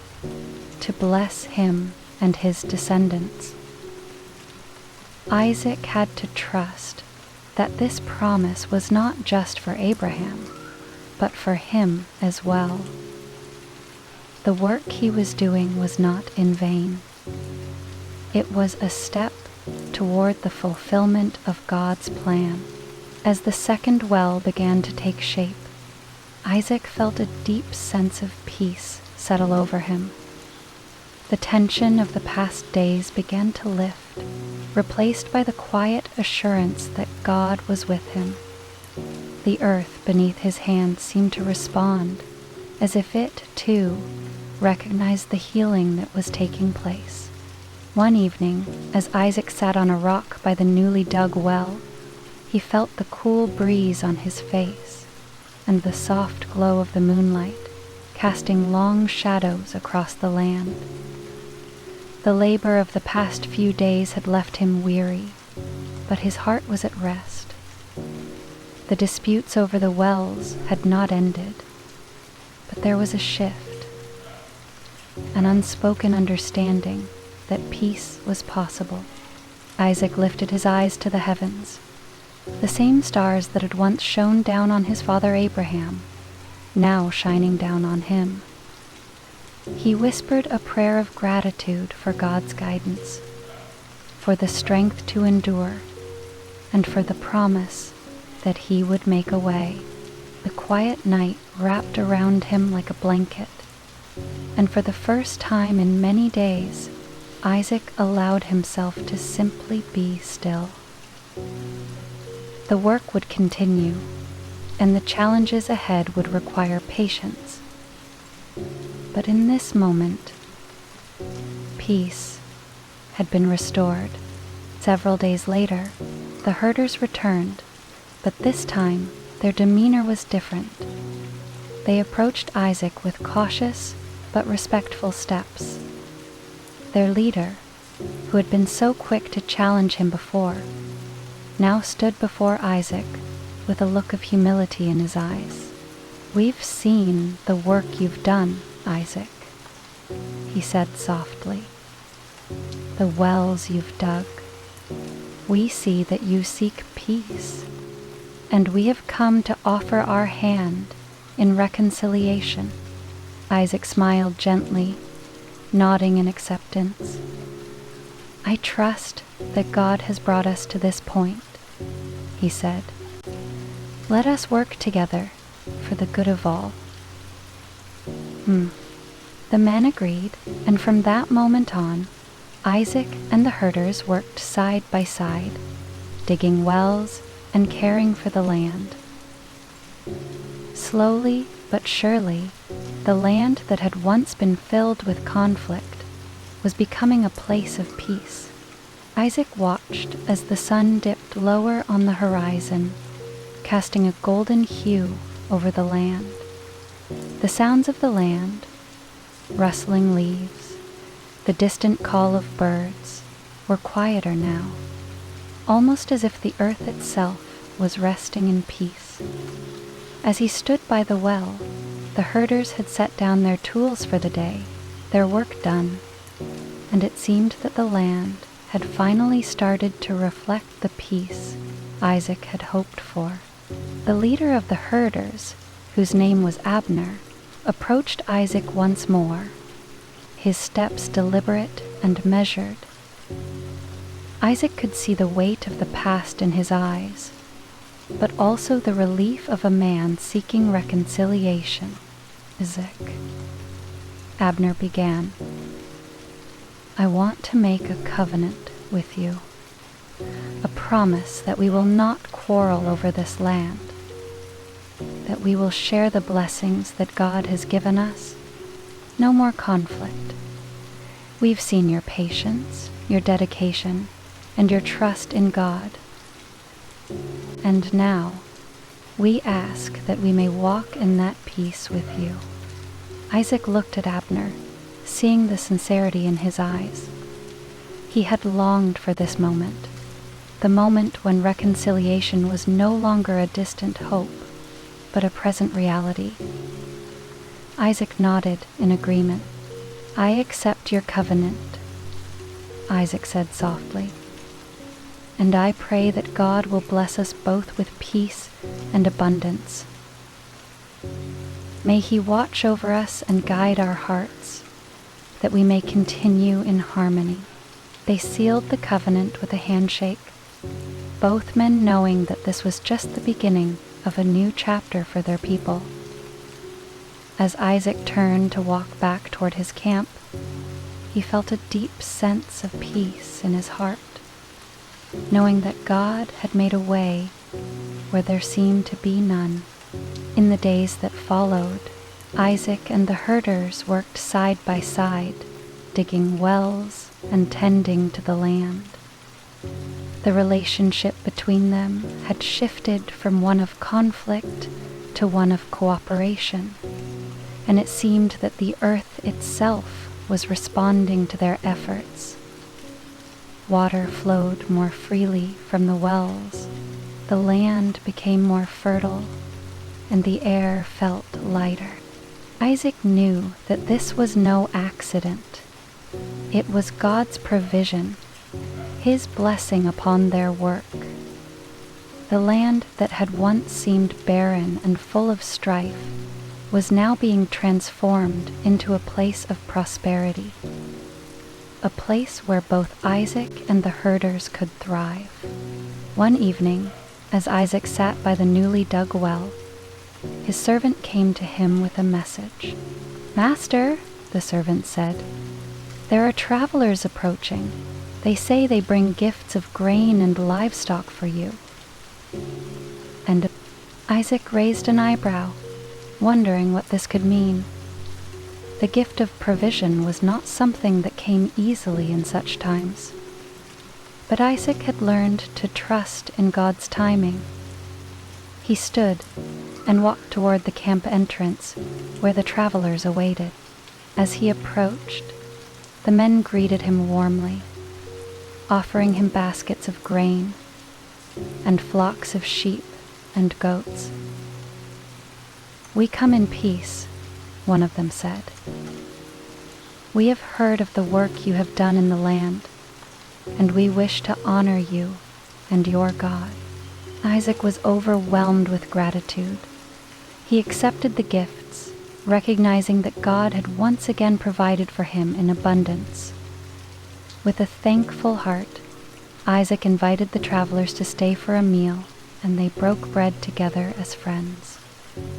to bless him and his descendants. Isaac had to trust that this promise was not just for Abraham, but for him as well. The work he was doing was not in vain. It was a step toward the fulfillment of God's plan. As the second well began to take shape, Isaac felt a deep sense of peace settle over him. The tension of the past days began to lift, replaced by the quiet assurance that God was with him. The earth beneath his hands seemed to respond, as if it, too, recognized the healing that was taking place. One evening, as Isaac sat on a rock by the newly dug well, he felt the cool breeze on his face and the soft glow of the moonlight casting long shadows across the land. The labor of the past few days had left him weary, but his heart was at rest. The disputes over the wells had not ended, but there was a shift, an unspoken understanding that peace was possible. Isaac lifted his eyes to the heavens. The same stars that had once shone down on his father Abraham, now shining down on him. He whispered a prayer of gratitude for God's guidance, for the strength to endure, and for the promise that he would make a way. The quiet night wrapped around him like a blanket, and for the first time in many days, Isaac allowed himself to simply be still. The work would continue, and the challenges ahead would require patience. But in this moment, peace had been restored. Several days later, the herders returned, but this time their demeanor was different. They approached Isaac with cautious but respectful steps. Their leader, who had been so quick to challenge him before, now stood before Isaac with a look of humility in his eyes. "We've seen the work you've done, Isaac," he said softly. "The wells you've dug. We see that you seek peace, and we have come to offer our hand in reconciliation." Isaac smiled gently, nodding in acceptance. "I trust that God has brought us to this point," he said. "Let us work together for the good of all." The men agreed, and from that moment on, Isaac and the herders worked side by side, digging wells and caring for the land. Slowly but surely, the land that had once been filled with conflict was becoming a place of peace. Isaac watched as the sun dipped lower on the horizon, casting a golden hue over the land. The sounds of the land, rustling leaves, the distant call of birds, were quieter now, almost as if the earth itself was resting in peace. As he stood by the well, the herders had set down their tools for the day, their work done, and it seemed that the land had finally started to reflect the peace Isaac had hoped for. The leader of the herders, whose name was Abner, approached Isaac once more, his steps deliberate and measured. Isaac could see the weight of the past in his eyes, but also the relief of a man seeking reconciliation. Isaac, Abner began, I want to make a covenant with you, a promise that we will not quarrel over this land, that we will share the blessings that God has given us. No more conflict. We've seen your patience, your dedication, and your trust in God. And now, we ask that we may walk in that peace with you. Isaac looked at Abner, seeing the sincerity in his eyes. He had longed for this moment, the moment when reconciliation was no longer a distant hope, but a present reality. Isaac nodded in agreement. I accept your covenant, Isaac said softly, and I pray that God will bless us both with peace and abundance. May He watch over us and guide our hearts, that we may continue in harmony. They sealed the covenant with a handshake, both men knowing that this was just the beginning of a new chapter for their people. As Isaac turned to walk back toward his camp, he felt a deep sense of peace in his heart, knowing that God had made a way where there seemed to be none. In the days that followed, Isaac and the herders worked side by side, digging wells and tending to the land. The relationship between them had shifted from one of conflict to one of cooperation, and it seemed that the earth itself was responding to their efforts. Water flowed more freely from the wells, the land became more fertile, and the air felt lighter. Isaac knew that this was no accident. It was God's provision, His blessing upon their work. The land that had once seemed barren and full of strife was now being transformed into a place of prosperity, a place where both Isaac and the herders could thrive. One evening, as Isaac sat by the newly dug well, his servant came to him with a message. "Master," the servant said, "there are travelers approaching. They say they bring gifts of grain and livestock for you." And Isaac raised an eyebrow, wondering what this could mean. The gift of provision was not something that came easily in such times. But Isaac had learned to trust in God's timing. He stood and walked toward the camp entrance, where the travelers awaited. As he approached, the men greeted him warmly, offering him baskets of grain and flocks of sheep and goats. "We come in peace," one of them said. "We have heard of the work you have done in the land, and we wish to honor you and your God." Isaac was overwhelmed with gratitude. He accepted the gifts, recognizing that God had once again provided for him in abundance. With a thankful heart, Isaac invited the travelers to stay for a meal, and they broke bread together as friends.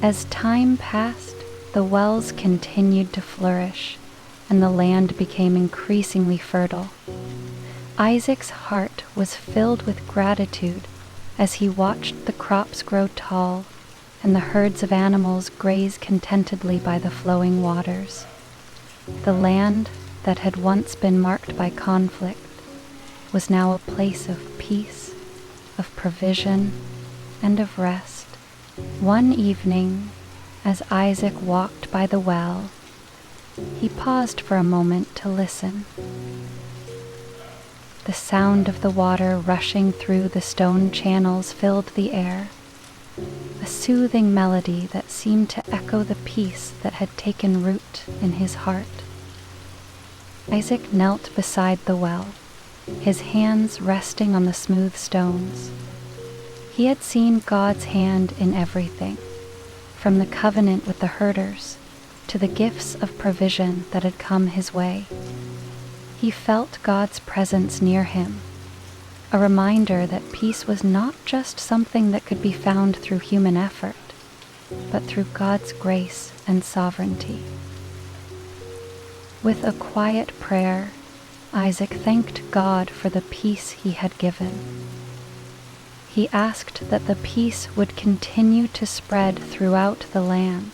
As time passed, the wells continued to flourish, and the land became increasingly fertile. Isaac's heart was filled with gratitude as he watched the crops grow tall and the herds of animals graze contentedly by the flowing waters. The land that had once been marked by conflict was now a place of peace, of provision, and of rest. One evening, as Isaac walked by the well, he paused for a moment to listen. The sound of the water rushing through the stone channels filled the air, a soothing melody that seemed to echo the peace that had taken root in his heart. Isaac knelt beside the well, his hands resting on the smooth stones. He had seen God's hand in everything, from the covenant with the herders to the gifts of provision that had come his way. He felt God's presence near him, a reminder that peace was not just something that could be found through human effort, but through God's grace and sovereignty. With a quiet prayer, Isaac thanked God for the peace he had given. He asked that the peace would continue to spread throughout the land,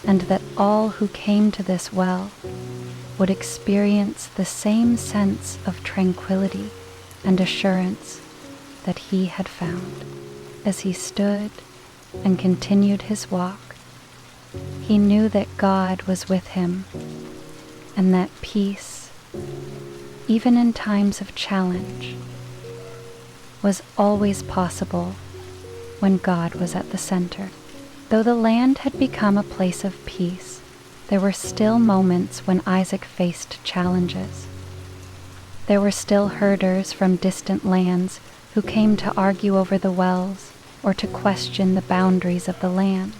and that all who came to this well would experience the same sense of tranquility and assurance that he had found. As he stood and continued his walk, he knew that God was with him, and that peace, even in times of challenge, was always possible when God was at the center. Though the land had become a place of peace, there were still moments when Isaac faced challenges. There were still herders from distant lands who came to argue over the wells or to question the boundaries of the land.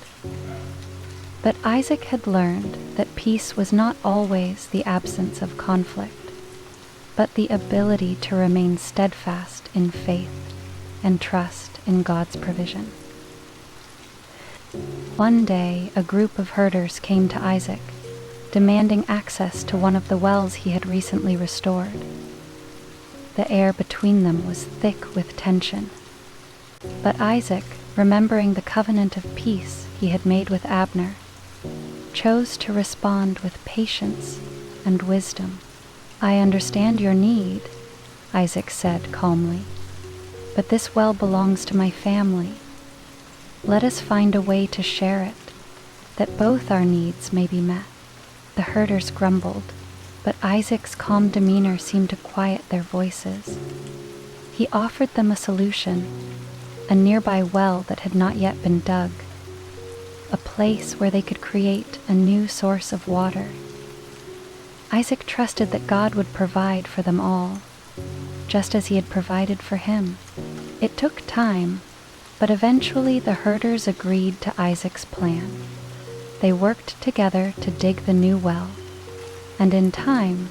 But Isaac had learned that peace was not always the absence of conflict, but the ability to remain steadfast in faith and trust in God's provision. One day, a group of herders came to Isaac, demanding access to one of the wells he had recently restored. The air between them was thick with tension. But Isaac, remembering the covenant of peace he had made with Abner, chose to respond with patience and wisdom. "I understand your need," Isaac said calmly, "but this well belongs to my family. Let us find a way to share it, that both our needs may be met." The herders grumbled, but Isaac's calm demeanor seemed to quiet their voices. He offered them a solution, a nearby well that had not yet been dug, a place where they could create a new source of water. Isaac trusted that God would provide for them all, just as he had provided for him. It took time, but eventually the herders agreed to Isaac's plan. They worked together to dig the new well, and in time,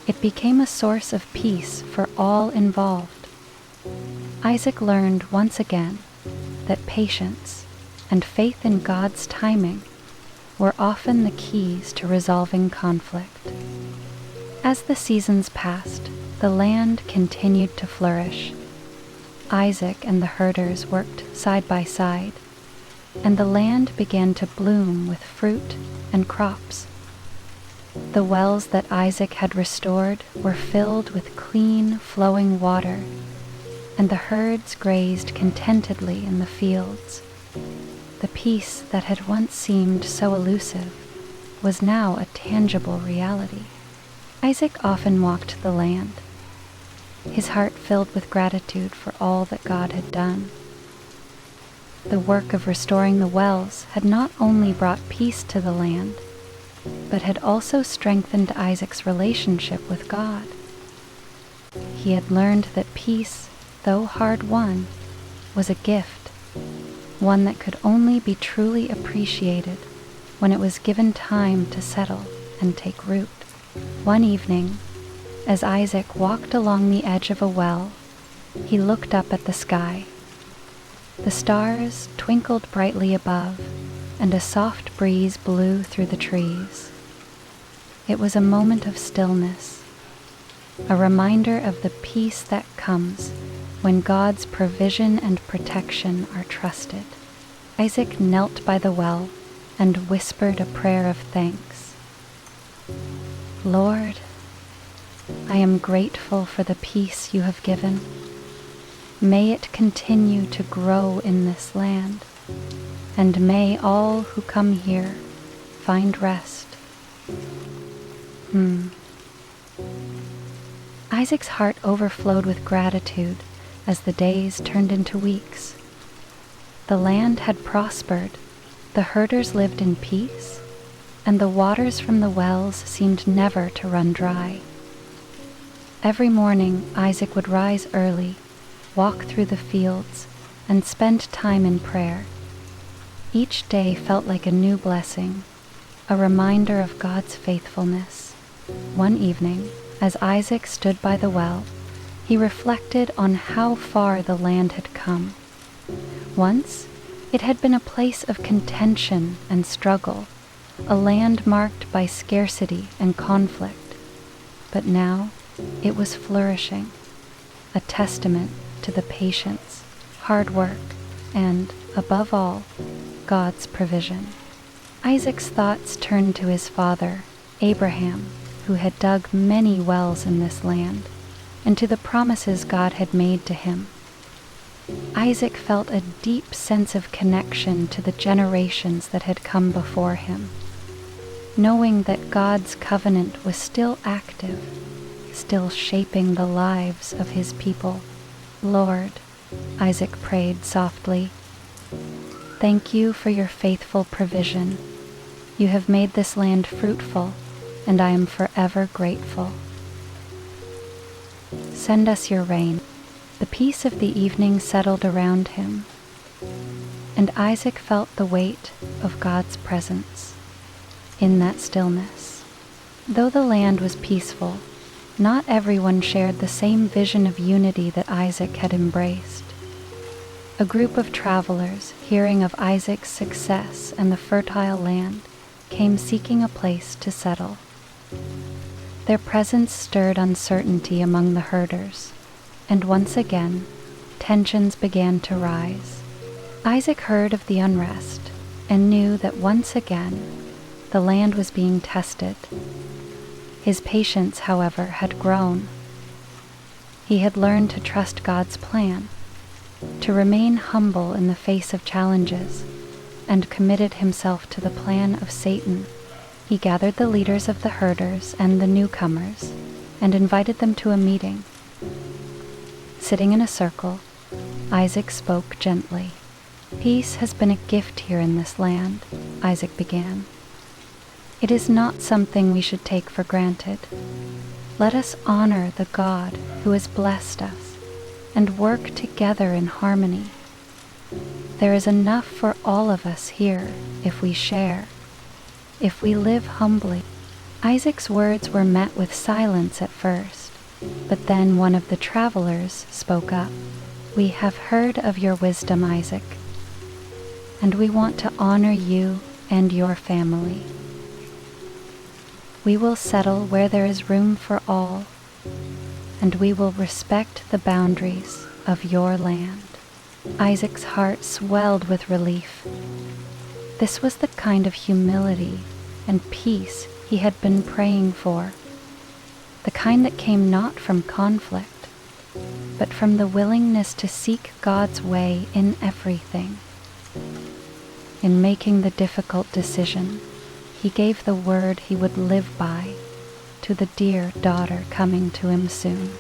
it became a source of peace for all involved. Isaac learned once again that patience and faith in God's timing were often the keys to resolving conflict. As the seasons passed, the land continued to flourish. Isaac and the herders worked side by side, and the land began to bloom with fruit and crops. The wells that Isaac had restored were filled with clean, flowing water, and the herds grazed contentedly in the fields. The peace that had once seemed so elusive was now a tangible reality. Isaac often walked the land, his heart filled with gratitude for all that God had done. The work of restoring the wells had not only brought peace to the land, but had also strengthened Isaac's relationship with God. He had learned that peace, though hard-won, was a gift, one that could only be truly appreciated when it was given time to settle and take root. One evening, as Isaac walked along the edge of a well, he looked up at the sky. The stars twinkled brightly above, and a soft breeze blew through the trees. It was a moment of stillness, a reminder of the peace that comes when God's provision and protection are trusted. Isaac knelt by the well and whispered a prayer of thanks. Lord, I am grateful for the peace you have given. May it continue to grow in this land, and may all who come here find rest. Isaac's heart overflowed with gratitude as the days turned into weeks. The land had prospered, the herders lived in peace, and the waters from the wells seemed never to run dry. Every morning Isaac would rise early, walk through the fields, and spend time in prayer. Each day felt like a new blessing, a reminder of God's faithfulness. One evening, as Isaac stood by the well, he reflected on how far the land had come. Once, it had been a place of contention and struggle, a land marked by scarcity and conflict. But now, it was flourishing, a testament to the patience, hard work, and, above all, God's provision. Isaac's thoughts turned to his father, Abraham, who had dug many wells in this land, and to the promises God had made to him. Isaac felt a deep sense of connection to the generations that had come before him, knowing that God's covenant was still active, still shaping the lives of his people. Lord, Isaac prayed softly, thank you for your faithful provision. You have made this land fruitful, and I am forever grateful. Send us your rain. The peace of the evening settled around him, and Isaac felt the weight of God's presence in that stillness. Though the land was peaceful, not everyone shared the same vision of unity that Isaac had embraced. A group of travelers, hearing of Isaac's success and the fertile land, came seeking a place to settle. Their presence stirred uncertainty among the herders, and once again, tensions began to rise. Isaac heard of the unrest and knew that once again, the land was being tested. His patience, however, had grown. He had learned to trust God's plan, to remain humble in the face of challenges, and committed himself to the plan of Satan. He gathered the leaders of the herders and the newcomers and invited them to a meeting. Sitting in a circle, Isaac spoke gently. Peace has been a gift here in this land, Isaac began. It is not something we should take for granted. Let us honor the God who has blessed us and work together in harmony. There is enough for all of us here if we share, if we live humbly. Isaac's words were met with silence at first, but then one of the travelers spoke up. We have heard of your wisdom, Isaac, and we want to honor you and your family. We will settle where there is room for all, and we will respect the boundaries of your land. Isaac's heart swelled with relief. This was the kind of humility and peace he had been praying for, the kind that came not from conflict, but from the willingness to seek God's way in everything. In making the difficult decision, he gave the word he would live by to the dear daughter coming to him soon.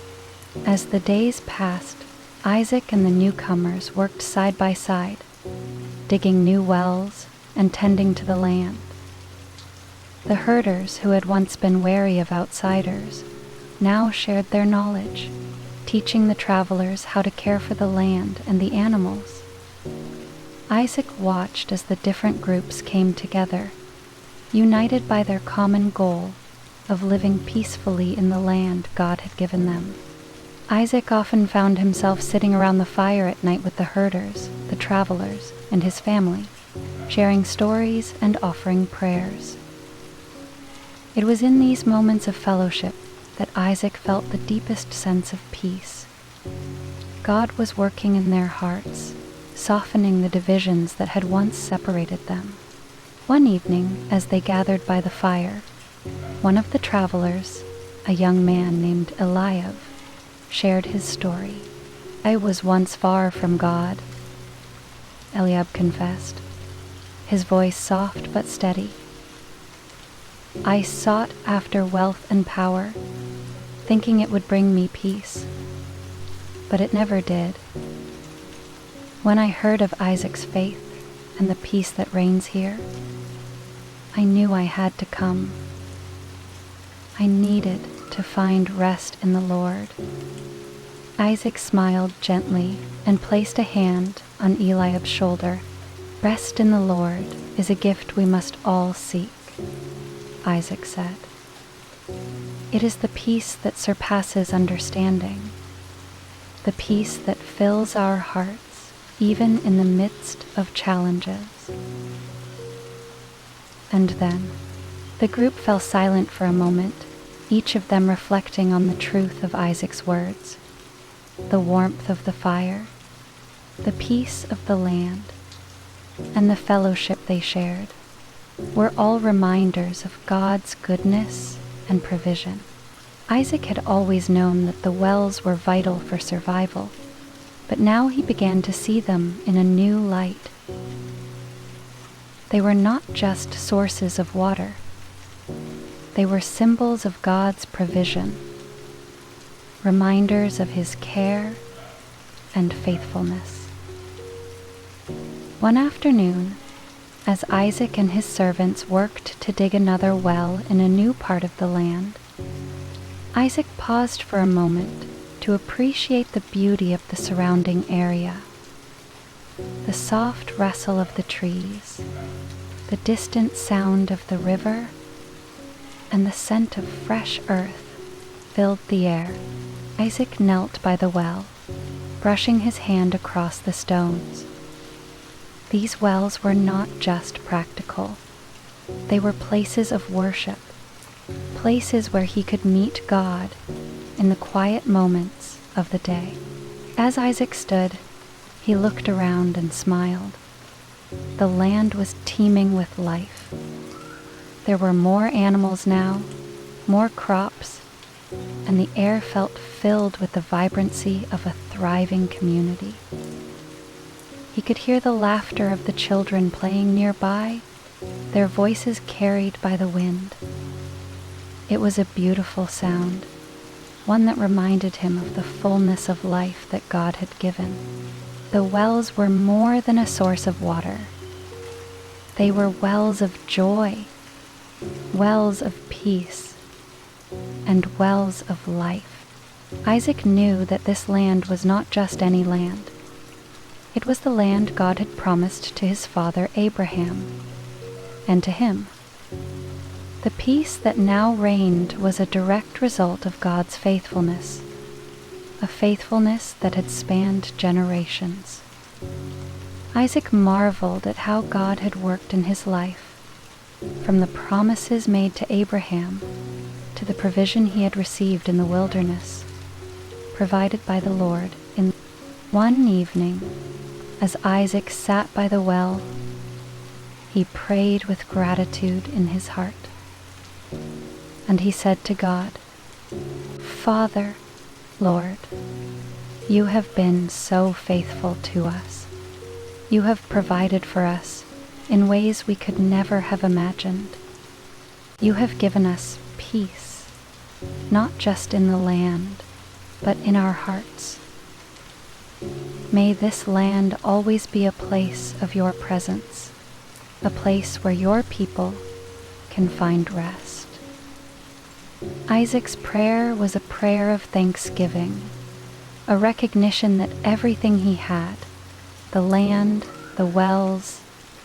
As the days passed, Isaac and the newcomers worked side by side, digging new wells and tending to the land. The herders, who had once been wary of outsiders, now shared their knowledge, teaching the travelers how to care for the land and the animals. Isaac watched as the different groups came together, united by their common goal of living peacefully in the land God had given them. Isaac often found himself sitting around the fire at night with the herders, the travelers, and his family, sharing stories and offering prayers. It was in these moments of fellowship that Isaac felt the deepest sense of peace. God was working in their hearts, softening the divisions that had once separated them. One evening, as they gathered by the fire, one of the travelers, a young man named Eliab, shared his story. "I was once far from God," Eliab confessed, his voice soft but steady. "I sought after wealth and power, thinking it would bring me peace, but it never did. When I heard of Isaac's faith and the peace that reigns here, I knew I had to come. I needed to find rest in the Lord." Isaac smiled gently and placed a hand on Eliab's shoulder. "Rest in the Lord is a gift we must all seek," Isaac said. "It is the peace that surpasses understanding, the peace that fills our hearts even in the midst of challenges." And then the group fell silent for a moment, each of them reflecting on the truth of Isaac's words, the warmth of the fire, the peace of the land, and the fellowship they shared were all reminders of God's goodness and provision. Isaac had always known that the wells were vital for survival, but now he began to see them in a new light. They were not just sources of water. They were symbols of God's provision, reminders of His care and faithfulness. One afternoon, as Isaac and his servants worked to dig another well in a new part of the land, Isaac paused for a moment to appreciate the beauty of the surrounding area. The soft rustle of the trees, the distant sound of the river, and the scent of fresh earth filled the air. Isaac knelt by the well, brushing his hand across the stones. These wells were not just practical. They were places of worship, places where he could meet God in the quiet moments of the day. As Isaac stood, he looked around and smiled. The land was teeming with life. There were more animals now, more crops, and the air felt filled with the vibrancy of a thriving community. He could hear the laughter of the children playing nearby, their voices carried by the wind. It was a beautiful sound, one that reminded him of the fullness of life that God had given. The wells were more than a source of water. They were wells of joy, wells of peace, and wells of life. Isaac knew that this land was not just any land. It was the land God had promised to his father Abraham, and to him. The peace that now reigned was a direct result of God's faithfulness, a faithfulness that had spanned generations. Isaac marveled at how God had worked in his life, from the promises made to Abraham to the provision he had received in the wilderness, provided by the Lord. In one evening, as Isaac sat by the well, he prayed with gratitude in his heart. And he said to God, "Father, Lord, you have been so faithful to us. You have provided for us in ways we could never have imagined. You have given us peace, not just in the land, but in our hearts. May this land always be a place of your presence, a place where your people can find rest." Isaac's prayer was a prayer of thanksgiving, a recognition that everything he had, the land, the wells,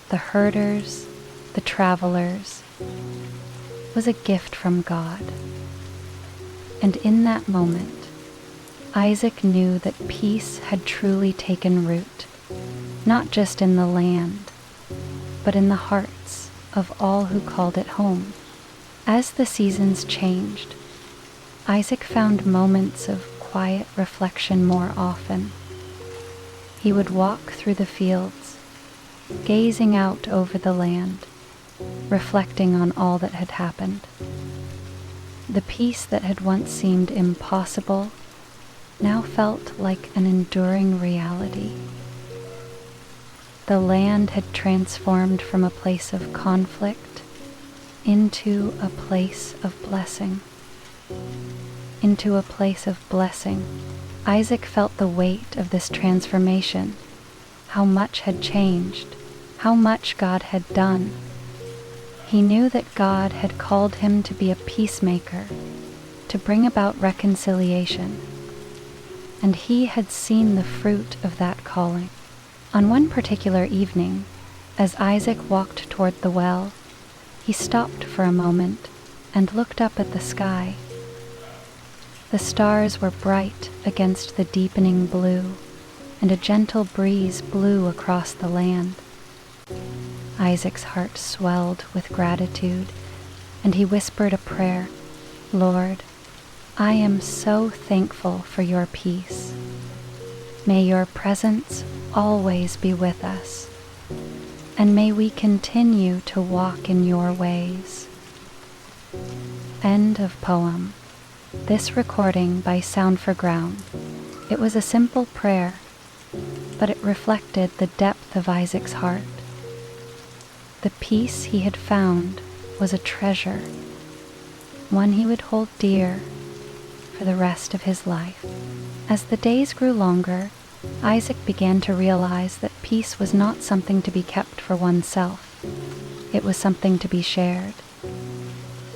the herders, the travelers, was a gift from God. And in that moment, Isaac knew that peace had truly taken root, not just in the land, but in the hearts of all who called it home. As the seasons changed, Isaac found moments of quiet reflection more often. He would walk through the fields, gazing out over the land, reflecting on all that had happened. The peace that had once seemed impossible now felt like an enduring reality. The land had transformed from a place of conflict into a place of blessing. Into a place of blessing. Isaac felt the weight of this transformation, how much had changed, how much God had done. He knew that God had called him to be a peacemaker, to bring about reconciliation, and he had seen the fruit of that calling. On one particular evening, as Isaac walked toward the well, he stopped for a moment and looked up at the sky. The stars were bright against the deepening blue, and a gentle breeze blew across the land. Isaac's heart swelled with gratitude, and he whispered a prayer. "Lord, I am so thankful for your peace. May your presence always be with us, and may we continue to walk in your ways." End of poem. This recording by Sound for Ground. It was a simple prayer, but it reflected the depth of Isaac's heart. The peace he had found was a treasure, one he would hold dear for the rest of his life. As the days grew longer, Isaac began to realize that peace was not something to be kept for oneself. It was something to be shared.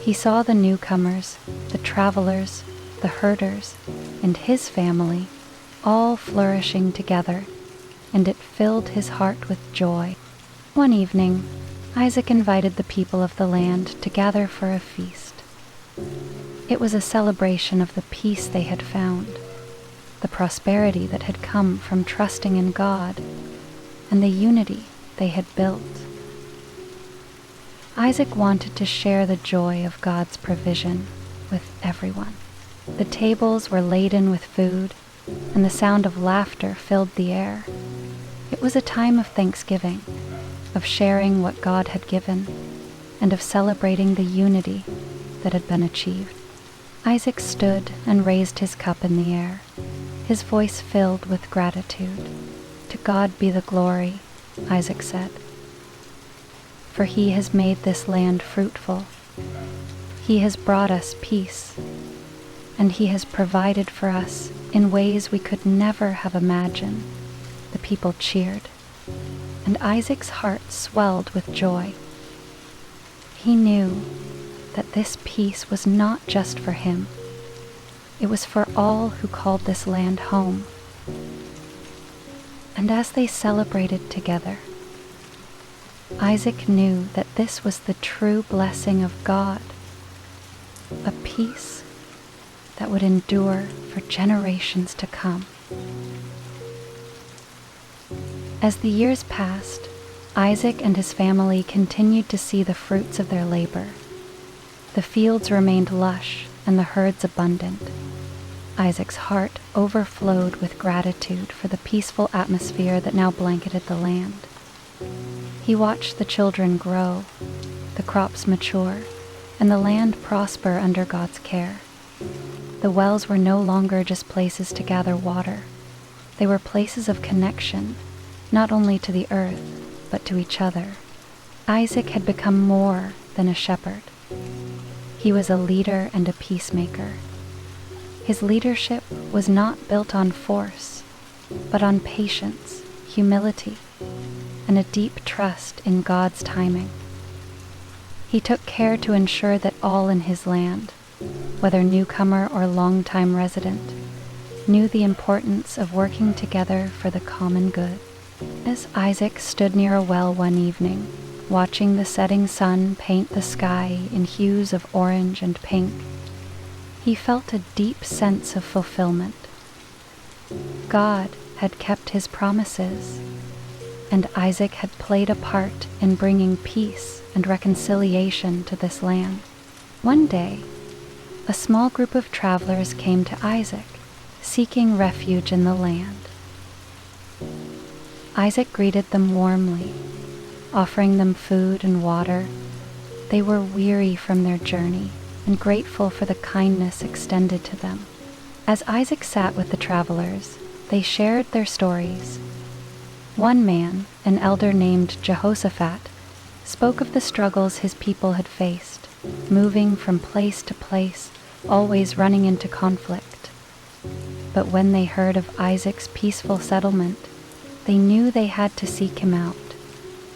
He saw the newcomers, the travelers, the herders, and his family all flourishing together, and it filled his heart with joy. One evening, Isaac invited the people of the land to gather for a feast. It was a celebration of the peace they had found, the prosperity that had come from trusting in God, and the unity they had built. Isaac wanted to share the joy of God's provision with everyone. The tables were laden with food, and the sound of laughter filled the air. It was a time of thanksgiving, of sharing what God had given, and of celebrating the unity that had been achieved. Isaac stood and raised his cup in the air, his voice filled with gratitude. "To God be the glory," Isaac said, "for he has made this land fruitful. He has brought us peace, and he has provided for us in ways we could never have imagined." The people cheered, and Isaac's heart swelled with joy. He knew that this peace was not just for him. It was for all who called this land home. And as they celebrated together, Isaac knew that this was the true blessing of God, a peace that would endure for generations to come. As the years passed, Isaac and his family continued to see the fruits of their labor. The fields remained lush and the herds abundant. Isaac's heart overflowed with gratitude for the peaceful atmosphere that now blanketed the land. He watched the children grow, the crops mature, and the land prosper under God's care. The wells were no longer just places to gather water. They were places of connection, not only to the earth, but to each other. Isaac had become more than a shepherd. He was a leader and a peacemaker. His leadership was not built on force, but on patience, humility, and a deep trust in God's timing. He took care to ensure that all in his land, whether newcomer or longtime resident, knew the importance of working together for the common good. As Isaac stood near a well one evening, watching the setting sun paint the sky in hues of orange and pink, he felt a deep sense of fulfillment. God had kept his promises, and Isaac had played a part in bringing peace and reconciliation to this land. One day, a small group of travelers came to Isaac, seeking refuge in the land. Isaac greeted them warmly, offering them food and water. They were weary from their journey and grateful for the kindness extended to them. As Isaac sat with the travelers, they shared their stories. One man, an elder named Jehoshaphat, spoke of the struggles his people had faced, moving from place to place, always running into conflict. But when they heard of Isaac's peaceful settlement, they knew they had to seek him out.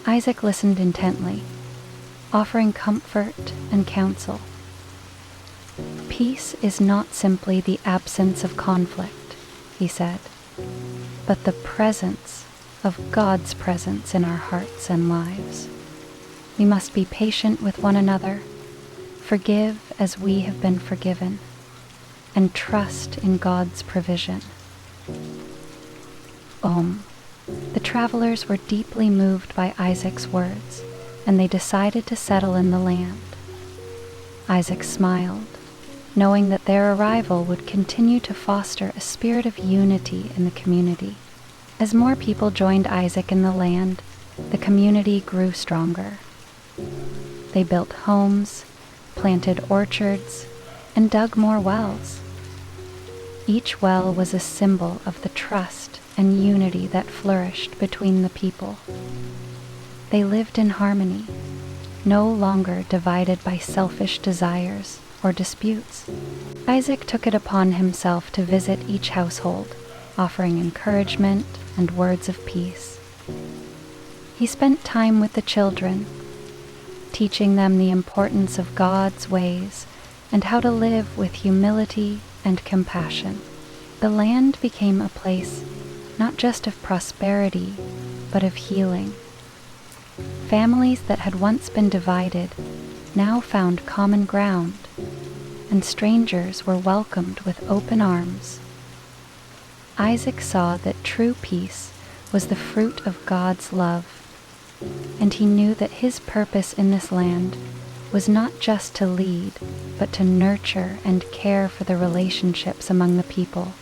Isaac listened intently, offering comfort and counsel. Peace is not simply the absence of conflict, he said, but the presence of God's presence in our hearts and lives. We must be patient with one another, forgive as we have been forgiven, and trust in God's provision. The travelers were deeply moved by Isaac's words, and they decided to settle in the land. Isaac smiled, knowing that their arrival would continue to foster a spirit of unity in the community. As more people joined Isaac in the land, the community grew stronger. They built homes, planted orchards, and dug more wells. Each well was a symbol of the trust and unity that flourished between the people. They lived in harmony, no longer divided by selfish desires or disputes. Isaac took it upon himself to visit each household, offering encouragement and words of peace. He spent time with the children, teaching them the importance of God's ways and how to live with humility and compassion. The land became a place not just of prosperity, but of healing. Families that had once been divided now found common ground, and strangers were welcomed with open arms. Isaac saw that true peace was the fruit of God's love, and he knew that his purpose in this land was not just to lead, but to nurture and care for the relationships among the people.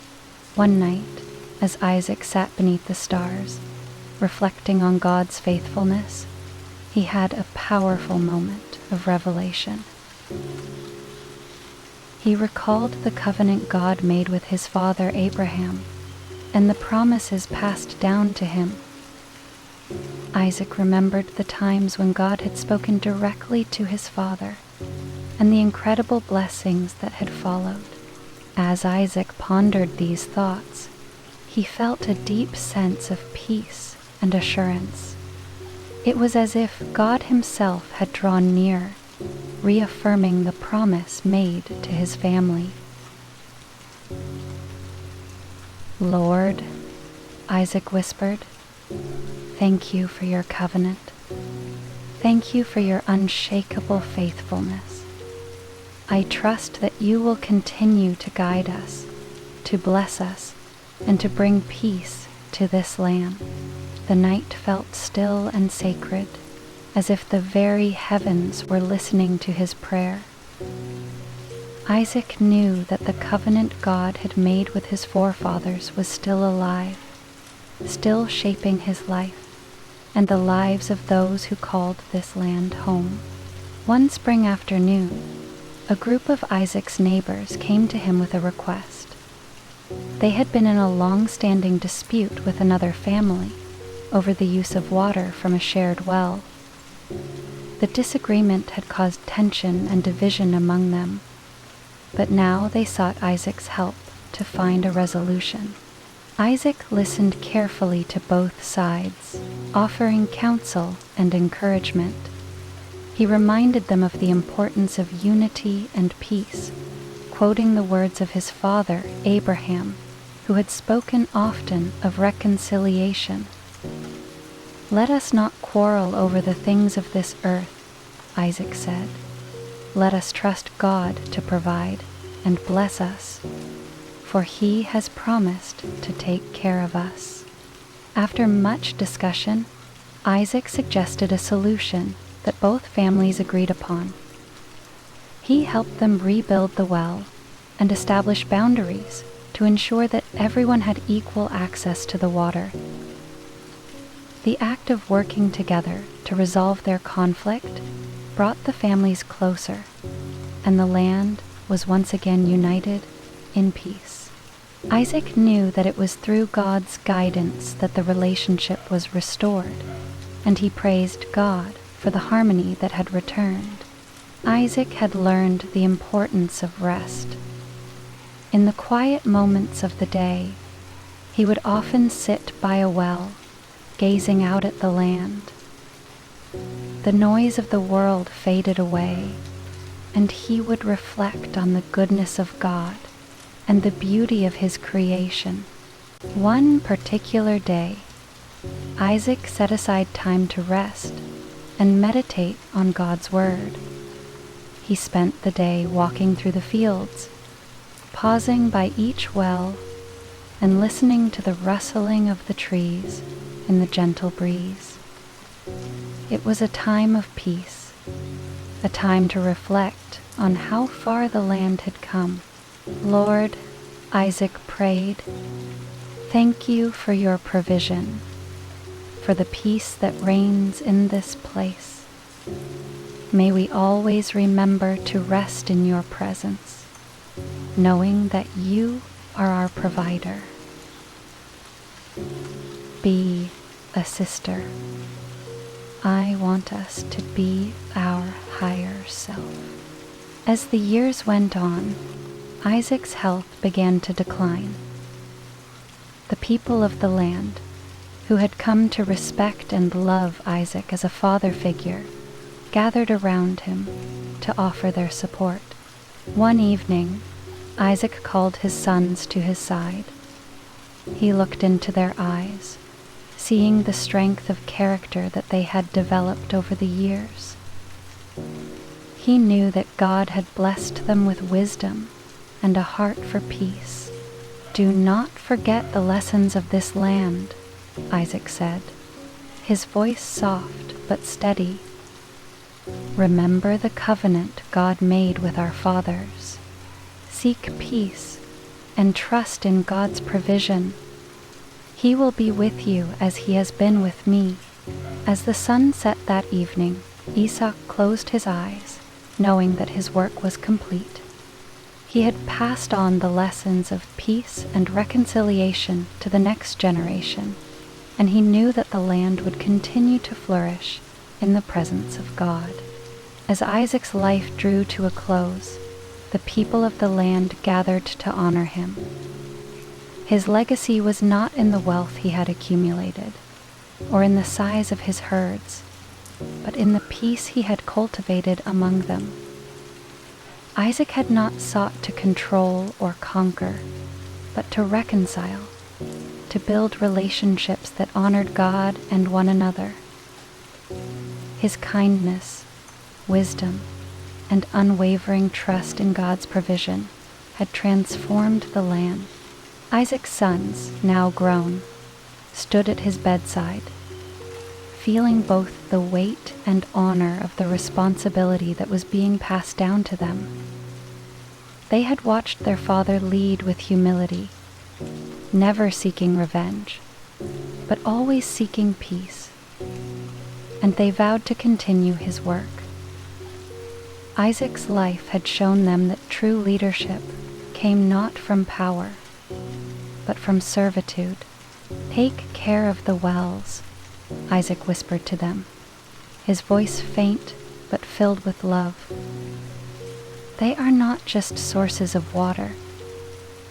One night, as Isaac sat beneath the stars, reflecting on God's faithfulness, he had a powerful moment of revelation. He recalled the covenant God made with his father Abraham and the promises passed down to him. Isaac remembered the times when God had spoken directly to his father and the incredible blessings that had followed. As Isaac pondered these thoughts, he felt a deep sense of peace and assurance. It was as if God himself had drawn near, reaffirming the promise made to his family. "Lord," Isaac whispered, "thank you for your covenant. Thank you for your unshakable faithfulness. I trust that you will continue to guide us, to bless us, and to bring peace to this land." The night felt still and sacred, as if the very heavens were listening to his prayer. Isaac knew that the covenant God had made with his forefathers was still alive, still shaping his life and the lives of those who called this land home. One spring afternoon, a group of Isaac's neighbors came to him with a request. They had been in a long-standing dispute with another family over the use of water from a shared well. The disagreement had caused tension and division among them, but now they sought Isaac's help to find a resolution. Isaac listened carefully to both sides, offering counsel and encouragement. He reminded them of the importance of unity and peace, quoting the words of his father, Abraham, who had spoken often of reconciliation. "Let us not quarrel over the things of this earth," Isaac said. "Let us trust God to provide and bless us, for He has promised to take care of us." After much discussion, Isaac suggested a solution that both families agreed upon. He helped them rebuild the well and establish boundaries to ensure that everyone had equal access to the water. The act of working together to resolve their conflict brought the families closer, and the land was once again united in peace. Isaac knew that it was through God's guidance that the relationship was restored, and he praised God for the harmony that had returned. Isaac had learned the importance of rest. In the quiet moments of the day, he would often sit by a well, gazing out at the land. The noise of the world faded away, and he would reflect on the goodness of God and the beauty of his creation. One particular day, Isaac set aside time to rest and meditate on God's word. He spent the day walking through the fields, pausing by each well and listening to the rustling of the trees in the gentle breeze. It was a time of peace, a time to reflect on how far the land had come. Lord, Isaac prayed, thank you for your provision, for the peace that reigns in this place. May we always remember to rest in your presence, knowing that you are our provider. Be a sister. I want us to be our higher self. As the years went on, Isaac's health began to decline. The people of the land, who had come to respect and love Isaac as a father figure, gathered around him to offer their support. One evening, Isaac called his sons to his side. He looked into their eyes, seeing the strength of character that they had developed over the years. He knew that God had blessed them with wisdom and a heart for peace. Do not forget the lessons of this land, Isaac said, his voice soft but steady. Remember the covenant God made with our fathers. Seek peace and trust in God's provision. He will be with you as he has been with me. As the sun set that evening, Esau closed his eyes, knowing that his work was complete. He had passed on the lessons of peace and reconciliation to the next generation, and he knew that the land would continue to flourish in the presence of God. As Isaac's life drew to a close, the people of the land gathered to honor him. His legacy was not in the wealth he had accumulated, or in the size of his herds, but in the peace he had cultivated among them. Isaac had not sought to control or conquer, but to reconcile, to build relationships that honored God and one another. His kindness, wisdom, and unwavering trust in God's provision had transformed the land. Isaac's sons, now grown, stood at his bedside, feeling both the weight and honor of the responsibility that was being passed down to them. They had watched their father lead with humility, never seeking revenge, but always seeking peace, and they vowed to continue his work. Isaac's life had shown them that true leadership came not from power, but from servitude. Take care of the wells, Isaac whispered to them, his voice faint but filled with love. They are not just sources of water.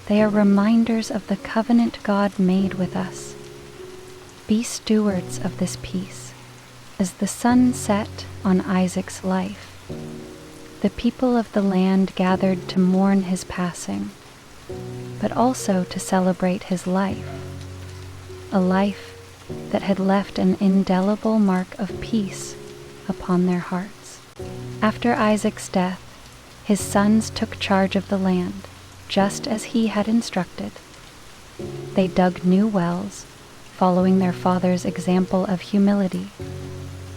They are reminders of the covenant God made with us. Be stewards of this peace. As the sun set on Isaac's life, the people of the land gathered to mourn his passing, but also to celebrate his life, a life that had left an indelible mark of peace upon their hearts. After Isaac's death, his sons took charge of the land, just as he had instructed. They dug new wells, following their father's example of humility,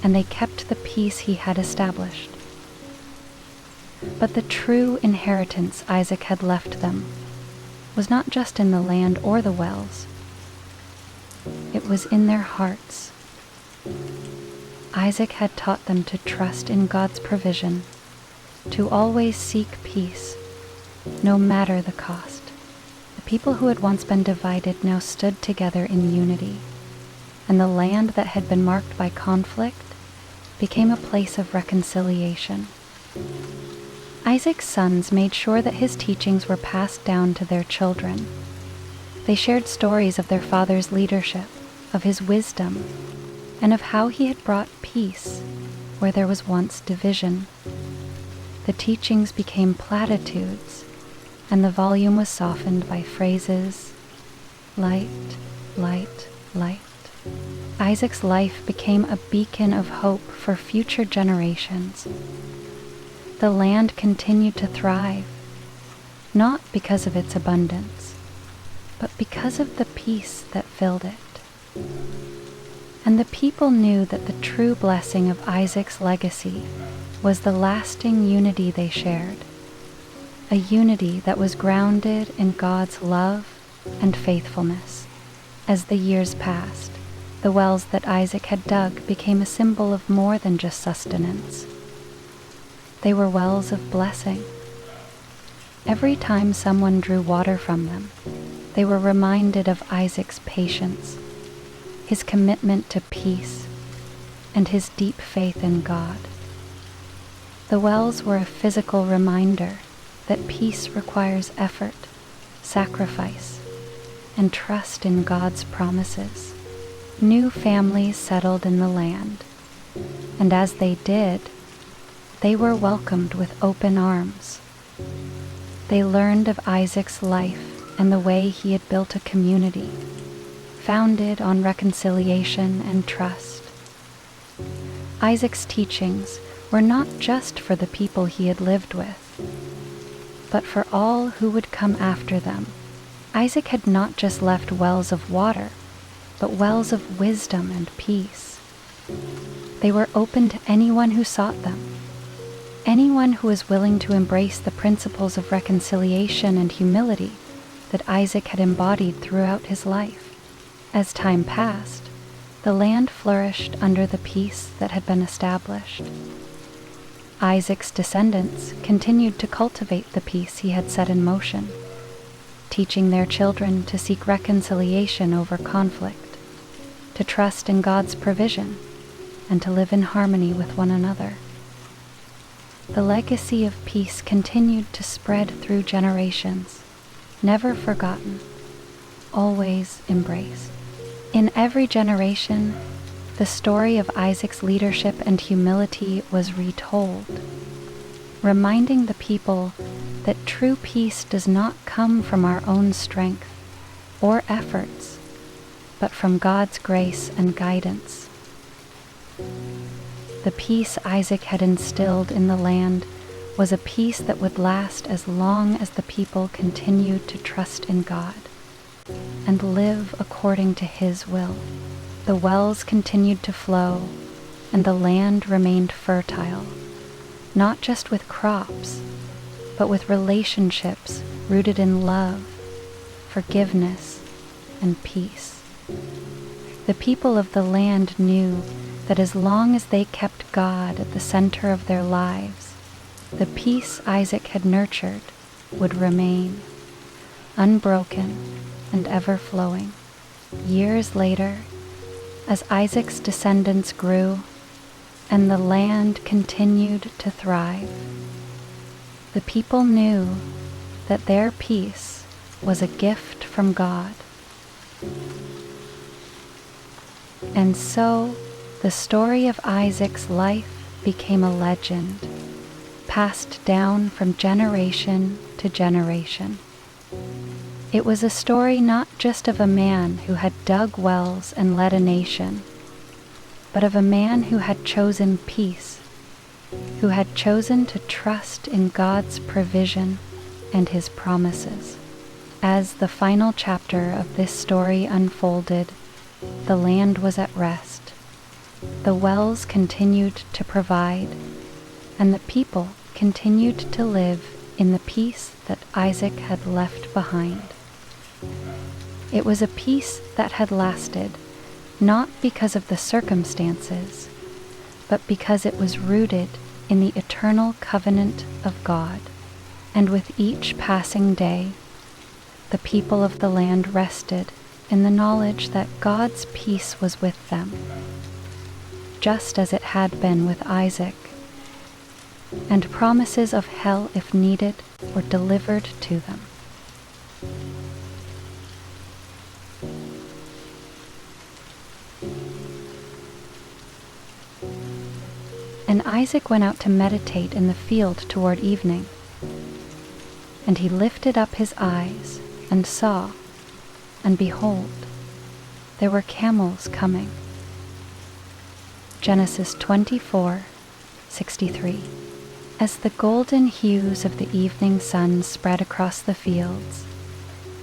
and they kept the peace he had established. But the true inheritance Isaac had left them was not just in the land or the wells. It was in their hearts. Isaac had taught them to trust in God's provision, to always seek peace, no matter the cost. The people who had once been divided now stood together in unity, and the land that had been marked by conflict became a place of reconciliation. Isaac's sons made sure that his teachings were passed down to their children. They shared stories of their father's leadership, of his wisdom, and of how he had brought peace where there was once division. The teachings became platitudes, and the volume was softened by phrases, light, light, light. Isaac's life became a beacon of hope for future generations. The land continued to thrive, not because of its abundance, but because of the peace that filled it. And the people knew that the true blessing of Isaac's legacy was the lasting unity they shared, a unity that was grounded in God's love and faithfulness. As the years passed, the wells that Isaac had dug became a symbol of more than just sustenance. They were wells of blessing. Every time someone drew water from them, they were reminded of Isaac's patience, his commitment to peace, and his deep faith in God. The wells were a physical reminder that peace requires effort, sacrifice, and trust in God's promises. New families settled in the land, and as they did, they were welcomed with open arms. They learned of Isaac's life and the way he had built a community, founded on reconciliation and trust. Isaac's teachings were not just for the people he had lived with, but for all who would come after them. Isaac had not just left wells of water, but wells of wisdom and peace. They were open to anyone who sought them, anyone who was willing to embrace the principles of reconciliation and humility that Isaac had embodied throughout his life. As time passed, the land flourished under the peace that had been established. Isaac's descendants continued to cultivate the peace he had set in motion, teaching their children to seek reconciliation over conflict, to trust in God's provision, and to live in harmony with one another. The legacy of peace continued to spread through generations, never forgotten, always embraced. In every generation, the story of Isaac's leadership and humility was retold, reminding the people that true peace does not come from our own strength or efforts, but from God's grace and guidance. The peace Isaac had instilled in the land was a peace that would last as long as the people continued to trust in God and live according to His will. The wells continued to flow, and the land remained fertile, not just with crops, but with relationships rooted in love, forgiveness, and peace. The people of the land knew that as long as they kept God at the center of their lives, the peace Isaac had nurtured would remain, unbroken and ever-flowing. Years later, as Isaac's descendants grew and the land continued to thrive, the people knew that their peace was a gift from God. And so, the story of Isaac's life became a legend, passed down from generation to generation. It was a story not just of a man who had dug wells and led a nation, but of a man who had chosen peace, who had chosen to trust in God's provision and His promises. As the final chapter of this story unfolded, the land was at rest. The wells continued to provide, and the people continued to live in the peace that Isaac had left behind. It was a peace that had lasted, not because of the circumstances, but because it was rooted in the eternal covenant of God. And with each passing day, the people of the land rested in the knowledge that God's peace was with them, just as it had been with Isaac, and promises of hell, if needed, were delivered to them. And Isaac went out to meditate in the field toward evening. And he lifted up his eyes and saw, and behold, there were camels coming. Genesis 24:63. As the golden hues of the evening sun spread across the fields,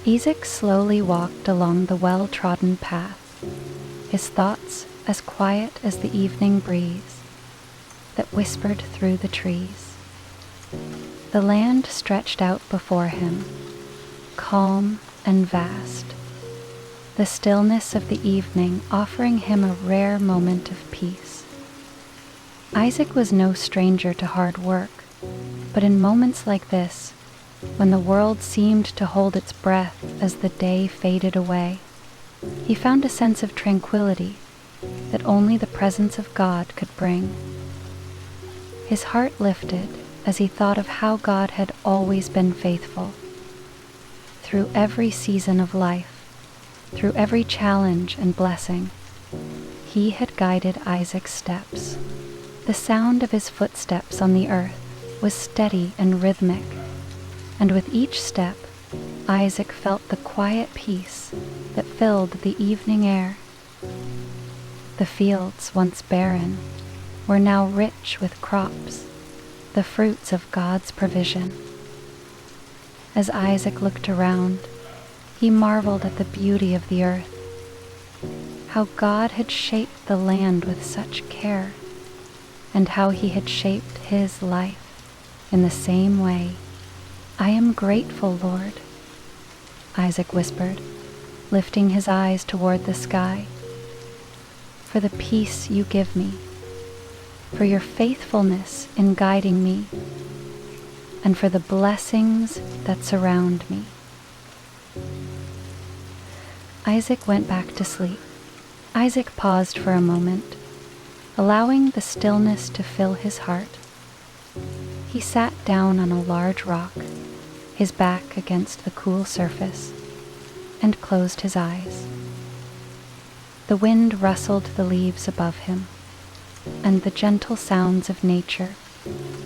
Isaac slowly walked along the well-trodden path, his thoughts as quiet as the evening breeze that whispered through the trees. The land stretched out before him, calm and vast, the stillness of the evening offering him a rare moment of peace. Isaac was no stranger to hard work, but in moments like this, when the world seemed to hold its breath as the day faded away, he found a sense of tranquility that only the presence of God could bring. His heart lifted as he thought of how God had always been faithful. Through every season of life, through every challenge and blessing, he had guided Isaac's steps. The sound of his footsteps on the earth was steady and rhythmic, and with each step, Isaac felt the quiet peace that filled the evening air. The fields, once barren, were now rich with crops, the fruits of God's provision. As Isaac looked around, he marveled at the beauty of the earth, how God had shaped the land with such care, and how he had shaped his life in the same way. "I am grateful, Lord," Isaac whispered, lifting his eyes toward the sky, "for the peace you give me, for your faithfulness in guiding me, and for the blessings that surround me." Isaac went back to sleep. Isaac paused for a moment, allowing the stillness to fill his heart. He sat down on a large rock, his back against the cool surface, and closed his eyes. The wind rustled the leaves above him, and the gentle sounds of nature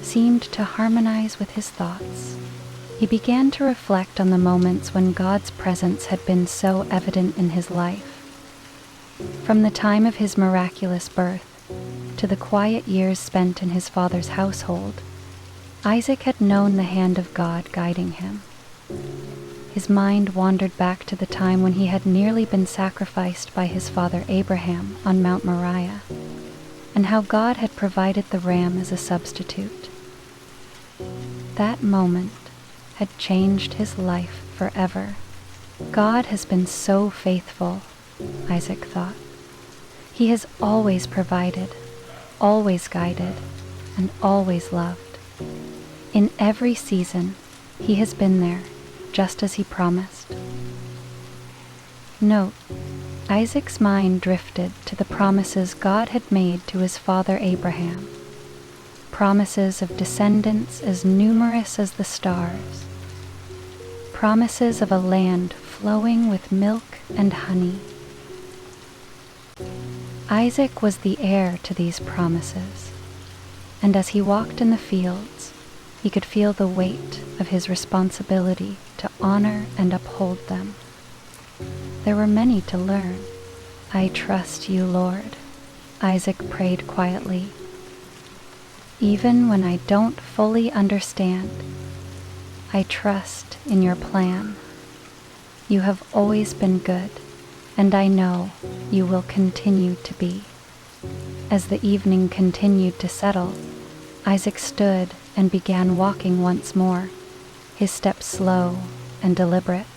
seemed to harmonize with his thoughts. He began to reflect on the moments when God's presence had been so evident in his life. From the time of his miraculous birth to the quiet years spent in his father's household, Isaac had known the hand of God guiding him. His mind wandered back to the time when he had nearly been sacrificed by his father Abraham on Mount Moriah, and how God had provided the ram as a substitute. That moment had changed his life forever. God has been so faithful, Isaac thought. He has always provided, always guided, and always loved. In every season, he has been there, just as he promised. Note, Isaac's mind drifted to the promises God had made to his father Abraham, promises of descendants as numerous as the stars, promises of a land flowing with milk and honey. Isaac was the heir to these promises, and as he walked in the fields, he could feel the weight of his responsibility to honor and uphold them. There were many to learn. "I trust you, Lord," Isaac prayed quietly. "Even when I don't fully understand, I trust in your plan. You have always been good, and I know you will continue to be." As the evening continued to settle, Isaac stood and began walking once more, his steps slow and deliberate.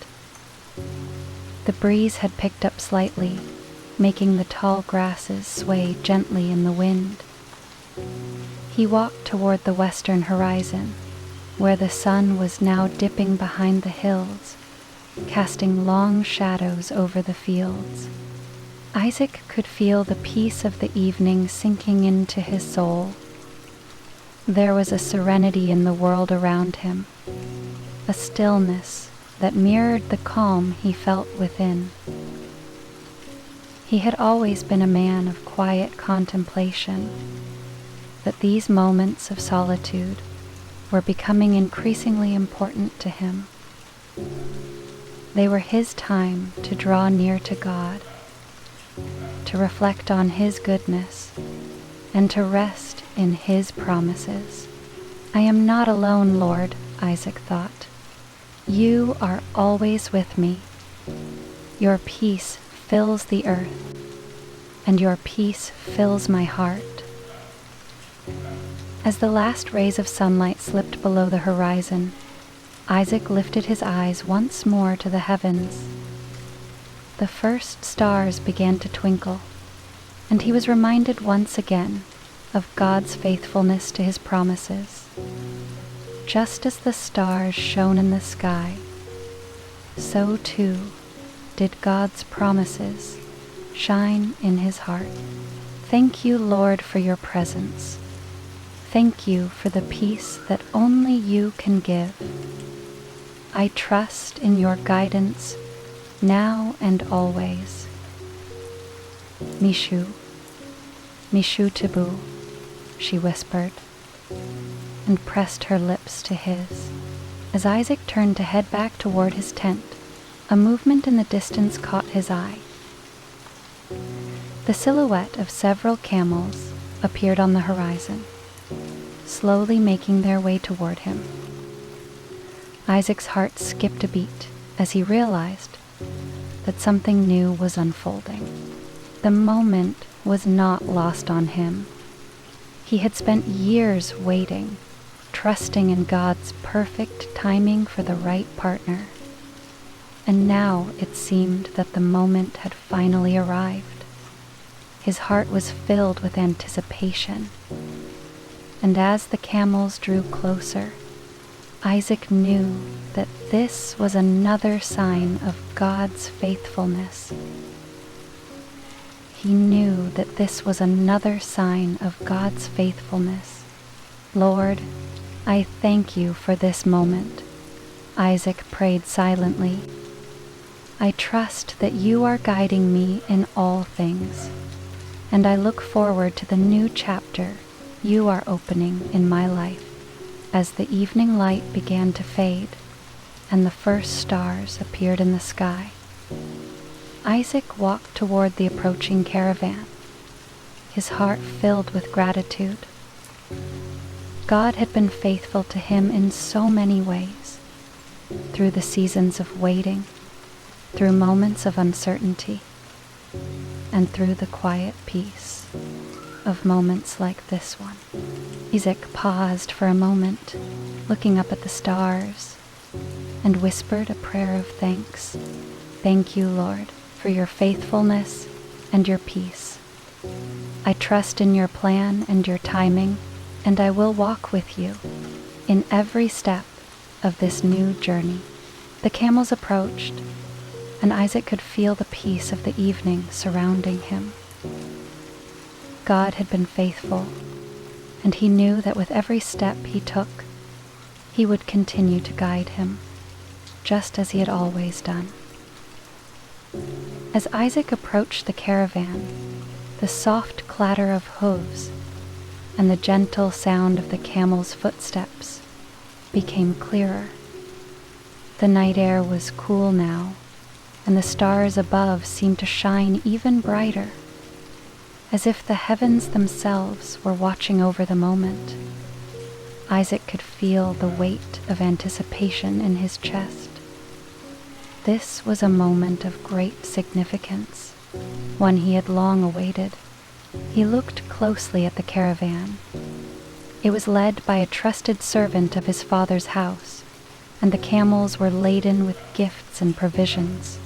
The breeze had picked up slightly, making the tall grasses sway gently in the wind. He walked toward the western horizon, where the sun was now dipping behind the hills, casting long shadows over the fields. Isaac could feel the peace of the evening sinking into his soul. There was a serenity in the world around him, a stillness that mirrored the calm he felt within. He had always been a man of quiet contemplation, but these moments of solitude were becoming increasingly important to him. They were his time to draw near to God, to reflect on His goodness, and to rest in His promises. "I am not alone, Lord," Isaac thought. "You are always with me. Your peace fills the earth, and your peace fills my heart." As the last rays of sunlight slipped below the horizon, Isaac lifted his eyes once more to the heavens. The first stars began to twinkle, and he was reminded once again of God's faithfulness to His promises. Just as the stars shone in the sky, so too did God's promises shine in his heart. "Thank you, Lord, for your presence. Thank you for the peace that only you can give. I trust in your guidance now and always." "Mishu, Mishu Tibu," she whispered, and pressed her lips to his. As Isaac turned to head back toward his tent, a movement in the distance caught his eye. The silhouette of several camels appeared on the horizon, slowly making their way toward him. Isaac's heart skipped a beat as he realized that something new was unfolding. The moment was not lost on him. He had spent years waiting, trusting in God's perfect timing for the right partner. And now it seemed that the moment had finally arrived. His heart was filled with anticipation. And as the camels drew closer, Isaac knew that this was another sign of God's faithfulness. He knew that this was another sign of God's faithfulness. "Lord, I thank you for this moment," Isaac prayed silently. "I trust that you are guiding me in all things, and I look forward to the new chapter you are opening in my life." As the evening light began to fade and the first stars appeared in the sky, Isaac walked toward the approaching caravan, his heart filled with gratitude. God had been faithful to him in so many ways, through the seasons of waiting, through moments of uncertainty, and through the quiet peace of moments like this one. Isaac paused for a moment, looking up at the stars, and whispered a prayer of thanks. "Thank you, Lord, for your faithfulness and your peace. I trust in your plan and your timing, and I will walk with you in every step of this new journey." The camels approached, and Isaac could feel the peace of the evening surrounding him. God had been faithful, and he knew that with every step he took, he would continue to guide him, just as he had always done. As Isaac approached the caravan, the soft clatter of hooves and the gentle sound of the camels' footsteps became clearer. The night air was cool now, and the stars above seemed to shine even brighter, as if the heavens themselves were watching over the moment. Isaac could feel the weight of anticipation in his chest. This was a moment of great significance. one he had long awaited. He looked closely at the caravan. It was led by a trusted servant of his father's house, and the camels were laden with gifts and provisions.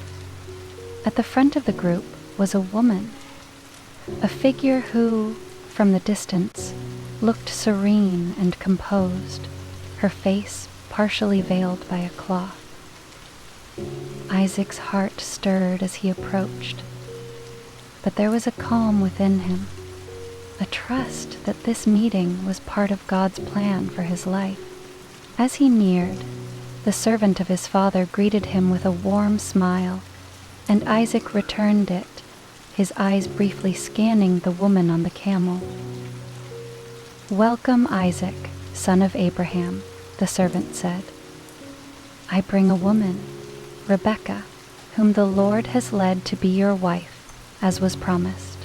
At the front of the group was a woman, a figure who, from the distance, looked serene and composed, her face partially veiled by a cloth. Isaac's heart stirred as he approached, but there was a calm within him, a trust that this meeting was part of God's plan for his life. As he neared, the servant of his father greeted him with a warm smile, and Isaac returned it, his eyes briefly scanning the woman on the camel. "Welcome, Isaac, son of Abraham," the servant said. "I bring a woman, Rebekah, whom the Lord has led to be your wife, as was promised."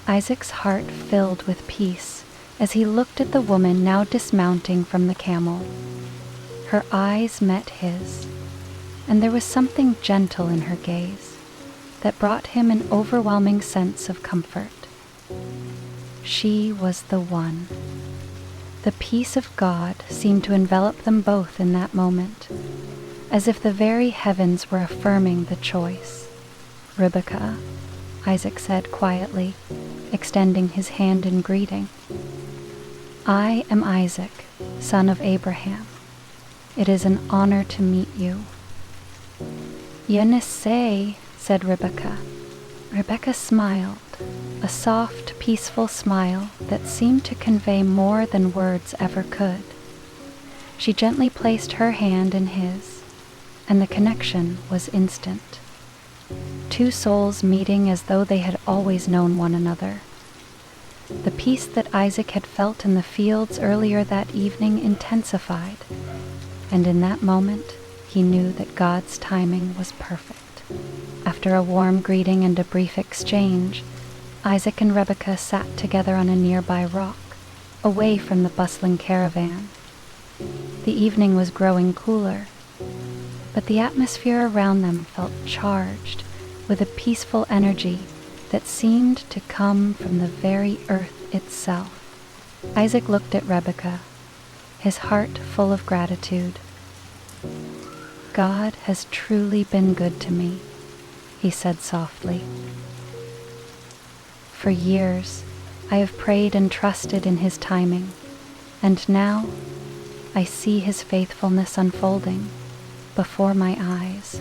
Isaac's heart filled with peace as he looked at the woman now dismounting from the camel. Her eyes met his, and there was something gentle in her gaze that brought him an overwhelming sense of comfort. She was the one. The peace of God seemed to envelop them both in that moment, as if the very heavens were affirming the choice. "Rebekah," Isaac said quietly, extending his hand in greeting. "I am Isaac, son of Abraham. It is an honor to meet you." "Yenisei," said Rebekah. Rebekah smiled, a soft, peaceful smile that seemed to convey more than words ever could. She gently placed her hand in his, and the connection was instant. Two souls meeting as though they had always known one another. The peace that Isaac had felt in the fields earlier that evening intensified, and in that moment he knew that God's timing was perfect. After a warm greeting and a brief exchange, Isaac and Rebekah sat together on a nearby rock, away from the bustling caravan. The evening was growing cooler, but the atmosphere around them felt charged with a peaceful energy that seemed to come from the very earth itself. Isaac looked at Rebekah, his heart full of gratitude. "God has truly been good to me," he said softly. "For years, I have prayed and trusted in his timing, and now I see his faithfulness unfolding before my eyes."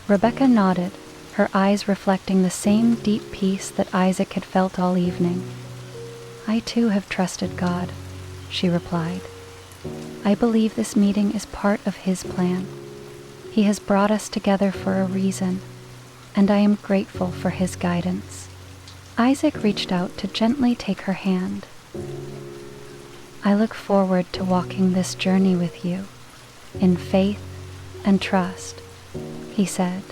Rebekah nodded, her eyes reflecting the same deep peace that Isaac had felt all evening. "I too have trusted God," she replied. "I believe this meeting is part of his plan. He has brought us together for a reason, and I am grateful for his guidance." Isaac reached out to gently take her hand. "I look forward to walking this journey with you, in faith and trust," he said,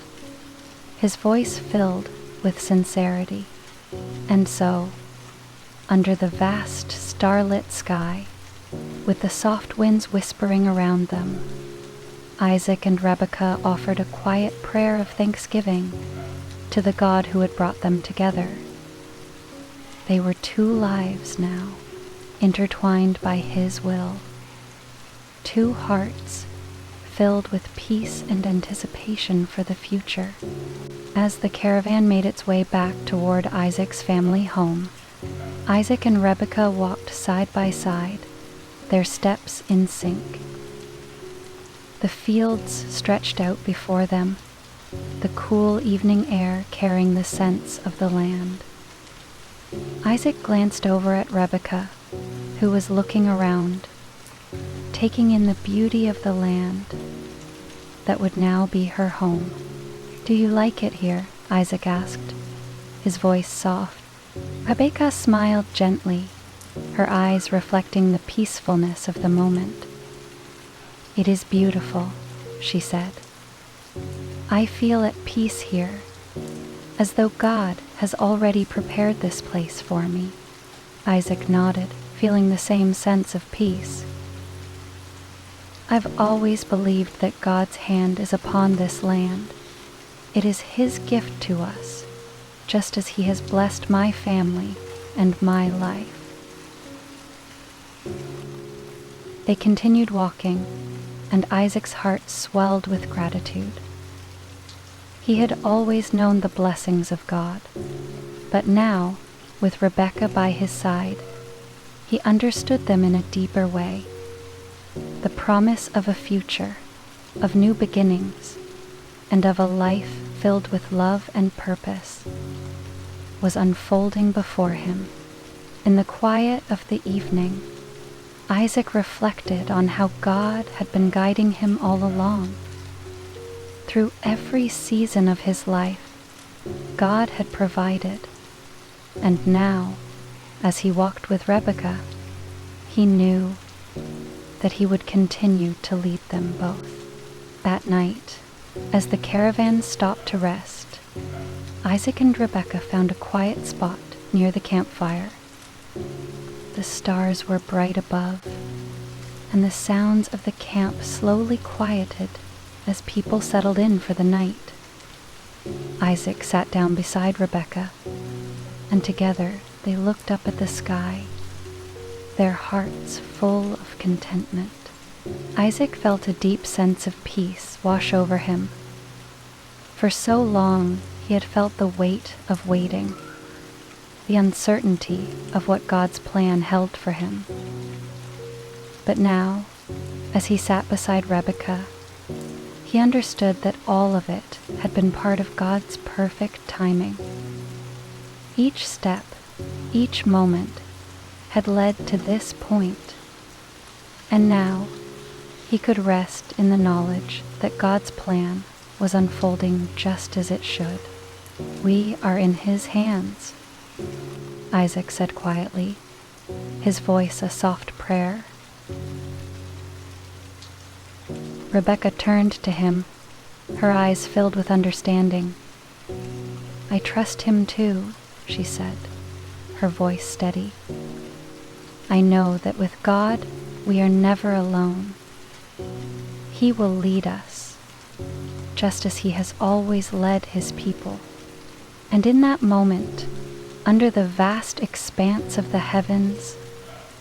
his voice filled with sincerity. And so, under the vast starlit sky, with the soft winds whispering around them, Isaac and Rebekah offered a quiet prayer of thanksgiving to the God who had brought them together. They were two lives now, intertwined by his will, two hearts filled with peace and anticipation for the future. As the caravan made its way back toward Isaac's family home, Isaac and Rebekah walked side by side, their steps in sync. The fields stretched out before them, the cool evening air carrying the scents of the land. Isaac glanced over at Rebekah, who was looking around, taking in the beauty of the land that would now be her home. "Do you like it here?" Isaac asked, his voice soft. Rebekah smiled gently, her eyes reflecting the peacefulness of the moment. "It is beautiful," she said. "I feel at peace here, as though God has already prepared this place for me." Isaac nodded, feeling the same sense of peace. "I've always believed that God's hand is upon this land, It is His gift to us, just as He has blessed my family and my life. They continued walking, and Isaac's heart swelled with gratitude. He had always known the blessings of God, but now, with Rebekah by his side, he understood them in a deeper way. The promise of a future, of new beginnings, and of a life filled with love and purpose was unfolding before him. In the quiet of the evening, Isaac reflected on how God had been guiding him all along. Through every season of his life, God had provided, and now, as he walked with Rebekah, he knew that he would continue to lead them both. That night, as the caravan stopped to rest, Isaac and Rebekah found a quiet spot near the campfire. The stars were bright above, and the sounds of the camp slowly quieted as people settled in for the night. Isaac sat down beside Rebekah, and together they looked up at the sky, their hearts full of contentment. Isaac felt a deep sense of peace wash over him. For so long he had felt the weight of waiting, the uncertainty of what God's plan held for him. But now, as he sat beside Rebekah, he understood that all of it had been part of God's perfect timing. Each step, each moment, had led to this point, and now he could rest in the knowledge that God's plan was unfolding just as it should. We are in His hands, Isaac said quietly, his voice a soft prayer. Rebekah turned to him, her eyes filled with understanding. I trust Him too, she said, her voice steady. I know that with God we are never alone. He will lead us, just as He has always led His people. And in that moment, under the vast expanse of the heavens,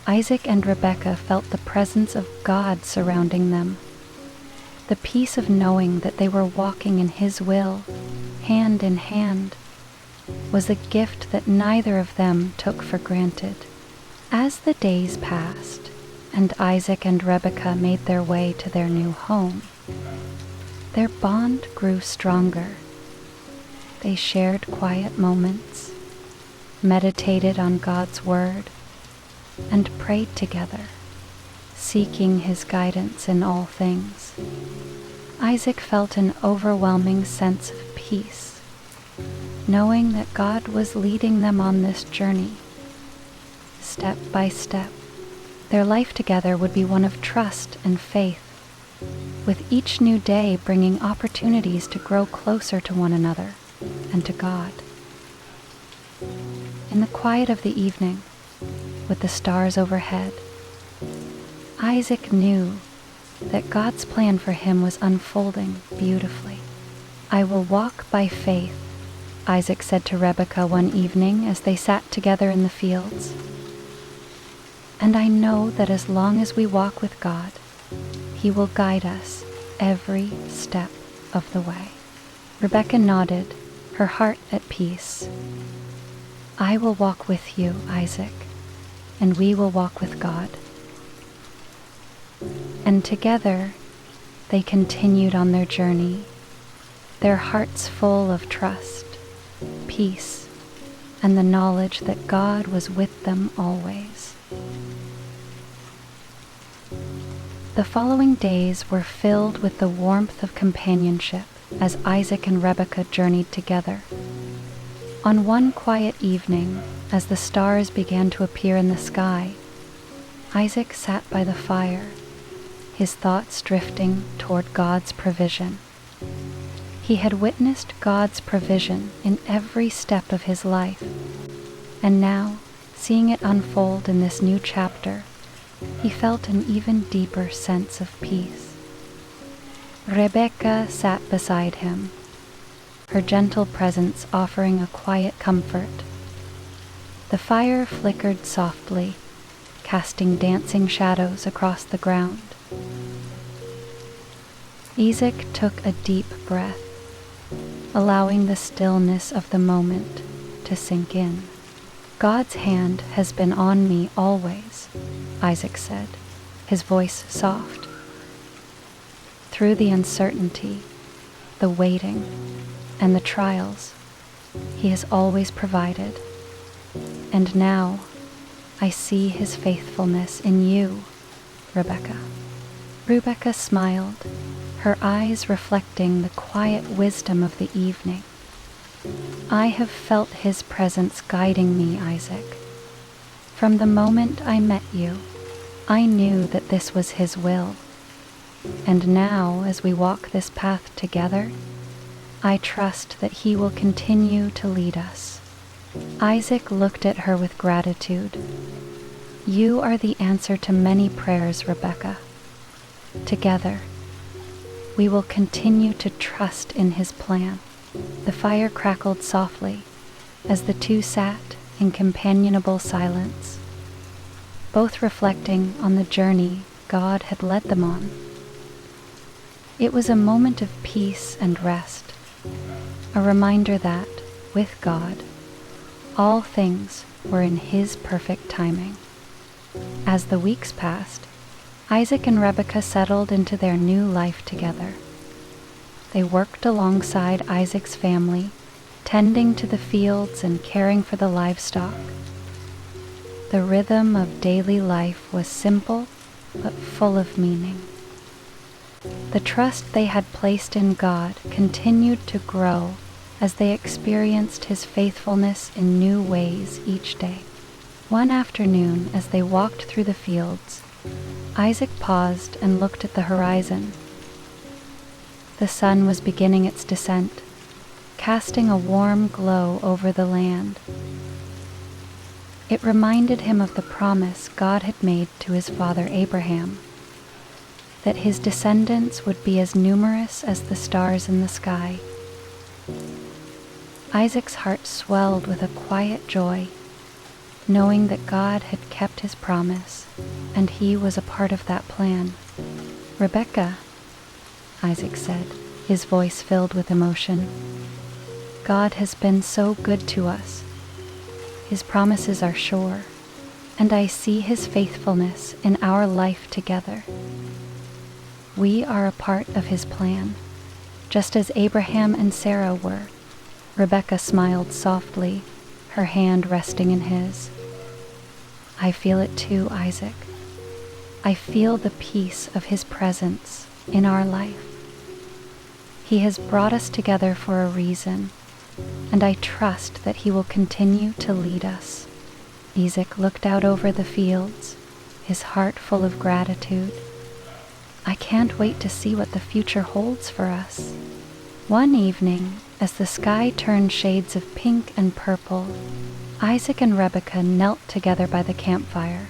Isaac and Rebekah felt the presence of God surrounding them. The peace of knowing that they were walking in His will, hand in hand, was a gift that neither of them took for granted. As the days passed, and Isaac and Rebekah made their way to their new home, their bond grew stronger. They shared quiet moments, meditated on God's word, and prayed together, seeking His guidance in all things. Isaac felt an overwhelming sense of peace, knowing that God was leading them on this journey. Step by step, their life together would be one of trust and faith, with each new day bringing opportunities to grow closer to one another and to God. In the quiet of the evening, with the stars overhead, Isaac knew that God's plan for him was unfolding beautifully. I will walk by faith, Isaac said to Rebekah one evening as they sat together in the fields. And I know that as long as we walk with God, He will guide us every step of the way. Rebekah nodded, her heart at peace. I will walk with you, Isaac, and we will walk with God. And together they continued on their journey, their hearts full of trust, peace, and the knowledge that God was with them always. The following days were filled with the warmth of companionship as Isaac and Rebekah journeyed together. On one quiet evening, as the stars began to appear in the sky, Isaac sat by the fire, his thoughts drifting toward God's provision. He had witnessed God's provision in every step of his life, and now, seeing it unfold in this new chapter, he felt an even deeper sense of peace. Rebekah sat beside him, her gentle presence offering a quiet comfort. The fire flickered softly, casting dancing shadows across the ground. Isaac took a deep breath, allowing the stillness of the moment to sink in. "God's hand has been on me always," Isaac said, his voice soft. "Through the uncertainty, the waiting, and the trials, He has always provided. And now I see His faithfulness in you, Rebecca." Rebecca smiled, her eyes reflecting the quiet wisdom of the evening. "I have felt His presence guiding me, Isaac. From the moment I met you, I knew that this was His will. And now, as we walk this path together, I trust that He will continue to lead us." Isaac looked at her with gratitude. "You are the answer to many prayers, Rebecca. Together, we will continue to trust in His plan." The fire crackled softly as the two sat in companionable silence, both reflecting on the journey God had led them on. It was a moment of peace and rest, a reminder that, with God, all things were in His perfect timing. As the weeks passed, Isaac and Rebekah settled into their new life together. They worked alongside Isaac's family, tending to the fields and caring for the livestock. The rhythm of daily life was simple but full of meaning. The trust they had placed in God continued to grow as they experienced His faithfulness in new ways each day. One afternoon, as they walked through the fields, Isaac paused and looked at the horizon. The sun was beginning its descent, casting a warm glow over the land. It reminded him of the promise God had made to his father Abraham, that his descendants would be as numerous as the stars in the sky. Isaac's heart swelled with a quiet joy, knowing that God had kept His promise, and he was a part of that plan. "Rebecca," Isaac said, his voice filled with emotion, "God has been so good to us. His promises are sure, and I see His faithfulness in our life together. We are a part of His plan, just as Abraham and Sarah were." Rebecca smiled softly, her hand resting in his. "I feel it too, Isaac. I feel the peace of His presence in our life. He has brought us together for a reason, and I trust that He will continue to lead us." Isaac looked out over the fields, his heart full of gratitude. "I can't wait to see what the future holds for us." One evening, as the sky turned shades of pink and purple, Isaac and Rebekah knelt together by the campfire.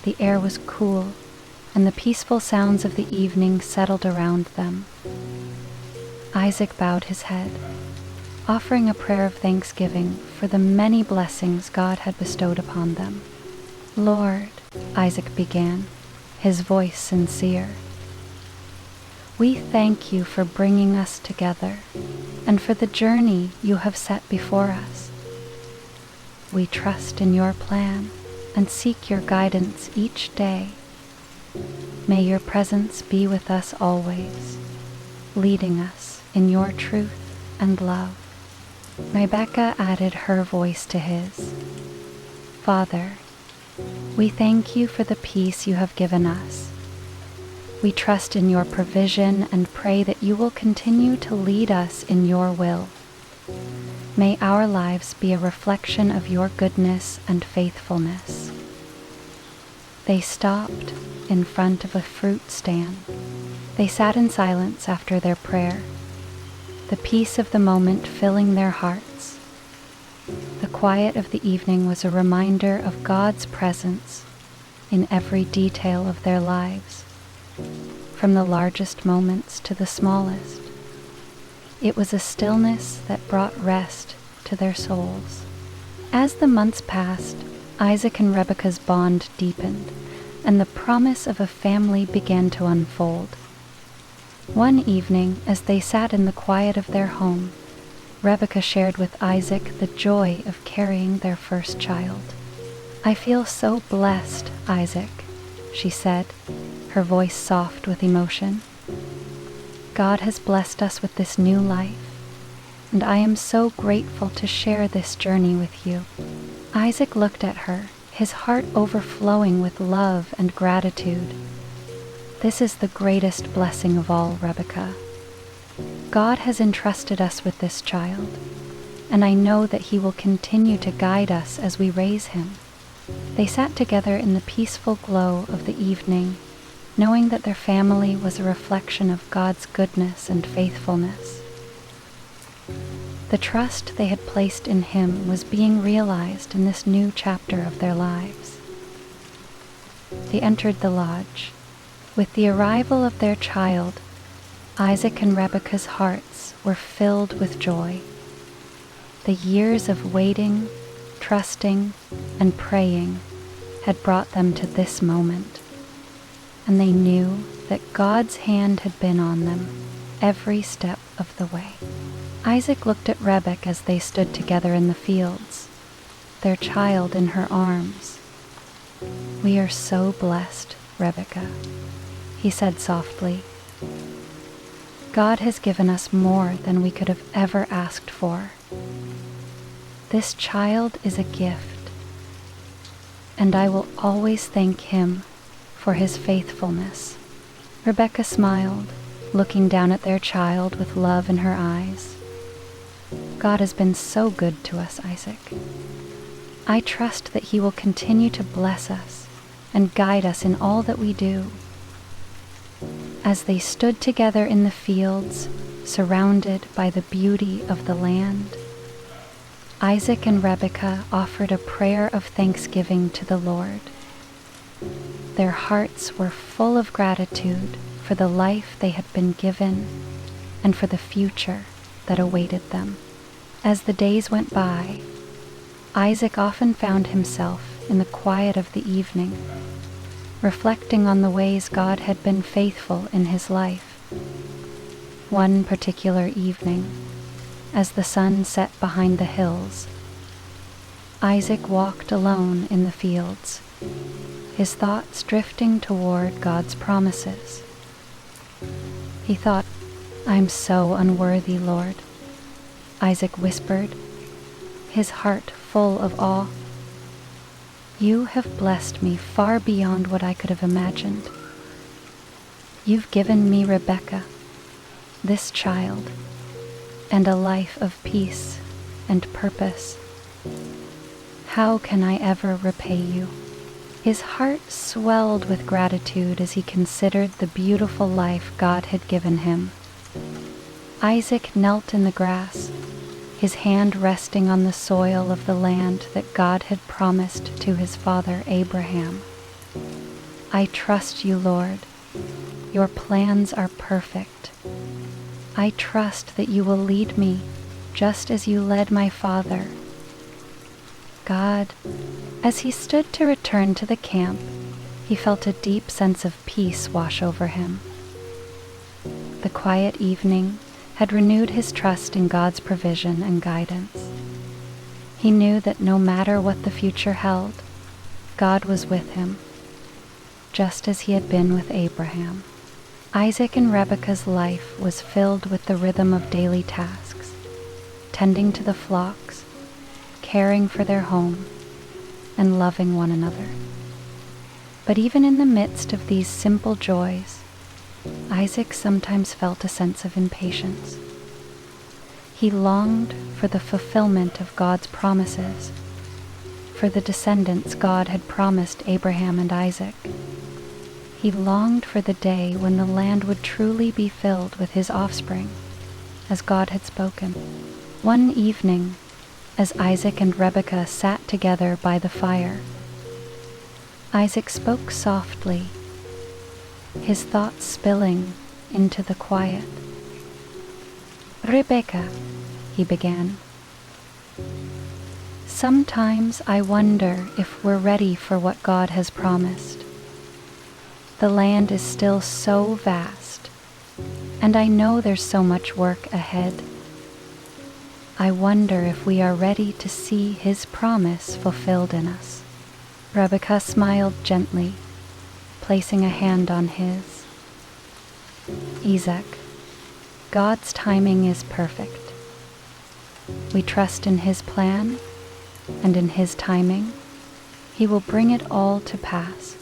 The air was cool, and the peaceful sounds of the evening settled around them. Isaac bowed his head, offering a prayer of thanksgiving for the many blessings God had bestowed upon them. "Lord," Isaac began, his voice sincere, "we thank You for bringing us together and for the journey You have set before us. We trust in Your plan and seek Your guidance each day. May Your presence be with us always, leading us in Your truth and love." Rebecca added her voice to his. "Father, we thank You for the peace You have given us. We trust in Your provision and pray that You will continue to lead us in Your will. May our lives be a reflection of Your goodness and faithfulness." They stopped in front of a fruit stand. They sat in silence after their prayer, the peace of the moment filling their hearts. The quiet of the evening was a reminder of God's presence in every detail of their lives, from the largest moments to the smallest. It was a stillness that brought rest to their souls. As the months passed, Isaac and Rebekah's bond deepened, and the promise of a family began to unfold. One evening, as they sat in the quiet of their home, Rebekah shared with Isaac the joy of carrying their first child. "I feel so blessed, Isaac," she said, her voice soft with emotion. "God has blessed us with this new life, and I am so grateful to share this journey with you." Isaac looked at her, his heart overflowing with love and gratitude. "This is the greatest blessing of all, Rebekah. God has entrusted us with this child, and I know that He will continue to guide us as we raise him." They sat together in the peaceful glow of the evening, knowing that their family was a reflection of God's goodness and faithfulness. The trust they had placed in Him was being realized in this new chapter of their lives. They entered the lodge. With the arrival of their child, Isaac and Rebekah's hearts were filled with joy. The years of waiting, trusting, and praying had brought them to this moment, and they knew that God's hand had been on them every step of the way. Isaac looked at Rebekah as they stood together in the fields, their child in her arms. "We are so blessed, Rebekah," he said softly. "God has given us more than we could have ever asked for. This child is a gift, and I will always thank Him for His faithfulness." Rebekah smiled, looking down at their child with love in her eyes. "God has been so good to us, Isaac. I trust that He will continue to bless us and guide us in all that we do." As they stood together in the fields, surrounded by the beauty of the land, Isaac and Rebekah offered a prayer of thanksgiving to the Lord. Their hearts were full of gratitude for the life they had been given and for the future that awaited them. As the days went by, Isaac often found himself in the quiet of the evening, reflecting on the ways God had been faithful in his life. One particular evening, as the sun set behind the hills, Isaac walked alone in the fields, his thoughts drifting toward God's promises. He thought, "I'm so unworthy, Lord," Isaac whispered, his heart full of awe. "You have blessed me far beyond what I could have imagined. You've given me Rebekah, this child, and a life of peace and purpose. How can I ever repay you?" His heart swelled with gratitude as he considered the beautiful life God had given him. Isaac knelt in the grass, his hand resting on the soil of the land that God had promised to his father Abraham. "I trust you, Lord. Your plans are perfect. I trust that you will lead me just as you led my father." God, as he stood to return to the camp, he felt a deep sense of peace wash over him. The quiet evening had renewed his trust in God's provision and guidance. He knew that no matter what the future held, God was with him, just as he had been with Abraham. Isaac and Rebekah's life was filled with the rhythm of daily tasks, tending to the flocks, caring for their home, and loving one another. But even in the midst of these simple joys, Isaac sometimes felt a sense of impatience. He longed for the fulfillment of God's promises, for the descendants God had promised Abraham and Isaac. He longed for the day when the land would truly be filled with his offspring, as God had spoken. One evening, as Isaac and Rebekah sat together by the fire, Isaac spoke softly, his thoughts spilling into the quiet. Rebecca, he began, sometimes I wonder if we're ready for what God has promised. The land is still so vast, and I know there's so much work ahead. I wonder if we are ready to see His promise fulfilled in us. Rebecca smiled gently, placing a hand on his. Isaac, God's timing is perfect. We trust in His plan, and in His timing, He will bring it all to pass.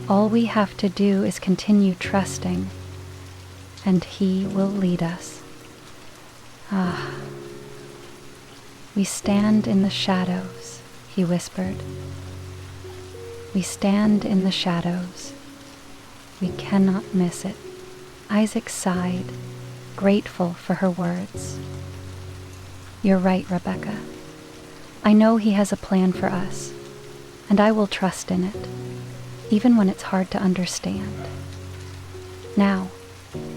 All we have to do is continue trusting, and He will lead us. Ah, we stand in the shadows, he whispered. We stand in the shadows. We cannot miss it. Isaac sighed, grateful for her words. You're right, Rebecca. I know He has a plan for us, and I will trust in it, even when it's hard to understand. Now,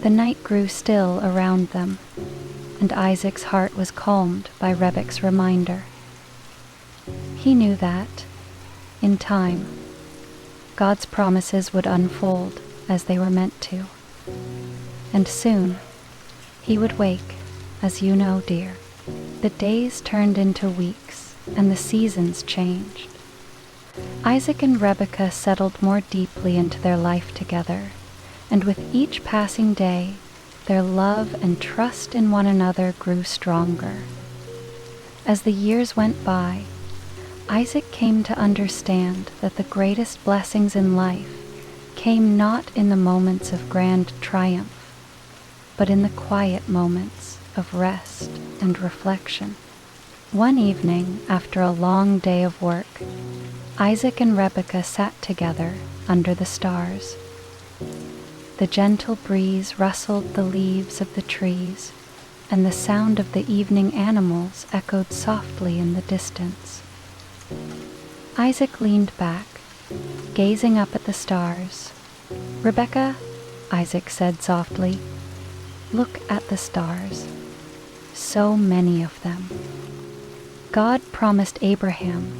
the night grew still around them, and Isaac's heart was calmed by Rebekah's reminder. He knew that, in time, God's promises would unfold as they were meant to. And soon, he would wake, as you know, dear. The days turned into weeks, and the seasons changed. Isaac and Rebekah settled more deeply into their life together, and with each passing day, their love and trust in one another grew stronger. As the years went by, Isaac came to understand that the greatest blessings in life came not in the moments of grand triumph, but in the quiet moments of rest and reflection. One evening, after a long day of work, Isaac and Rebekah sat together under the stars. The gentle breeze rustled the leaves of the trees, and the sound of the evening animals echoed softly in the distance. Isaac leaned back, gazing up at the stars. "Rebecca," Isaac said softly, "look at the stars. So many of them. God promised Abraham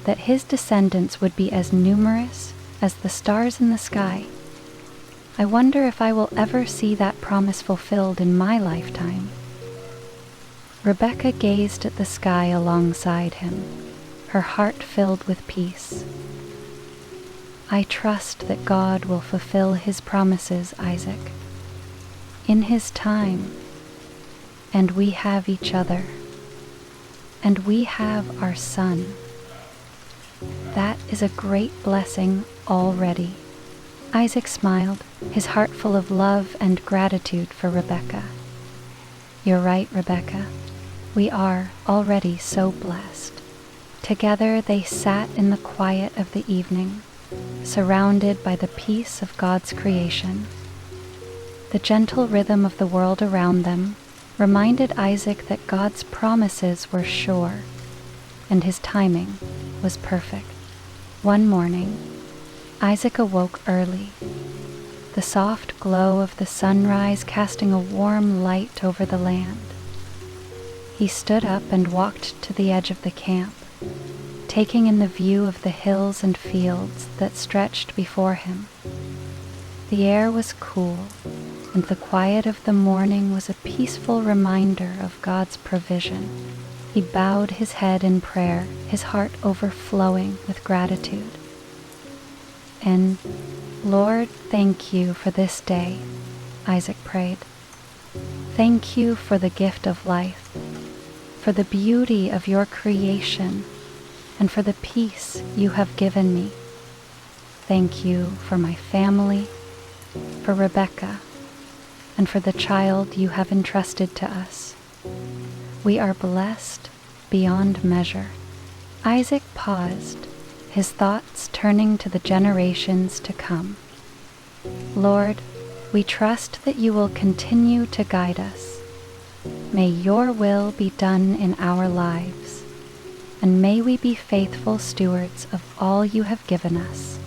that his descendants would be as numerous as the stars in the sky. I wonder if I will ever see that promise fulfilled in my lifetime." Rebecca gazed at the sky alongside him, her heart filled with peace. "I trust that God will fulfill His promises, Isaac, in His time, and we have each other, and we have our son. That is a great blessing already." Isaac smiled, his heart full of love and gratitude for Rebecca. "You're right, Rebecca. We are already so blessed." Together they sat in the quiet of the evening, surrounded by the peace of God's creation. The gentle rhythm of the world around them reminded Isaac that God's promises were sure, and His timing was perfect. One morning, Isaac awoke early, the soft glow of the sunrise casting a warm light over the land. He stood up and walked to the edge of the camp, taking in the view of the hills and fields that stretched before him. The air was cool, and the quiet of the morning was a peaceful reminder of God's provision. He bowed his head in prayer, his heart overflowing with gratitude. "And, Lord, thank You for this day," Isaac prayed. "Thank You for the gift of life, for the beauty of Your creation, and for the peace You have given me. Thank You for my family, for Rebecca, and for the child You have entrusted to us. We are blessed beyond measure." Isaac paused, his thoughts turning to the generations to come. "Lord, we trust that You will continue to guide us. May Your will be done in our lives, and may we be faithful stewards of all You have given us."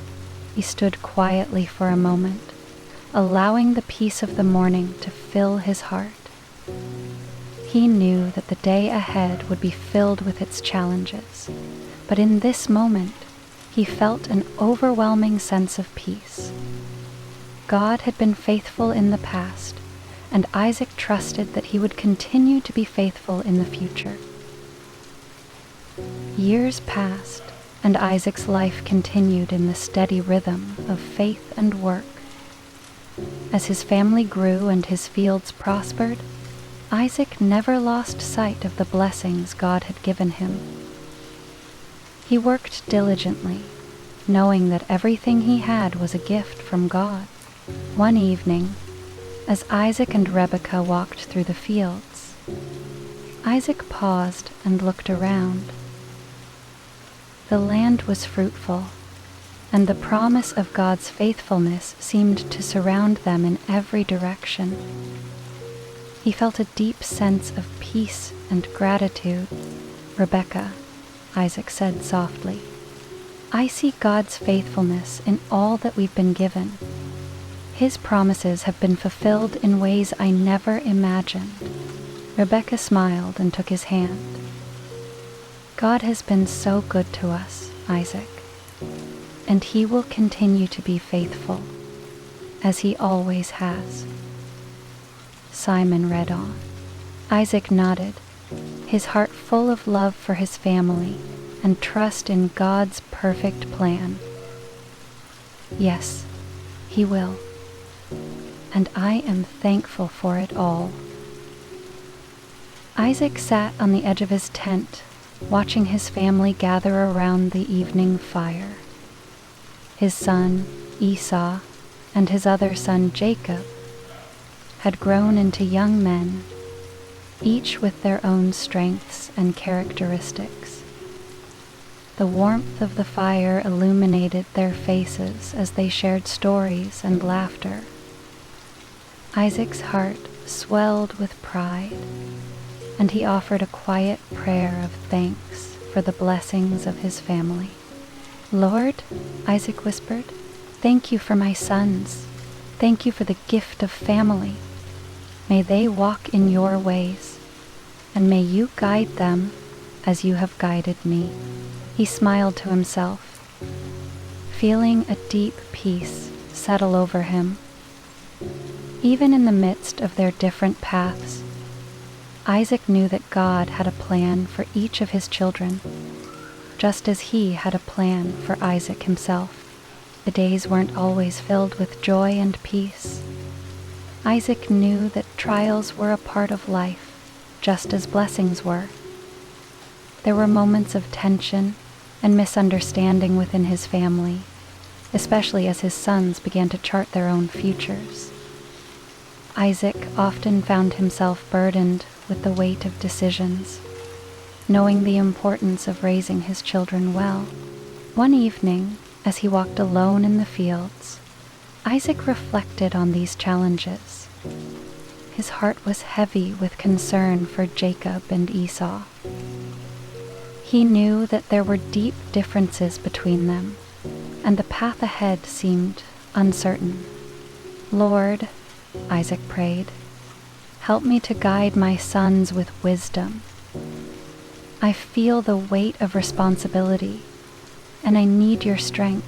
He stood quietly for a moment, allowing the peace of the morning to fill his heart. He knew that the day ahead would be filled with its challenges, but in this moment, he felt an overwhelming sense of peace. God had been faithful in the past, and Isaac trusted that he would continue to be faithful in the future. Years passed, and Isaac's life continued in the steady rhythm of faith and work. As his family grew and his fields prospered, Isaac never lost sight of the blessings God had given him. He worked diligently, knowing that everything he had was a gift from God. One evening, as Isaac and Rebekah walked through the fields, Isaac paused and looked around. The land was fruitful, and the promise of God's faithfulness seemed to surround them in every direction. He felt a deep sense of peace and gratitude. "Rebekah," Isaac said softly, "I see God's faithfulness in all that we've been given. His promises have been fulfilled in ways I never imagined." Rebekah smiled and took his hand. "God has been so good to us, Isaac, and He will continue to be faithful, as He always has." Simon read on. Isaac nodded, his heart full of love for his family and trust in God's perfect plan. "Yes, He will, and I am thankful for it all." Isaac sat on the edge of his tent, watching his family gather around the evening fire. His son, Esau, and his other son, Jacob, had grown into young men, each with their own strengths and characteristics. The warmth of the fire illuminated their faces as they shared stories and laughter. Isaac's heart swelled with pride, and he offered a quiet prayer of thanks for the blessings of his family. "Lord," Isaac whispered, "thank you for my sons. Thank you for the gift of family. May they walk in your ways, and may you guide them as you have guided me." He smiled to himself, feeling a deep peace settle over him. Even in the midst of their different paths, Isaac knew that God had a plan for each of his children, just as he had a plan for Isaac himself. The days weren't always filled with joy and peace. Isaac knew that trials were a part of life, just as blessings were. There were moments of tension and misunderstanding within his family, especially as his sons began to chart their own futures. Isaac often found himself burdened with the weight of decisions, knowing the importance of raising his children well. One evening, as he walked alone in the fields, Isaac reflected on these challenges. His heart was heavy with concern for Jacob and Esau. He knew that there were deep differences between them, and the path ahead seemed uncertain. "Lord," Isaac prayed, "help me to guide my sons with wisdom. I feel the weight of responsibility, and I need your strength.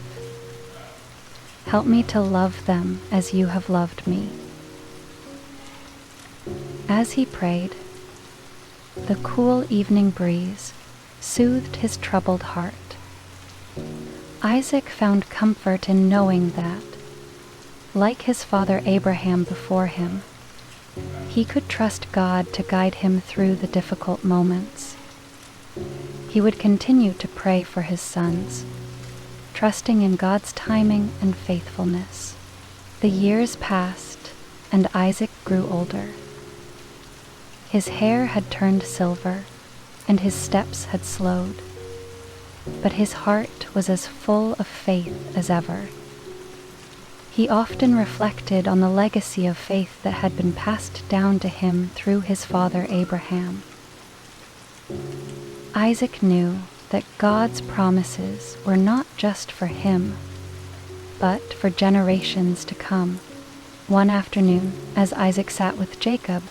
Help me to love them as you have loved me." As he prayed, the cool evening breeze soothed his troubled heart. Isaac found comfort in knowing that, like his father Abraham before him, he could trust God to guide him through the difficult moments. He would continue to pray for his sons, trusting in God's timing and faithfulness. The years passed, and Isaac grew older. His hair had turned silver, and his steps had slowed, but his heart was as full of faith as ever. He often reflected on the legacy of faith that had been passed down to him through his father Abraham. Isaac knew that God's promises were not just for him, but for generations to come. One afternoon, as Isaac sat with Jacob,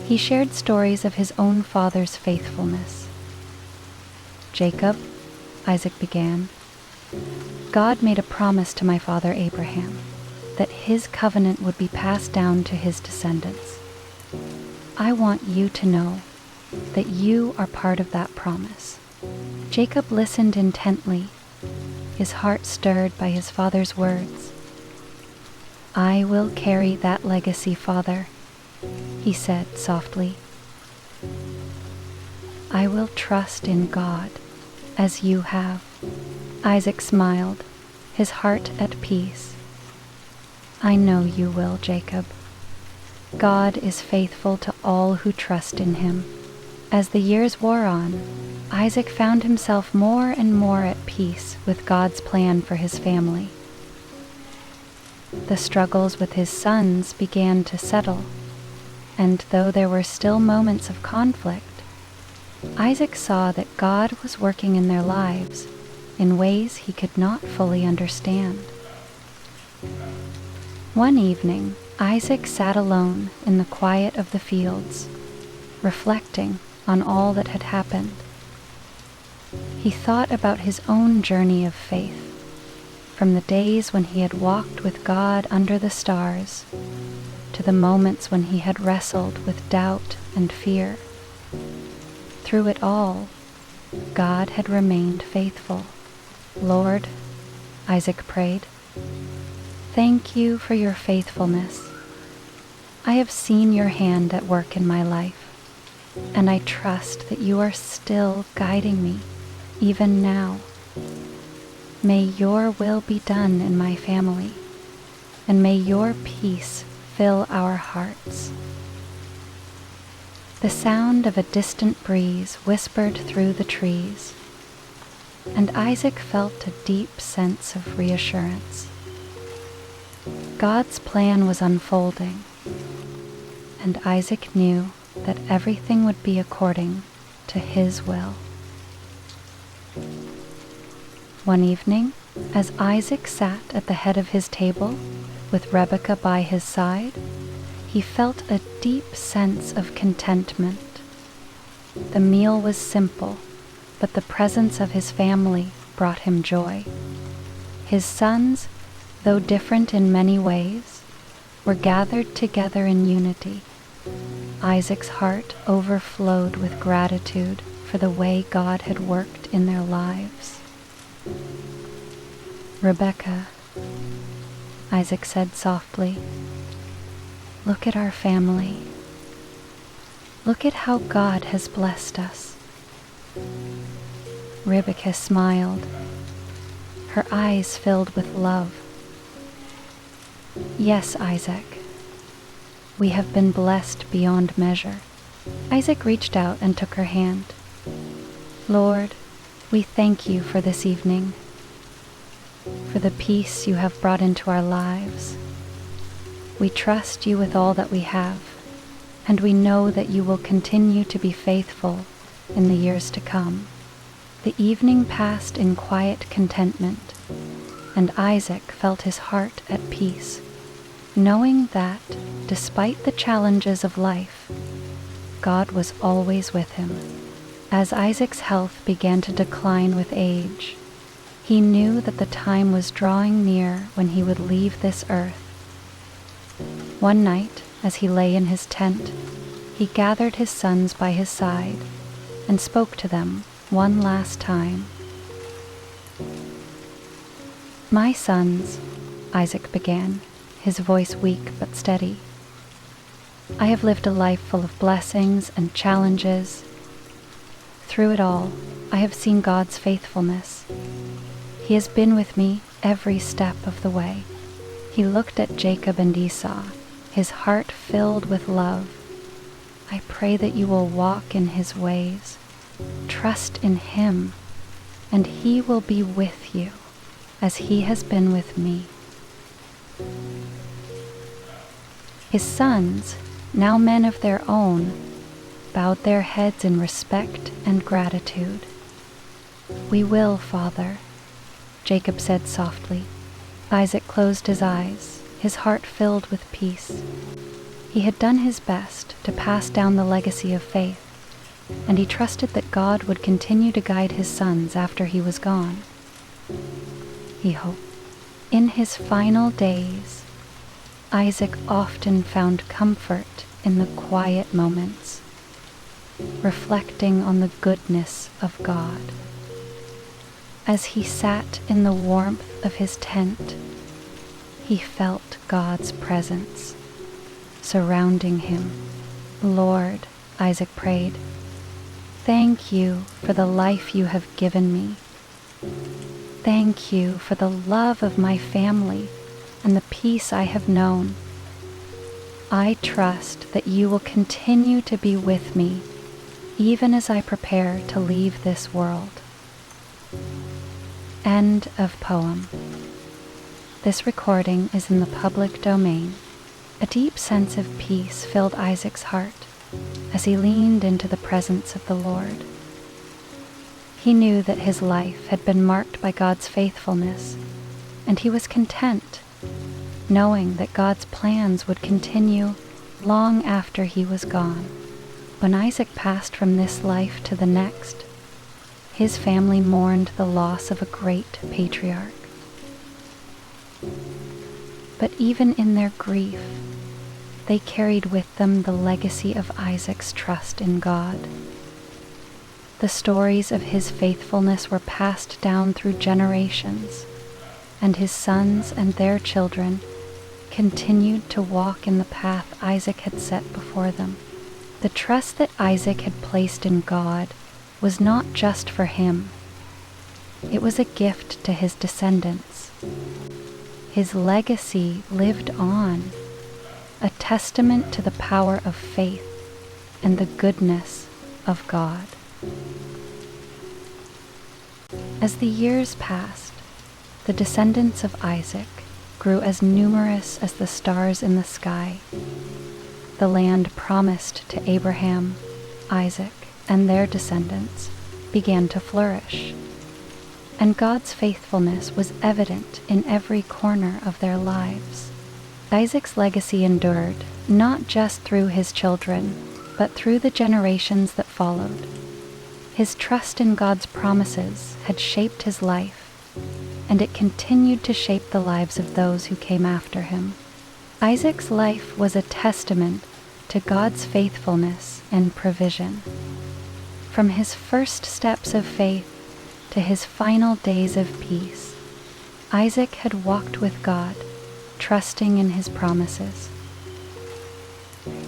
He shared stories of his own father's faithfulness. "Jacob," Isaac began, "God made a promise to my father Abraham that his covenant would be passed down to his descendants. I want you to know that you are part of that promise." Jacob listened intently, his heart stirred by his father's words. "I will carry that legacy, Father," he said softly. "I will trust in God as you have." Isaac smiled, his heart at peace. "I know you will, Jacob. God is faithful to all who trust in him." As the years wore on, Isaac found himself more and more at peace with God's plan for his family. The struggles with his sons began to settle, and though there were still moments of conflict, Isaac saw that God was working in their lives in ways he could not fully understand. One evening, Isaac sat alone in the quiet of the fields, reflecting on all that had happened. He thought about his own journey of faith, from the days when he had walked with God under the stars, to the moments when he had wrestled with doubt and fear. Through it all, God had remained faithful. "Lord," Isaac prayed, "thank you for your faithfulness. I have seen your hand at work in my life, and I trust that you are still guiding me, even now. May your will be done in my family, and may your peace fill our hearts." The sound of a distant breeze whispered through the trees, and Isaac felt a deep sense of reassurance. God's plan was unfolding, and Isaac knew that everything would be according to his will. One evening, as Isaac sat at the head of his table with Rebekah by his side, he felt a deep sense of contentment. The meal was simple, but the presence of his family brought him joy. His sons, though different in many ways, were gathered together in unity. Isaac's heart overflowed with gratitude for the way God had worked in their lives. "Rebekah," Isaac said softly, "look at our family. Look at how God has blessed us." Rebekah smiled, her eyes filled with love. "Yes, Isaac, we have been blessed beyond measure." Isaac reached out and took her hand. "Lord, we thank you for this evening, for the peace you have brought into our lives. We trust you with all that we have, and we know that you will continue to be faithful in the years to come." The evening passed in quiet contentment, and Isaac felt his heart at peace, knowing that, despite the challenges of life, God was always with him. As Isaac's health began to decline with age, he knew that the time was drawing near when he would leave this earth. One night, as he lay in his tent, he gathered his sons by his side and spoke to them one last time. "My sons," Isaac began, his voice weak but steady, "I have lived a life full of blessings and challenges. Through it all, I have seen God's faithfulness. He has been with me every step of the way." He looked at Jacob and Esau, his heart filled with love. "I pray that you will walk in his ways, trust in him, and he will be with you as he has been with me." His sons, now men of their own, bowed their heads in respect and gratitude. "We will, Father," Jacob said softly. Isaac closed his eyes, his heart filled with peace. He had done his best to pass down the legacy of faith, and he trusted that God would continue to guide his sons after he was gone. He hoped. In his final days, Isaac often found comfort in the quiet moments, reflecting on the goodness of God. As he sat in the warmth of his tent, he felt God's presence surrounding him. "Lord," Isaac prayed, "thank you for the life you have given me. Thank you for the love of my family and the peace I have known. I trust that you will continue to be with me even as I prepare to leave this world." End of poem. This recording is in the public domain. A deep sense of peace filled Isaac's heart as he leaned into the presence of the Lord. He knew that his life had been marked by God's faithfulness, and he was content, knowing that God's plans would continue long after he was gone. When Isaac passed from this life to the next, his family mourned the loss of a great patriarch. But even in their grief, they carried with them the legacy of Isaac's trust in God. The stories of his faithfulness were passed down through generations, and his sons and their children continued to walk in the path Isaac had set before them. The trust that Isaac had placed in God was not just for him. It was a gift to his descendants. His legacy lived on, a testament to the power of faith and the goodness of God. As the years passed, the descendants of Isaac grew as numerous as the stars in the sky. The land promised to Abraham, Isaac, and their descendants began to flourish, and God's faithfulness was evident in every corner of their lives. Isaac's legacy endured not just through his children, but through the generations that followed. His trust in God's promises had shaped his life, and it continued to shape the lives of those who came after him. Isaac's life was a testament to God's faithfulness and provision. From his first steps of faith to his final days of peace, Isaac had walked with God, trusting in his promises.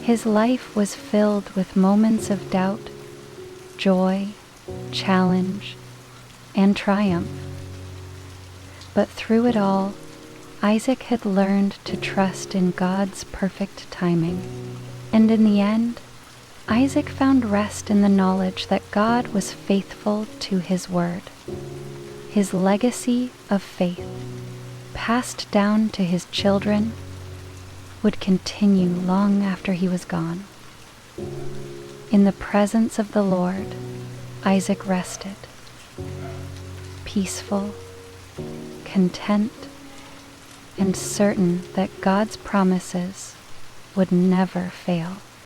His life was filled with moments of doubt, joy, challenge, and triumph. But through it all, Isaac had learned to trust in God's perfect timing. And in the end, Isaac found rest in the knowledge that God was faithful to his word. His legacy of faith, passed down to his children, would continue long after he was gone. In the presence of the Lord, Isaac rested, peaceful, content, and certain that God's promises would never fail.